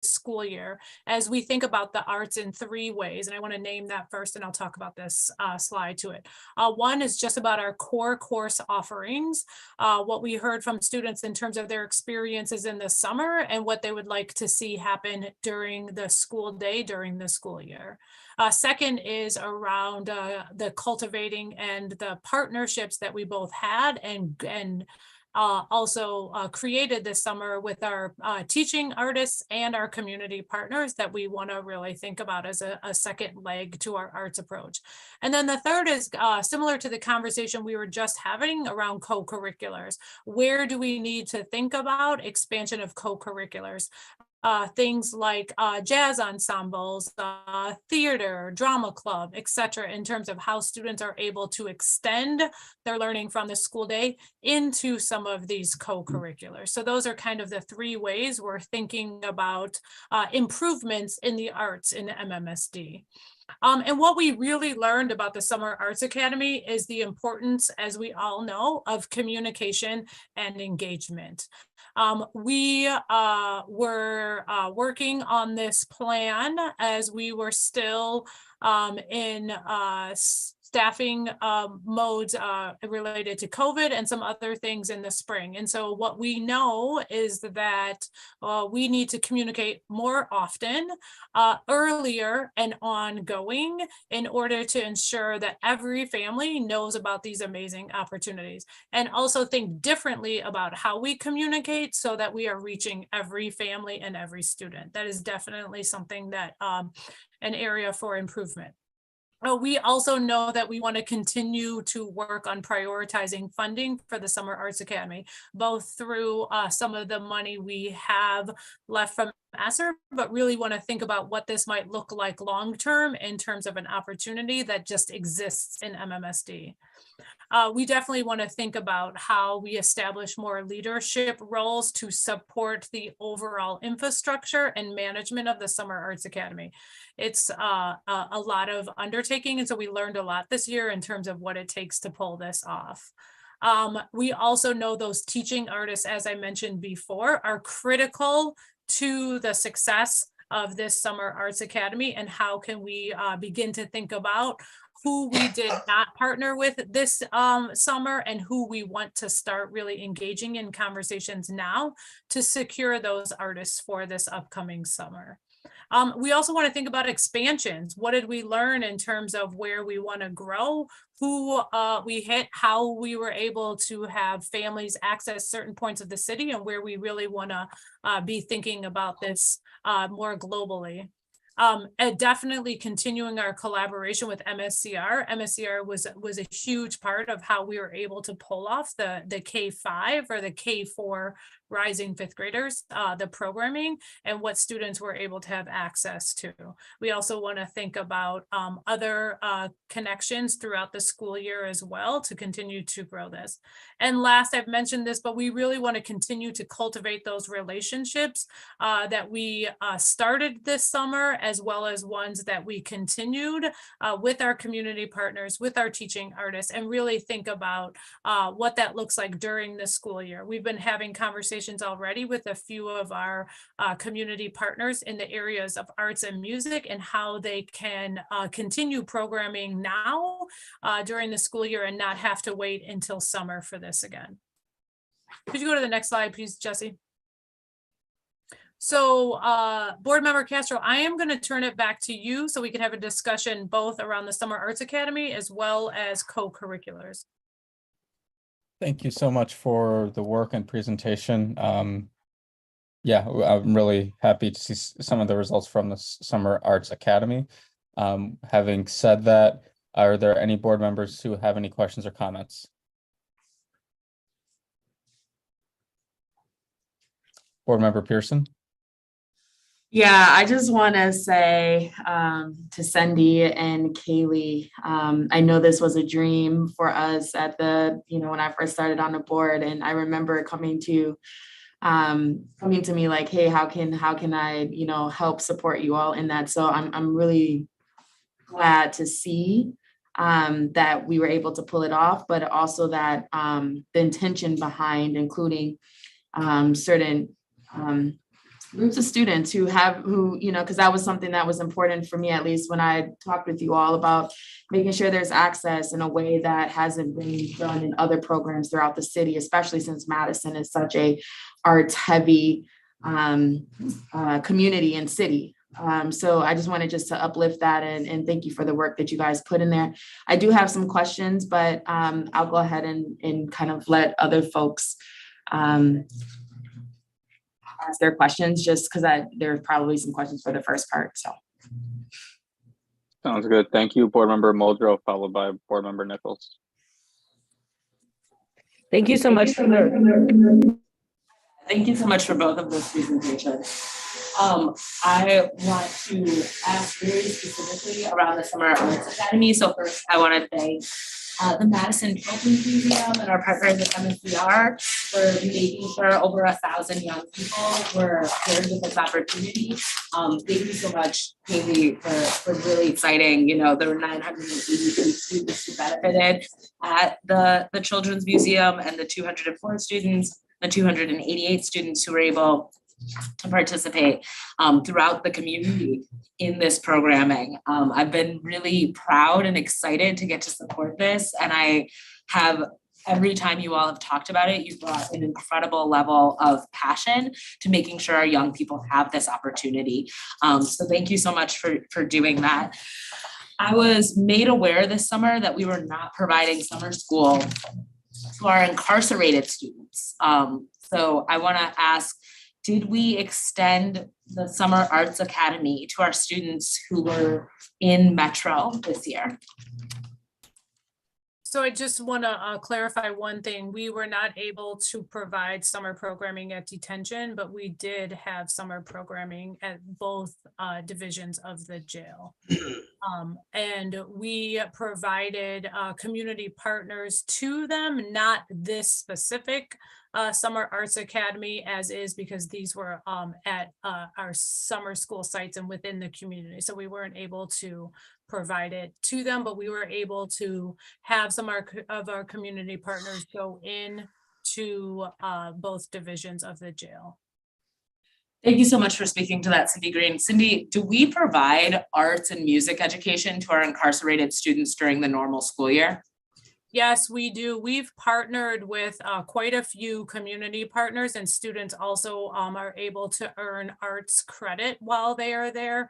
school year as we think about the arts in 3 ways. And I want to name that first, and I'll talk about this slide to it. One is just about our core course offerings, what we heard from students in terms of their experiences in the summer and what they would like to see happen during the school day, during the school year. Second is around the cultivating and the partnerships that we both had and also created this summer with our teaching artists and our community partners that we want to really think about as a second leg to our arts approach. And then the third is similar to the conversation we were just having around co-curriculars. Where do we need to think about expansion of co-curriculars? Things like jazz ensembles, theater, drama club, etc., in terms of how students are able to extend their learning from the school day into some of these co-curriculars. So those are kind of the 3 ways we're thinking about improvements in the arts in MMSD. And what we really learned about the Summer Arts Academy is the importance, as we all know, of communication and engagement. We were working on this plan as we were still in staffing modes related to COVID and some other things in the spring. And so what we know is that we need to communicate more often, earlier and ongoing in order to ensure that every family knows about these amazing opportunities, and also think differently about how we communicate so that we are reaching every family and every student. That is definitely something that an area for improvement. We also know that we want to continue to work on prioritizing funding for the Summer Arts Academy, both through some of the money we have left from ESSER, but really want to think about what this might look like long-term in terms of an opportunity that just exists in MMSD. We definitely want to think about how we establish more leadership roles to support the overall infrastructure and management of the Summer Arts Academy. It's a lot of undertaking, and so we learned a lot this year in terms of what it takes to pull this off. We also know those teaching artists, as I mentioned before, are critical to the success of this Summer Arts Academy, and how can we begin to think about who we did not partner with this summer and who we want to start really engaging in conversations now to secure those artists for this upcoming summer. We also want to think about expansions. What did we learn in terms of where we want to grow, who we hit, how we were able to have families access certain points of the city, and where we really want to be thinking about this more globally. And definitely continuing our collaboration with MSCR. MSCR was a huge part of how we were able to pull off the K-5 or the K-4 rising 5th graders, the programming and what students were able to have access to. We also want to think about other connections throughout the school year as well to continue to grow this. And last, I've mentioned this, but we really want to continue to cultivate those relationships that we started this summer, as well as ones that we continued with our community partners, with our teaching artists, and really think about what that looks like during the school year. We've been having conversations already with a few of our community partners in the areas of arts and music, and how they can continue programming now during the school year and not have to wait until summer for this again. Could you go to the next slide, please, Jesse? So Board Member Castro, I am going to turn it back to you so we can have a discussion both around the Summer Arts Academy as well as co-curriculars. Thank you so much for the work and presentation. Yeah, I'm really happy to see some of the results from the Summer Arts Academy. Having said that, are there any board members who have any questions or comments? Board Member Pearson? Yeah, I just want to say to Cindy and Kaylee, I know this was a dream for us at when I first started on the board, and I remember coming to me like, hey, how can I, help support you all in that? So I'm really glad to see that we were able to pull it off, but also that the intention behind including certain groups of students who, because that was something that was important for me, at least when I talked with you all about making sure there's access in a way that hasn't been done in other programs throughout the city, especially since Madison is such a arts heavy community and city. So I just wanted to uplift that and thank you for the work that you guys put in there. I do have some questions, but I'll go ahead and kind of let other folks ask their questions, just because there are probably some questions for the first part. So Sounds good. Thank you, Board Member Muldrow, followed by Board Member Nichols. Thank you so much for Thank you so much for both of those presentations. I want to ask very specifically around the Summer Arts Academy. So first, I want to thank the Madison Children's Museum and our partners at MSDR for making sure over 1,000 young people were paired with this opportunity. Thank you so much, Kaylee, for really exciting. There were 983 students who benefited at the Children's Museum, and the 204 students, the 288 students who were able to participate throughout the community in this programming. I've been really proud and excited to get to support this, and I have, every time you all have talked about it, you've brought an incredible level of passion to making sure our young people have this opportunity. So thank you so much for doing that. I was made aware this summer that we were not providing summer school to our incarcerated students. So I want to ask, did we extend the Summer Arts Academy to our students who were in Metro this year? So I just want to clarify one thing. We were not able to provide summer programming at detention, but we did have summer programming at both divisions of the jail. And we provided community partners to them, not this specific Summer Arts Academy as is, because these were at our summer school sites and within the community. So we weren't able to provide it to them, but we were able to have some of our community partners go in to both divisions of the jail. Thank you so much for speaking to that, Cindy Green. Cindy, do we provide arts and music education to our incarcerated students during the normal school year? Yes, we do. We've partnered with quite a few community partners, and students also are able to earn arts credit while they are there.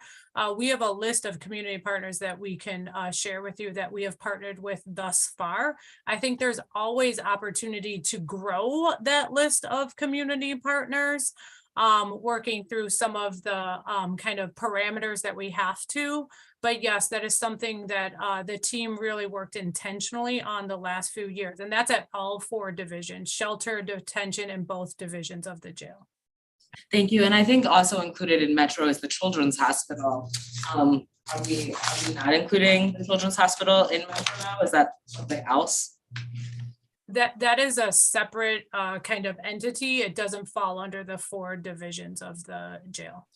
We have a list of community partners that we can share with you that we have partnered with thus far. I think there's always opportunity to grow that list of community partners, working through some of the kind of parameters that we have to. But yes, that is something that the team really worked intentionally on the last few years. And that's at all 4 divisions: shelter, detention, and both divisions of the jail. Thank you. And I think also included in Metro is the Children's Hospital. Are we not including the Children's Hospital in Metro now? Is that something else? That is a separate kind of entity. It doesn't fall under the 4 divisions of the jail.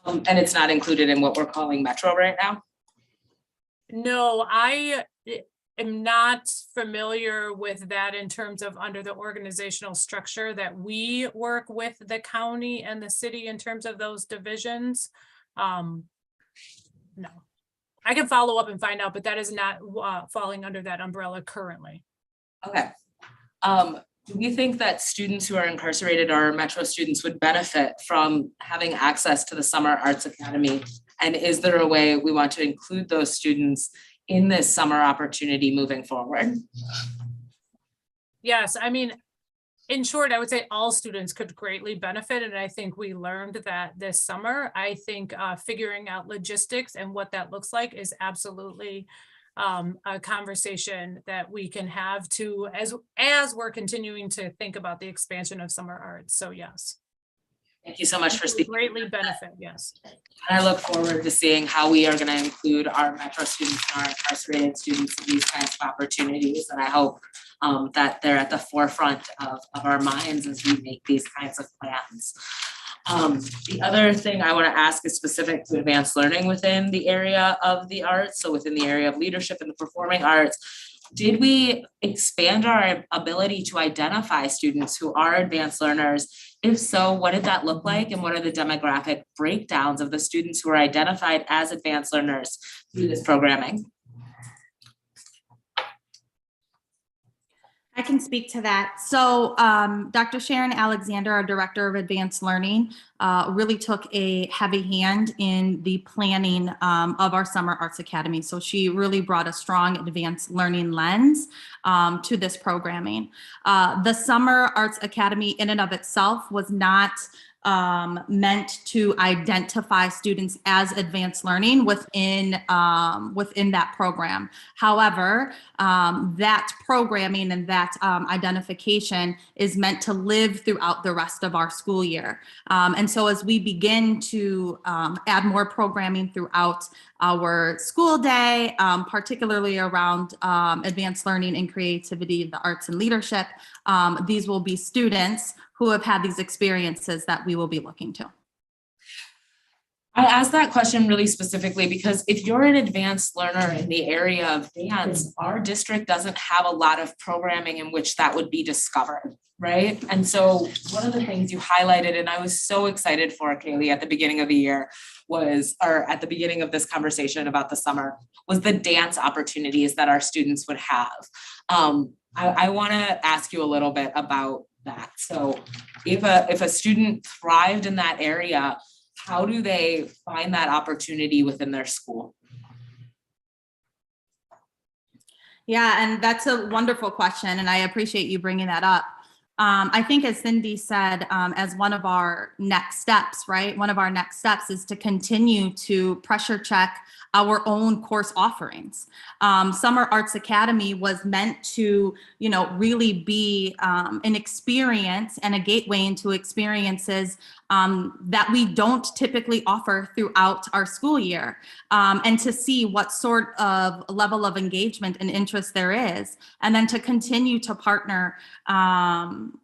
And it's not included in what we're calling Metro right now? No, I am not familiar with that in terms of under the organizational structure that we work with the county and the city in terms of those divisions. No, I can follow up and find out, but that is not falling under that umbrella currently. Okay. Do we think that students who are incarcerated or Metro students would benefit from having access to the Summer Arts Academy? And is there a way we want to include those students in this summer opportunity moving forward? Yes, I mean, in short, I would say all students could greatly benefit. And I think we learned that this summer. I think figuring out logistics and what that looks like is absolutely a conversation that we can have to as we're continuing to think about the expansion of summer arts. So yes. Thank you so much for speaking. Greatly benefit, yes. And I look forward to seeing how we are going to include our Metro students and our incarcerated students in these kinds of opportunities. And I hope that they're at the forefront of our minds as we make these kinds of plans. The other thing I want to ask is specific to advanced learning within the area of the arts. So within the area of leadership and the performing arts, did we expand our ability to identify students who are advanced learners? If so, what did that look like? And what are the demographic breakdowns of the students who are identified as advanced learners through this programming? I can speak to that. So Dr. Sharon Alexander, our Director of Advanced Learning, really took a heavy hand in the planning of our Summer Arts Academy. So she really brought a strong advanced learning lens to this programming. The Summer Arts Academy in and of itself was not meant to identify students as advanced learning within that program. However, that programming and that identification is meant to live throughout the rest of our school year. And so as we begin to add more programming throughout our school day, particularly around advanced learning and creativity, the arts and leadership, these will be students who have had these experiences that we will be looking to. I asked that question really specifically because if you're an advanced learner in the area of dance, our district doesn't have a lot of programming in which that would be discovered, right? And so one of the things you highlighted, and I was so excited for, Kaylee, at the beginning of the year or at the beginning of this conversation about the summer, was the dance opportunities that our students would have. I wanna ask you a little bit about that. So if a student thrived in that area, how do they find that opportunity within their school? Yeah, and that's a wonderful question, and I appreciate you bringing that up. I think as Cindy said, as one of our next steps, right? One of our next steps is to continue to pressure check our own course offerings. Summer Arts Academy was meant to, really be an experience and a gateway into experiences that we don't typically offer throughout our school year, and to see what sort of level of engagement and interest there is, and then to continue to partner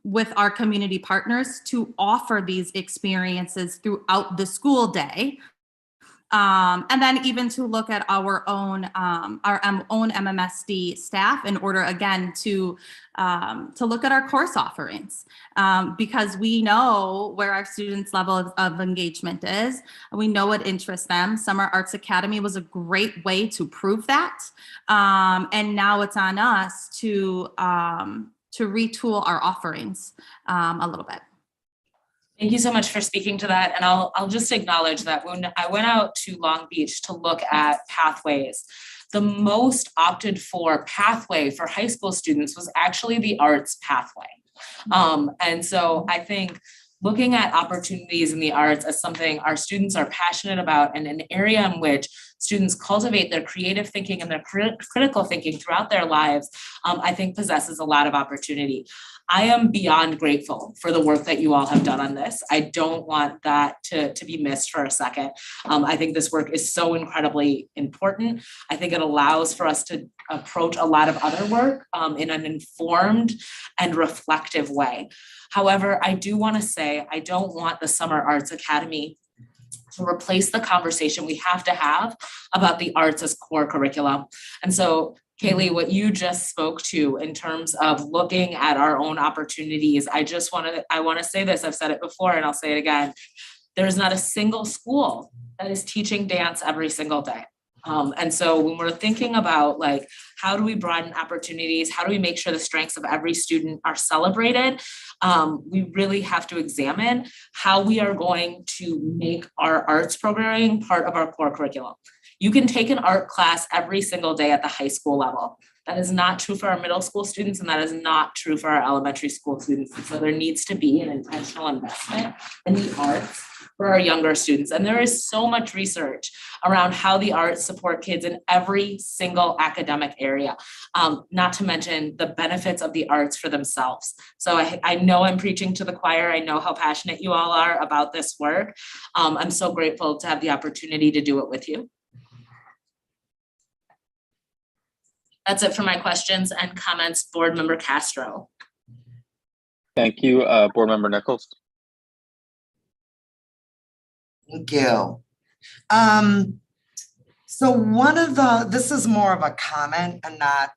with our community partners to offer these experiences throughout the school day. And then even to look at our own MMSD staff in order, again, to look at our course offerings, because we know where our students' level of engagement is. We know what interests them. Summer Arts Academy was a great way to prove that. And now it's on us to retool our offerings a little bit. Thank you so much for speaking to that. And I'll just acknowledge that when I went out to Long Beach to look at pathways, the most opted for pathway for high school students was actually the arts pathway. And so I think looking at opportunities in the arts as something our students are passionate about and an area in which students cultivate their creative thinking and their critical thinking throughout their lives, I think possesses a lot of opportunity. I am beyond grateful for the work that you all have done on this. I don't want that to be missed for a second. I think this work is so incredibly important. I think it allows for us to approach a lot of other work in an informed and reflective way. However, I do want to say, I don't want the Summer Arts Academy to replace the conversation we have to have about the arts as core curriculum. And so, Kaylee, what you just spoke to in terms of looking at our own opportunities, I want to say this, I've said it before and I'll say it again. There's not a single school that is teaching dance every single day. And so when we're thinking about how do we broaden opportunities, how do we make sure the strengths of every student are celebrated, we really have to examine how we are going to make our arts programming part of our core curriculum. You can take an art class every single day at the high school level. That is not true for our middle school students, and that is not true for our elementary school students. And so there needs to be an intentional investment in the arts for our younger students. And there is so much research around how the arts support kids in every single academic area, not to mention the benefits of the arts for themselves. So I know I'm preaching to the choir. I know how passionate you all are about this work. I'm so grateful to have the opportunity to do it with you. That's it for my questions and comments, Board Member Castro. Thank you, Board Member Nichols. Thank you. So this is more of a comment and not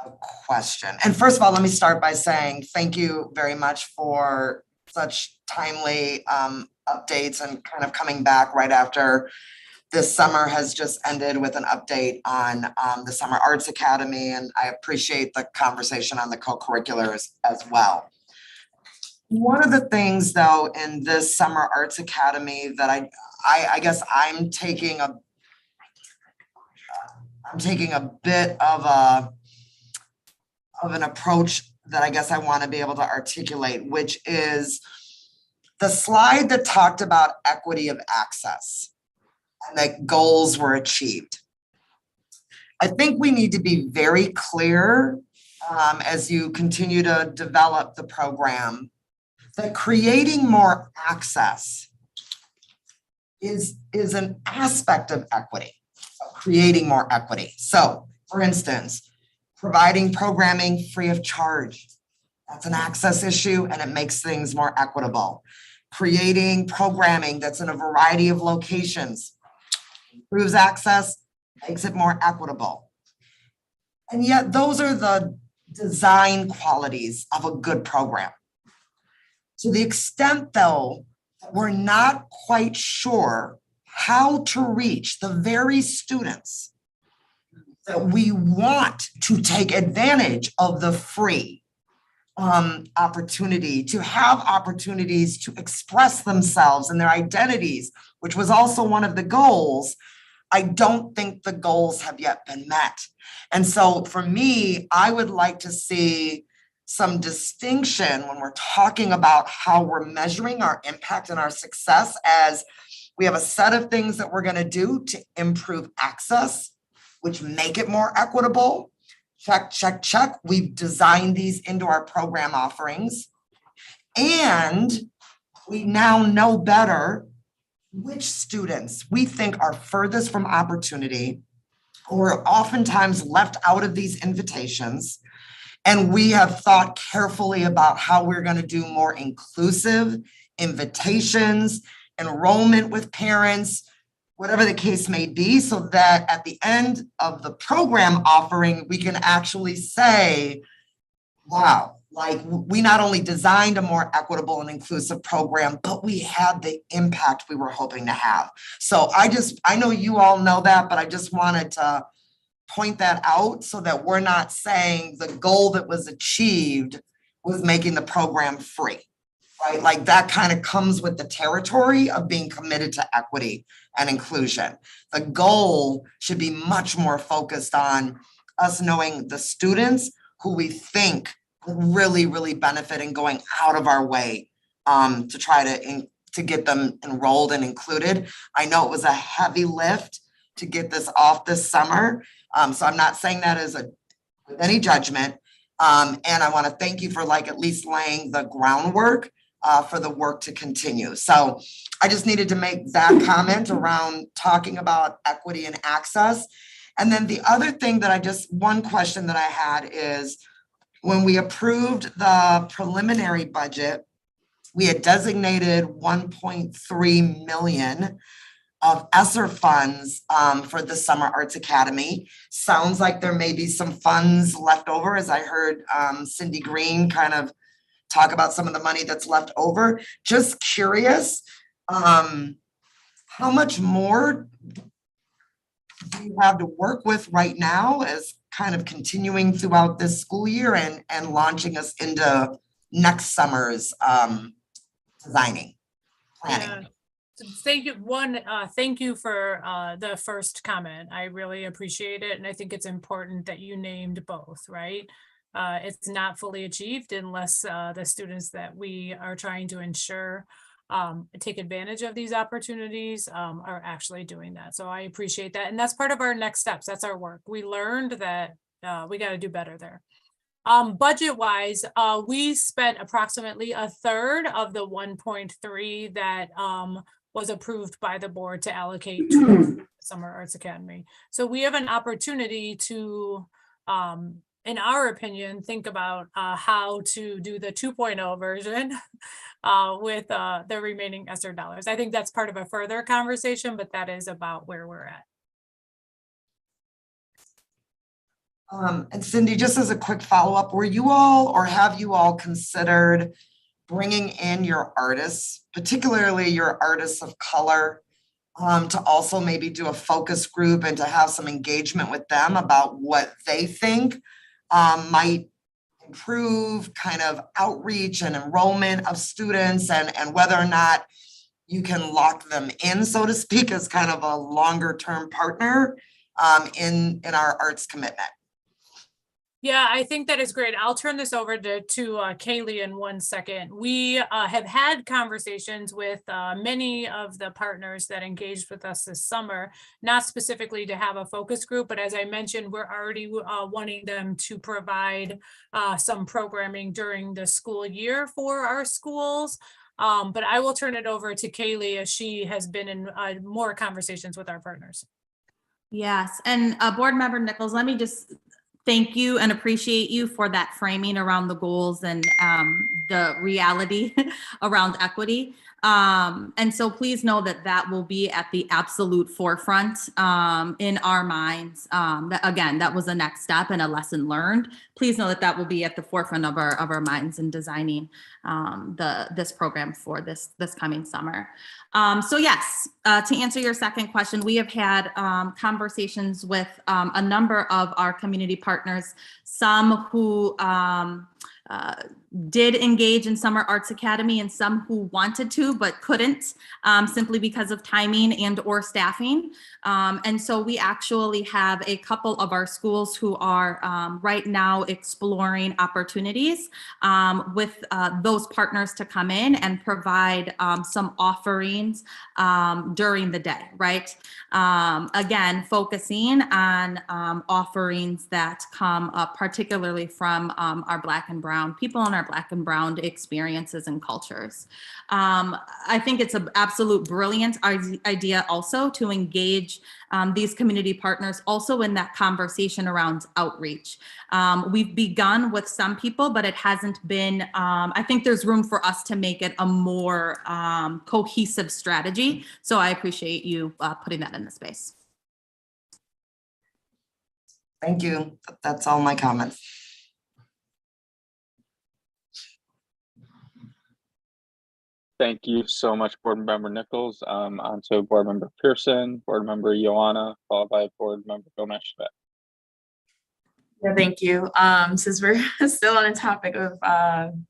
a question. And first of all, let me start by saying thank you very much for such timely updates and kind of coming back right after this summer has just ended with an update on the Summer Arts Academy. And I appreciate the conversation on the co-curriculars as well. One of the things though in this Summer Arts Academy that I guess I'm taking a bit of an approach that I guess I want to be able to articulate, which is the slide that talked about equity of access and that goals were achieved. I think we need to be very clear as you continue to develop the program that creating more access is an aspect of equity, of creating more equity. So for instance, providing programming free of charge, that's an access issue and it makes things more equitable. Creating programming that's in a variety of locations, improves access, makes it more equitable. And yet those are the design qualities of a good program. To the extent though, we're not quite sure how to reach the very students that we want to take advantage of the free opportunity, to have opportunities to express themselves and their identities, which was also one of the goals. I don't think the goals have yet been met. And so for me, I would like to see some distinction when we're talking about how we're measuring our impact and our success, as we have a set of things that we're going to do to improve access, which make it more equitable. Check, check, check. We've designed these into our program offerings. And we now know better which students we think are furthest from opportunity or are oftentimes left out of these invitations. And we have thought carefully about how we're going to do more inclusive invitations, enrollment with parents, whatever the case may be, so that at the end of the program offering, we can actually say, wow, like we not only designed a more equitable and inclusive program, but we had the impact we were hoping to have. So I know you all know that, but I just wanted to point that out so that we're not saying the goal that was achieved was making the program free, right? Like that kind of comes with the territory of being committed to equity and inclusion. The goal should be much more focused on us knowing the students who we think would really, really benefit and going out of our way to try to get them enrolled and included. I know it was a heavy lift to get this off this summer. So I'm not saying that with any judgment. And I want to thank you for at least laying the groundwork for the work to continue. So I just needed to make that comment around talking about equity and access. And then the other thing one question that I had is when we approved the preliminary budget, we had designated 1.3 million of ESSER funds for the Summer Arts Academy. Sounds like there may be some funds left over, as I heard Cindy Green kind of talk about some of the money that's left over. Just curious, how much more do you have to work with right now as kind of continuing throughout this school year and launching us into next summer's designing, planning? Yeah. Thank you. Thank you for the first comment. I really appreciate it. And I think it's important that you named both, right? It's not fully achieved unless the students that we are trying to ensure take advantage of these opportunities are actually doing that. So I appreciate that. And that's part of our next steps. That's our work. We learned that we got to do better there. Budget wise, we spent approximately a third of the 1.3 that was approved by the board to allocate to Summer Arts Academy. So we have an opportunity to, in our opinion, think about how to do the 2.0 version with the remaining ESSER dollars. I think that's part of a further conversation, but that is about where we're at. And Cindy, just as a quick follow-up, were you all or have you all considered bringing in your artists, particularly your artists of color, to also maybe do a focus group and to have some engagement with them about what they think might improve kind of outreach and enrollment of students, and whether or not you can lock them in, so to speak, as kind of a longer term partner in our arts commitment? Yeah, I think that is great. I'll turn this over to Kaylee in 1 second. We have had conversations with many of the partners that engaged with us this summer, not specifically to have a focus group, but as I mentioned, we're already wanting them to provide some programming during the school year for our schools. But I will turn it over to Kaylee as she has been in more conversations with our partners. Yes, and Board Member Nichols, let me just thank you and appreciate you for that framing around the goals and the reality around equity. And so please know that that will be at the absolute forefront in our minds. That was the next step and a lesson learned. Please know that that will be at the forefront of our minds in designing this program for this coming summer. So yes, to answer your second question, we have had conversations with a number of our community partners, some who did engage in Summer Arts Academy and some who wanted to but couldn't simply because of timing and or staffing. And so we actually have a couple of our schools who are right now exploring opportunities with those partners to come in and provide some offerings during the day, right? Again, focusing on offerings that come up particularly from our Black and Brown people and our Black and Brown experiences and cultures. I think it's an absolute brilliant idea also to engage these community partners also in that conversation around outreach. We've begun with some people, but it hasn't been, I think there's room for us to make it a more cohesive strategy. So I appreciate you putting that in the space. Thank you. That's all my comments. Thank you so much, Board Member Nichols. On to Board Member Pearson, Board Member Ioana, followed by Board Member Gomes-Schmidt. Yeah, thank you. Since we're still on the topic of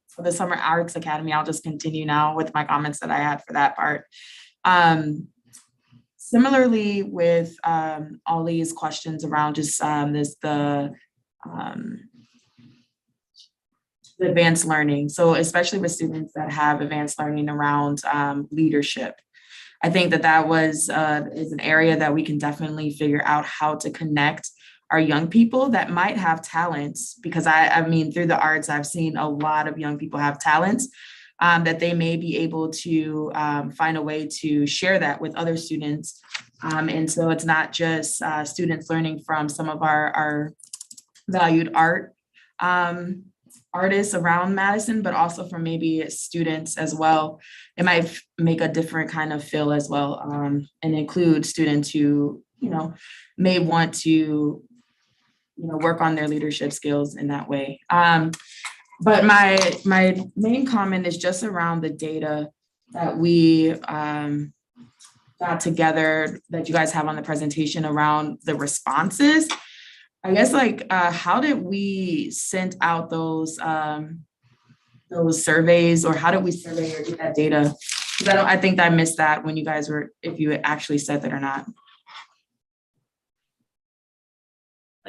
for the Summer Arts Academy, I'll just continue now with my comments that I had for that part. Similarly with Ollie's questions around just the advanced learning. So especially with students that have advanced learning around leadership. I think that is an area that we can definitely figure out how to connect our young people that might have talents, because I mean, through the arts, I've seen a lot of young people have talents that they may be able to find a way to share that with other students. And so it's not just students learning from some of our valued artists around Madison, but also from maybe students as well. It might make a different kind of feel as well, and include students who, may want to, work on their leadership skills in that way. But my main comment is just around the data that we got together that you guys have on the presentation around the responses. I guess how did we send out those surveys, or how did we survey or get that data I think that I missed that when you guys were, if you actually said that or not.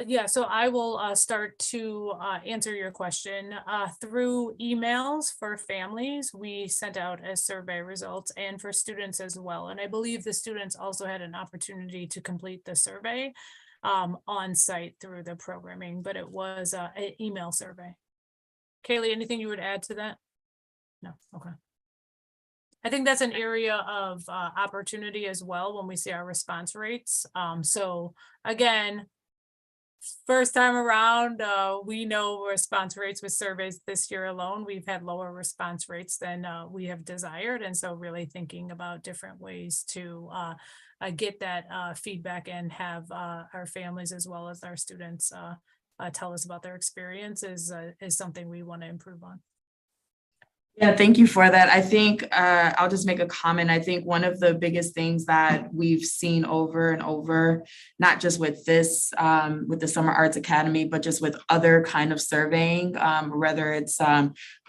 Yeah, so I will start to answer your question. Through emails for families, we sent out as survey results and for students as well. And I believe the students also had an opportunity to complete the survey on site through the programming, but it was an email survey. Kaylee, anything you would add to that? No, okay. I think that's an area of opportunity as well when we see our response rates. So again, first time around, we know response rates with surveys this year alone, we've had lower response rates than we have desired. And so really thinking about different ways to get that feedback and have our families as well as our students tell us about their experience is something we want to improve on. Yeah, thank you for that. I think I'll just make a comment. I think one of the biggest things that we've seen over and over, not just with this, with the Summer Arts Academy, but just with other kind of surveying, whether it's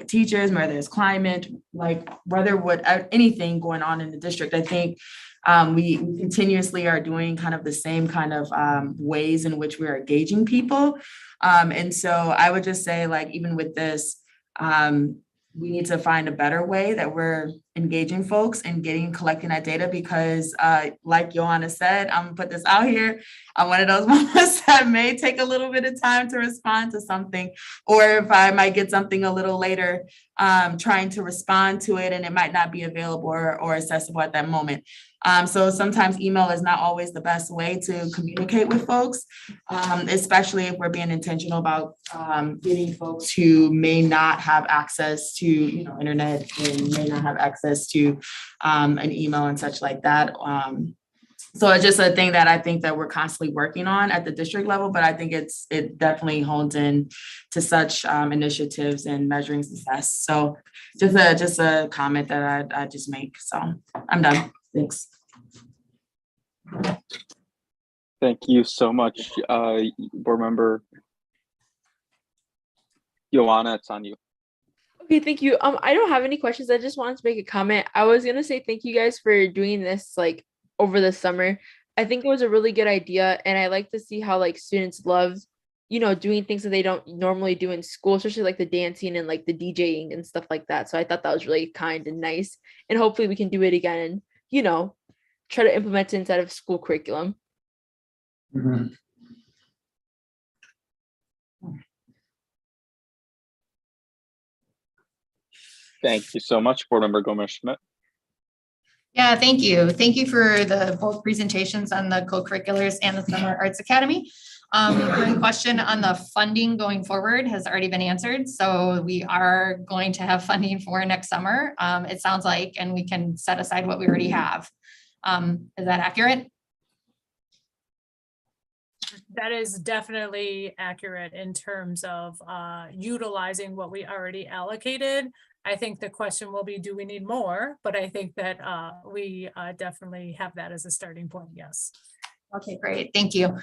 teachers, whether it's climate, like whether anything going on in the district, I think we continuously are doing kind of the same kind of ways in which we're engaging people. And so I would just say, like, even with this, we need to find a better way that we're engaging folks and collecting that data, because like Joanna said, I'm gonna put this out here. I'm one of those mamas that may take a little bit of time to respond to something, or if I might get something a little later, trying to respond to it and it might not be available or accessible at that moment. So sometimes email is not always the best way to communicate with folks, especially if we're being intentional about getting folks who may not have access to, internet and may not have access to an email and such like that. So it's just a thing that I think that we're constantly working on at the district level, but I think it definitely holds in to such initiatives and measuring success. So just a comment that I just make. So I'm done. Thanks. Thank you so much, board member Joanna, it's on you. Okay, thank you. I don't have any questions. I just wanted to make a comment. I was gonna say thank you guys for doing this like over the summer. I think it was a really good idea, and I like to see how like students love, doing things that they don't normally do in school, especially like the dancing and like the DJing and stuff like that. So I thought that was really kind and nice, and hopefully we can do it again and try to implement it inside of school curriculum. Mm-hmm. Thank you so much, board member Gomes-Schmidt. Yeah, thank you. Thank you for both presentations on the co-curriculars and the Summer Arts Academy. The question on the funding going forward has already been answered. So we are going to have funding for next summer, it sounds like, and we can set aside what we already have. Is that accurate? That is definitely accurate in terms of utilizing what we already allocated. I think the question will be, do we need more? But I think that we definitely have that as a starting point, yes. Okay, great, thank you.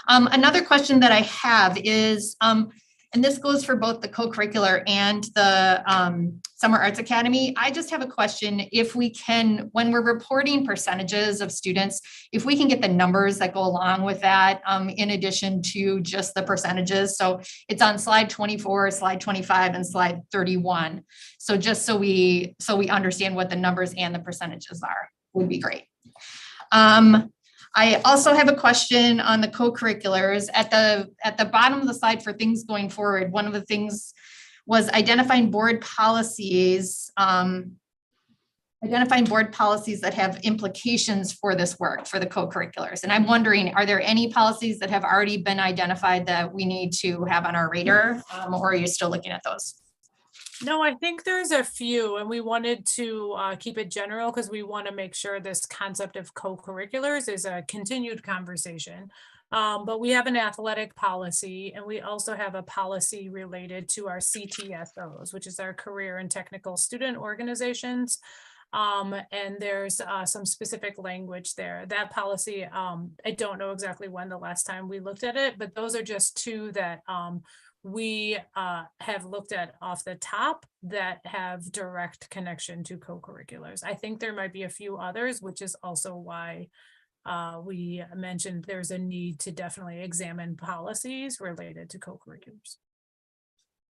Another question that I have is, and this goes for both the co-curricular and the Summer Arts Academy. I just have a question. If we can, when we're reporting percentages of students, if we can get the numbers that go along with that, in addition to just the percentages. So it's on slide 24, slide 25, and slide 31. So just so we understand what the numbers and the percentages are, would be great. I also have a question on the co-curriculars. At the bottom of the slide for things going forward, one of the things was identifying board policies that have implications for this work, for the co-curriculars. And I'm wondering, are there any policies that have already been identified that we need to have on our radar, or are you still looking at those? No, I think there's a few, and we wanted to keep it general because we want to make sure this concept of co-curriculars is a continued conversation. But we have an athletic policy, and we also have a policy related to our CTSOs, which is our career and technical student organizations. And there's some specific language there. That policy, I don't know exactly when the last time we looked at it, but those are just two that we have looked at off the top that have direct connection to co-curriculars. I think there might be a few others, which is also why we mentioned there's a need to definitely examine policies related to co-curriculars.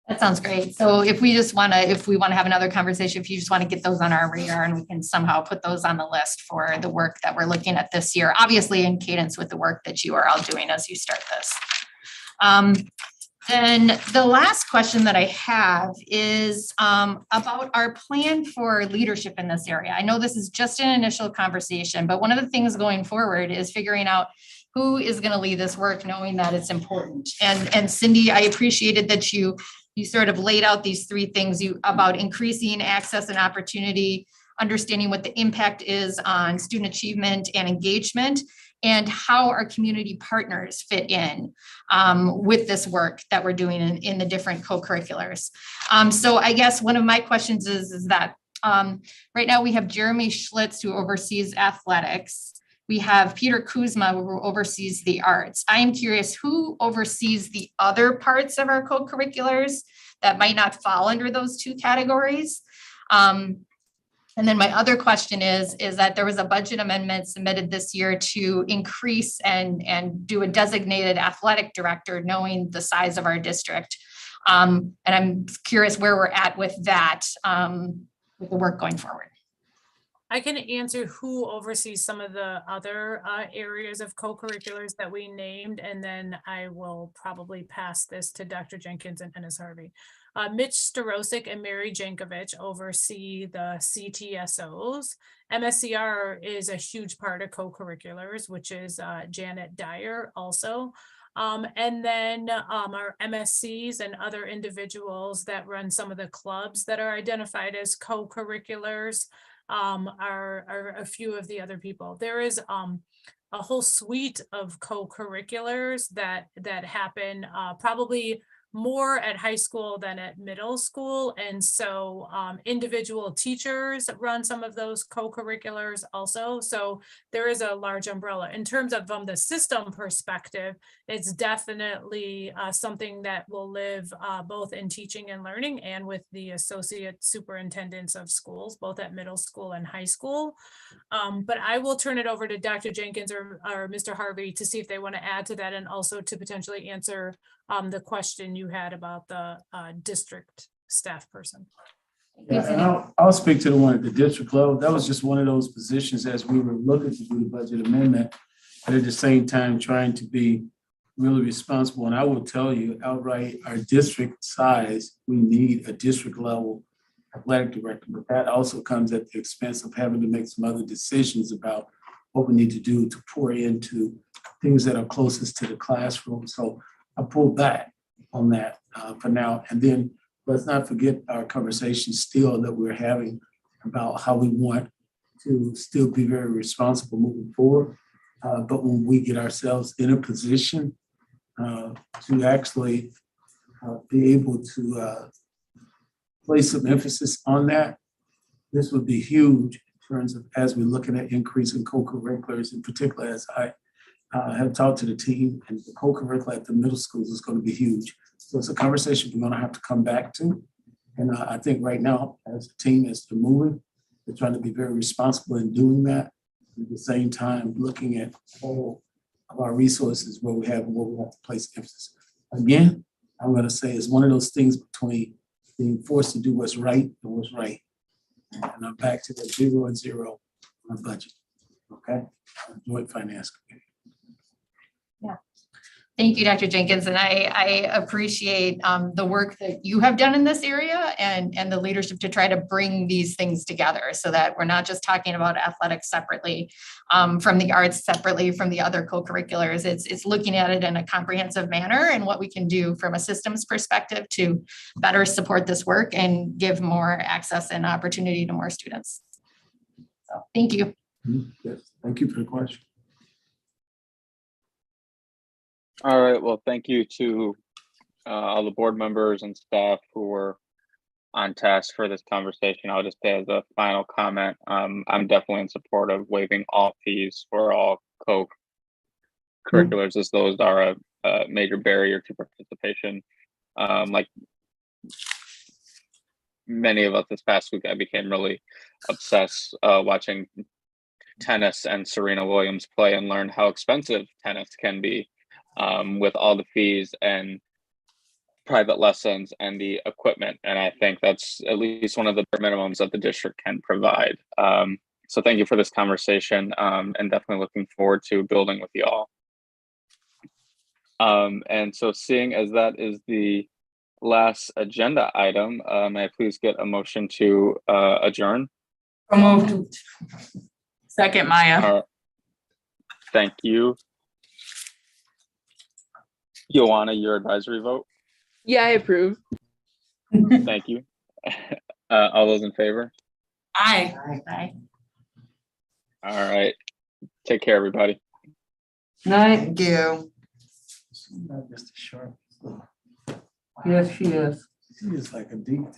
That sounds great. So if we want to have another conversation, if you just want to get those on our radar and we can somehow put those on the list for the work that we're looking at this year, obviously in cadence with the work that you are all doing as you start this. Then the last question that I have is about our plan for leadership in this area. I know this is just an initial conversation, but one of the things going forward is figuring out who is going to lead this work, knowing that it's important. And Cindy, I appreciated that you sort of laid out these three things about increasing access and opportunity, understanding what the impact is on student achievement and engagement, and how our community partners fit in with this work that we're doing in the different co-curriculars. So I guess one of my questions is that right now we have Jeremy Schlitz, who oversees athletics. We have Peter Kuzma, who oversees the arts. I am curious, who oversees the other parts of our co-curriculars that might not fall under those two categories? And then my other question is that there was a budget amendment submitted this year to increase and do a designated athletic director, knowing the size of our district. And I'm curious where we're at with that, with the work going forward. I can answer who oversees some of the other areas of co-curriculars that we named, and then I will probably pass this to Dr. Jenkins and Ennis Harvey. Mitch Starosik and Mary Jankovic oversee the CTSOs. MSCR is a huge part of co-curriculars, which is Janet Dyer also. And then our MSCs and other individuals that run some of the clubs that are identified as co-curriculars are a few of the other people. There is a whole suite of co-curriculars that happen probably more at high school than at middle school. And so individual teachers run some of those co-curriculars also. So there is a large umbrella. In terms of from the system perspective, it's definitely something that will live both in teaching and learning and with the associate superintendents of schools, both at middle school and high school. But I will turn it over to Dr. Jenkins or Mr. Harvey to see if they want to add to that, and also to potentially answer the question you had about the district staff person. Yeah, and I'll speak to the one at the district level. That was just one of those positions as we were looking to do the budget amendment, but at the same time trying to be really responsible. And I will tell you outright, our district size, we need a district level athletic director, but that also comes at the expense of having to make some other decisions about what we need to do to pour into things that are closest to the classroom. So I pulled back on that for now. And then let's not forget our conversation still that we're having about how we want to still be very responsible moving forward. But when we get ourselves in a position to actually be able to place some emphasis on that, this would be huge in terms of as we're looking at increasing co-curriculars, in particular as I have talked to the team, and the co-curricular at the middle schools is going to be huge. So it's a conversation we're going to have to come back to. And I think right now, as a team, as they're moving, they're trying to be very responsible in doing that. At the same time, looking at all of our resources, where we have and where we have to place emphasis. Again, I'm going to say it's one of those things between being forced to do what's right and what's right. And I'm back to the 0 and 0 on budget. Okay? Joint finance committee. Yeah. Thank you, Dr. Jenkins. And I appreciate the work that you have done in this area and the leadership to try to bring these things together so that we're not just talking about athletics separately from the arts, separately from the other co-curriculars. It's looking at it in a comprehensive manner and what we can do from a systems perspective to better support this work and give more access and opportunity to more students. So thank you. Yes, thank you for the question. All right, well, thank you to all the board members and staff who were on task for this conversation. I'll just say as a final comment, I'm definitely in support of waiving all fees for all co-curriculars, as those are a major barrier to participation Like many of us this past week, I became really obsessed watching tennis and Serena Williams play and learn how expensive tennis can be with all the fees and private lessons and the equipment. And I think that's at least one of the minimums that the district can provide. So thank you for this conversation, and definitely looking forward to building with you all. And so seeing as that is the last agenda item, may I please get a motion to adjourn? Moved. Second, Maya. Thank you. Joanna, your advisory vote? Yeah, I approve. Thank you. All those in favor? Aye. Aye. All right. Take care, everybody. Night. Thank you. Just a short. Yes, she is. She is like a deep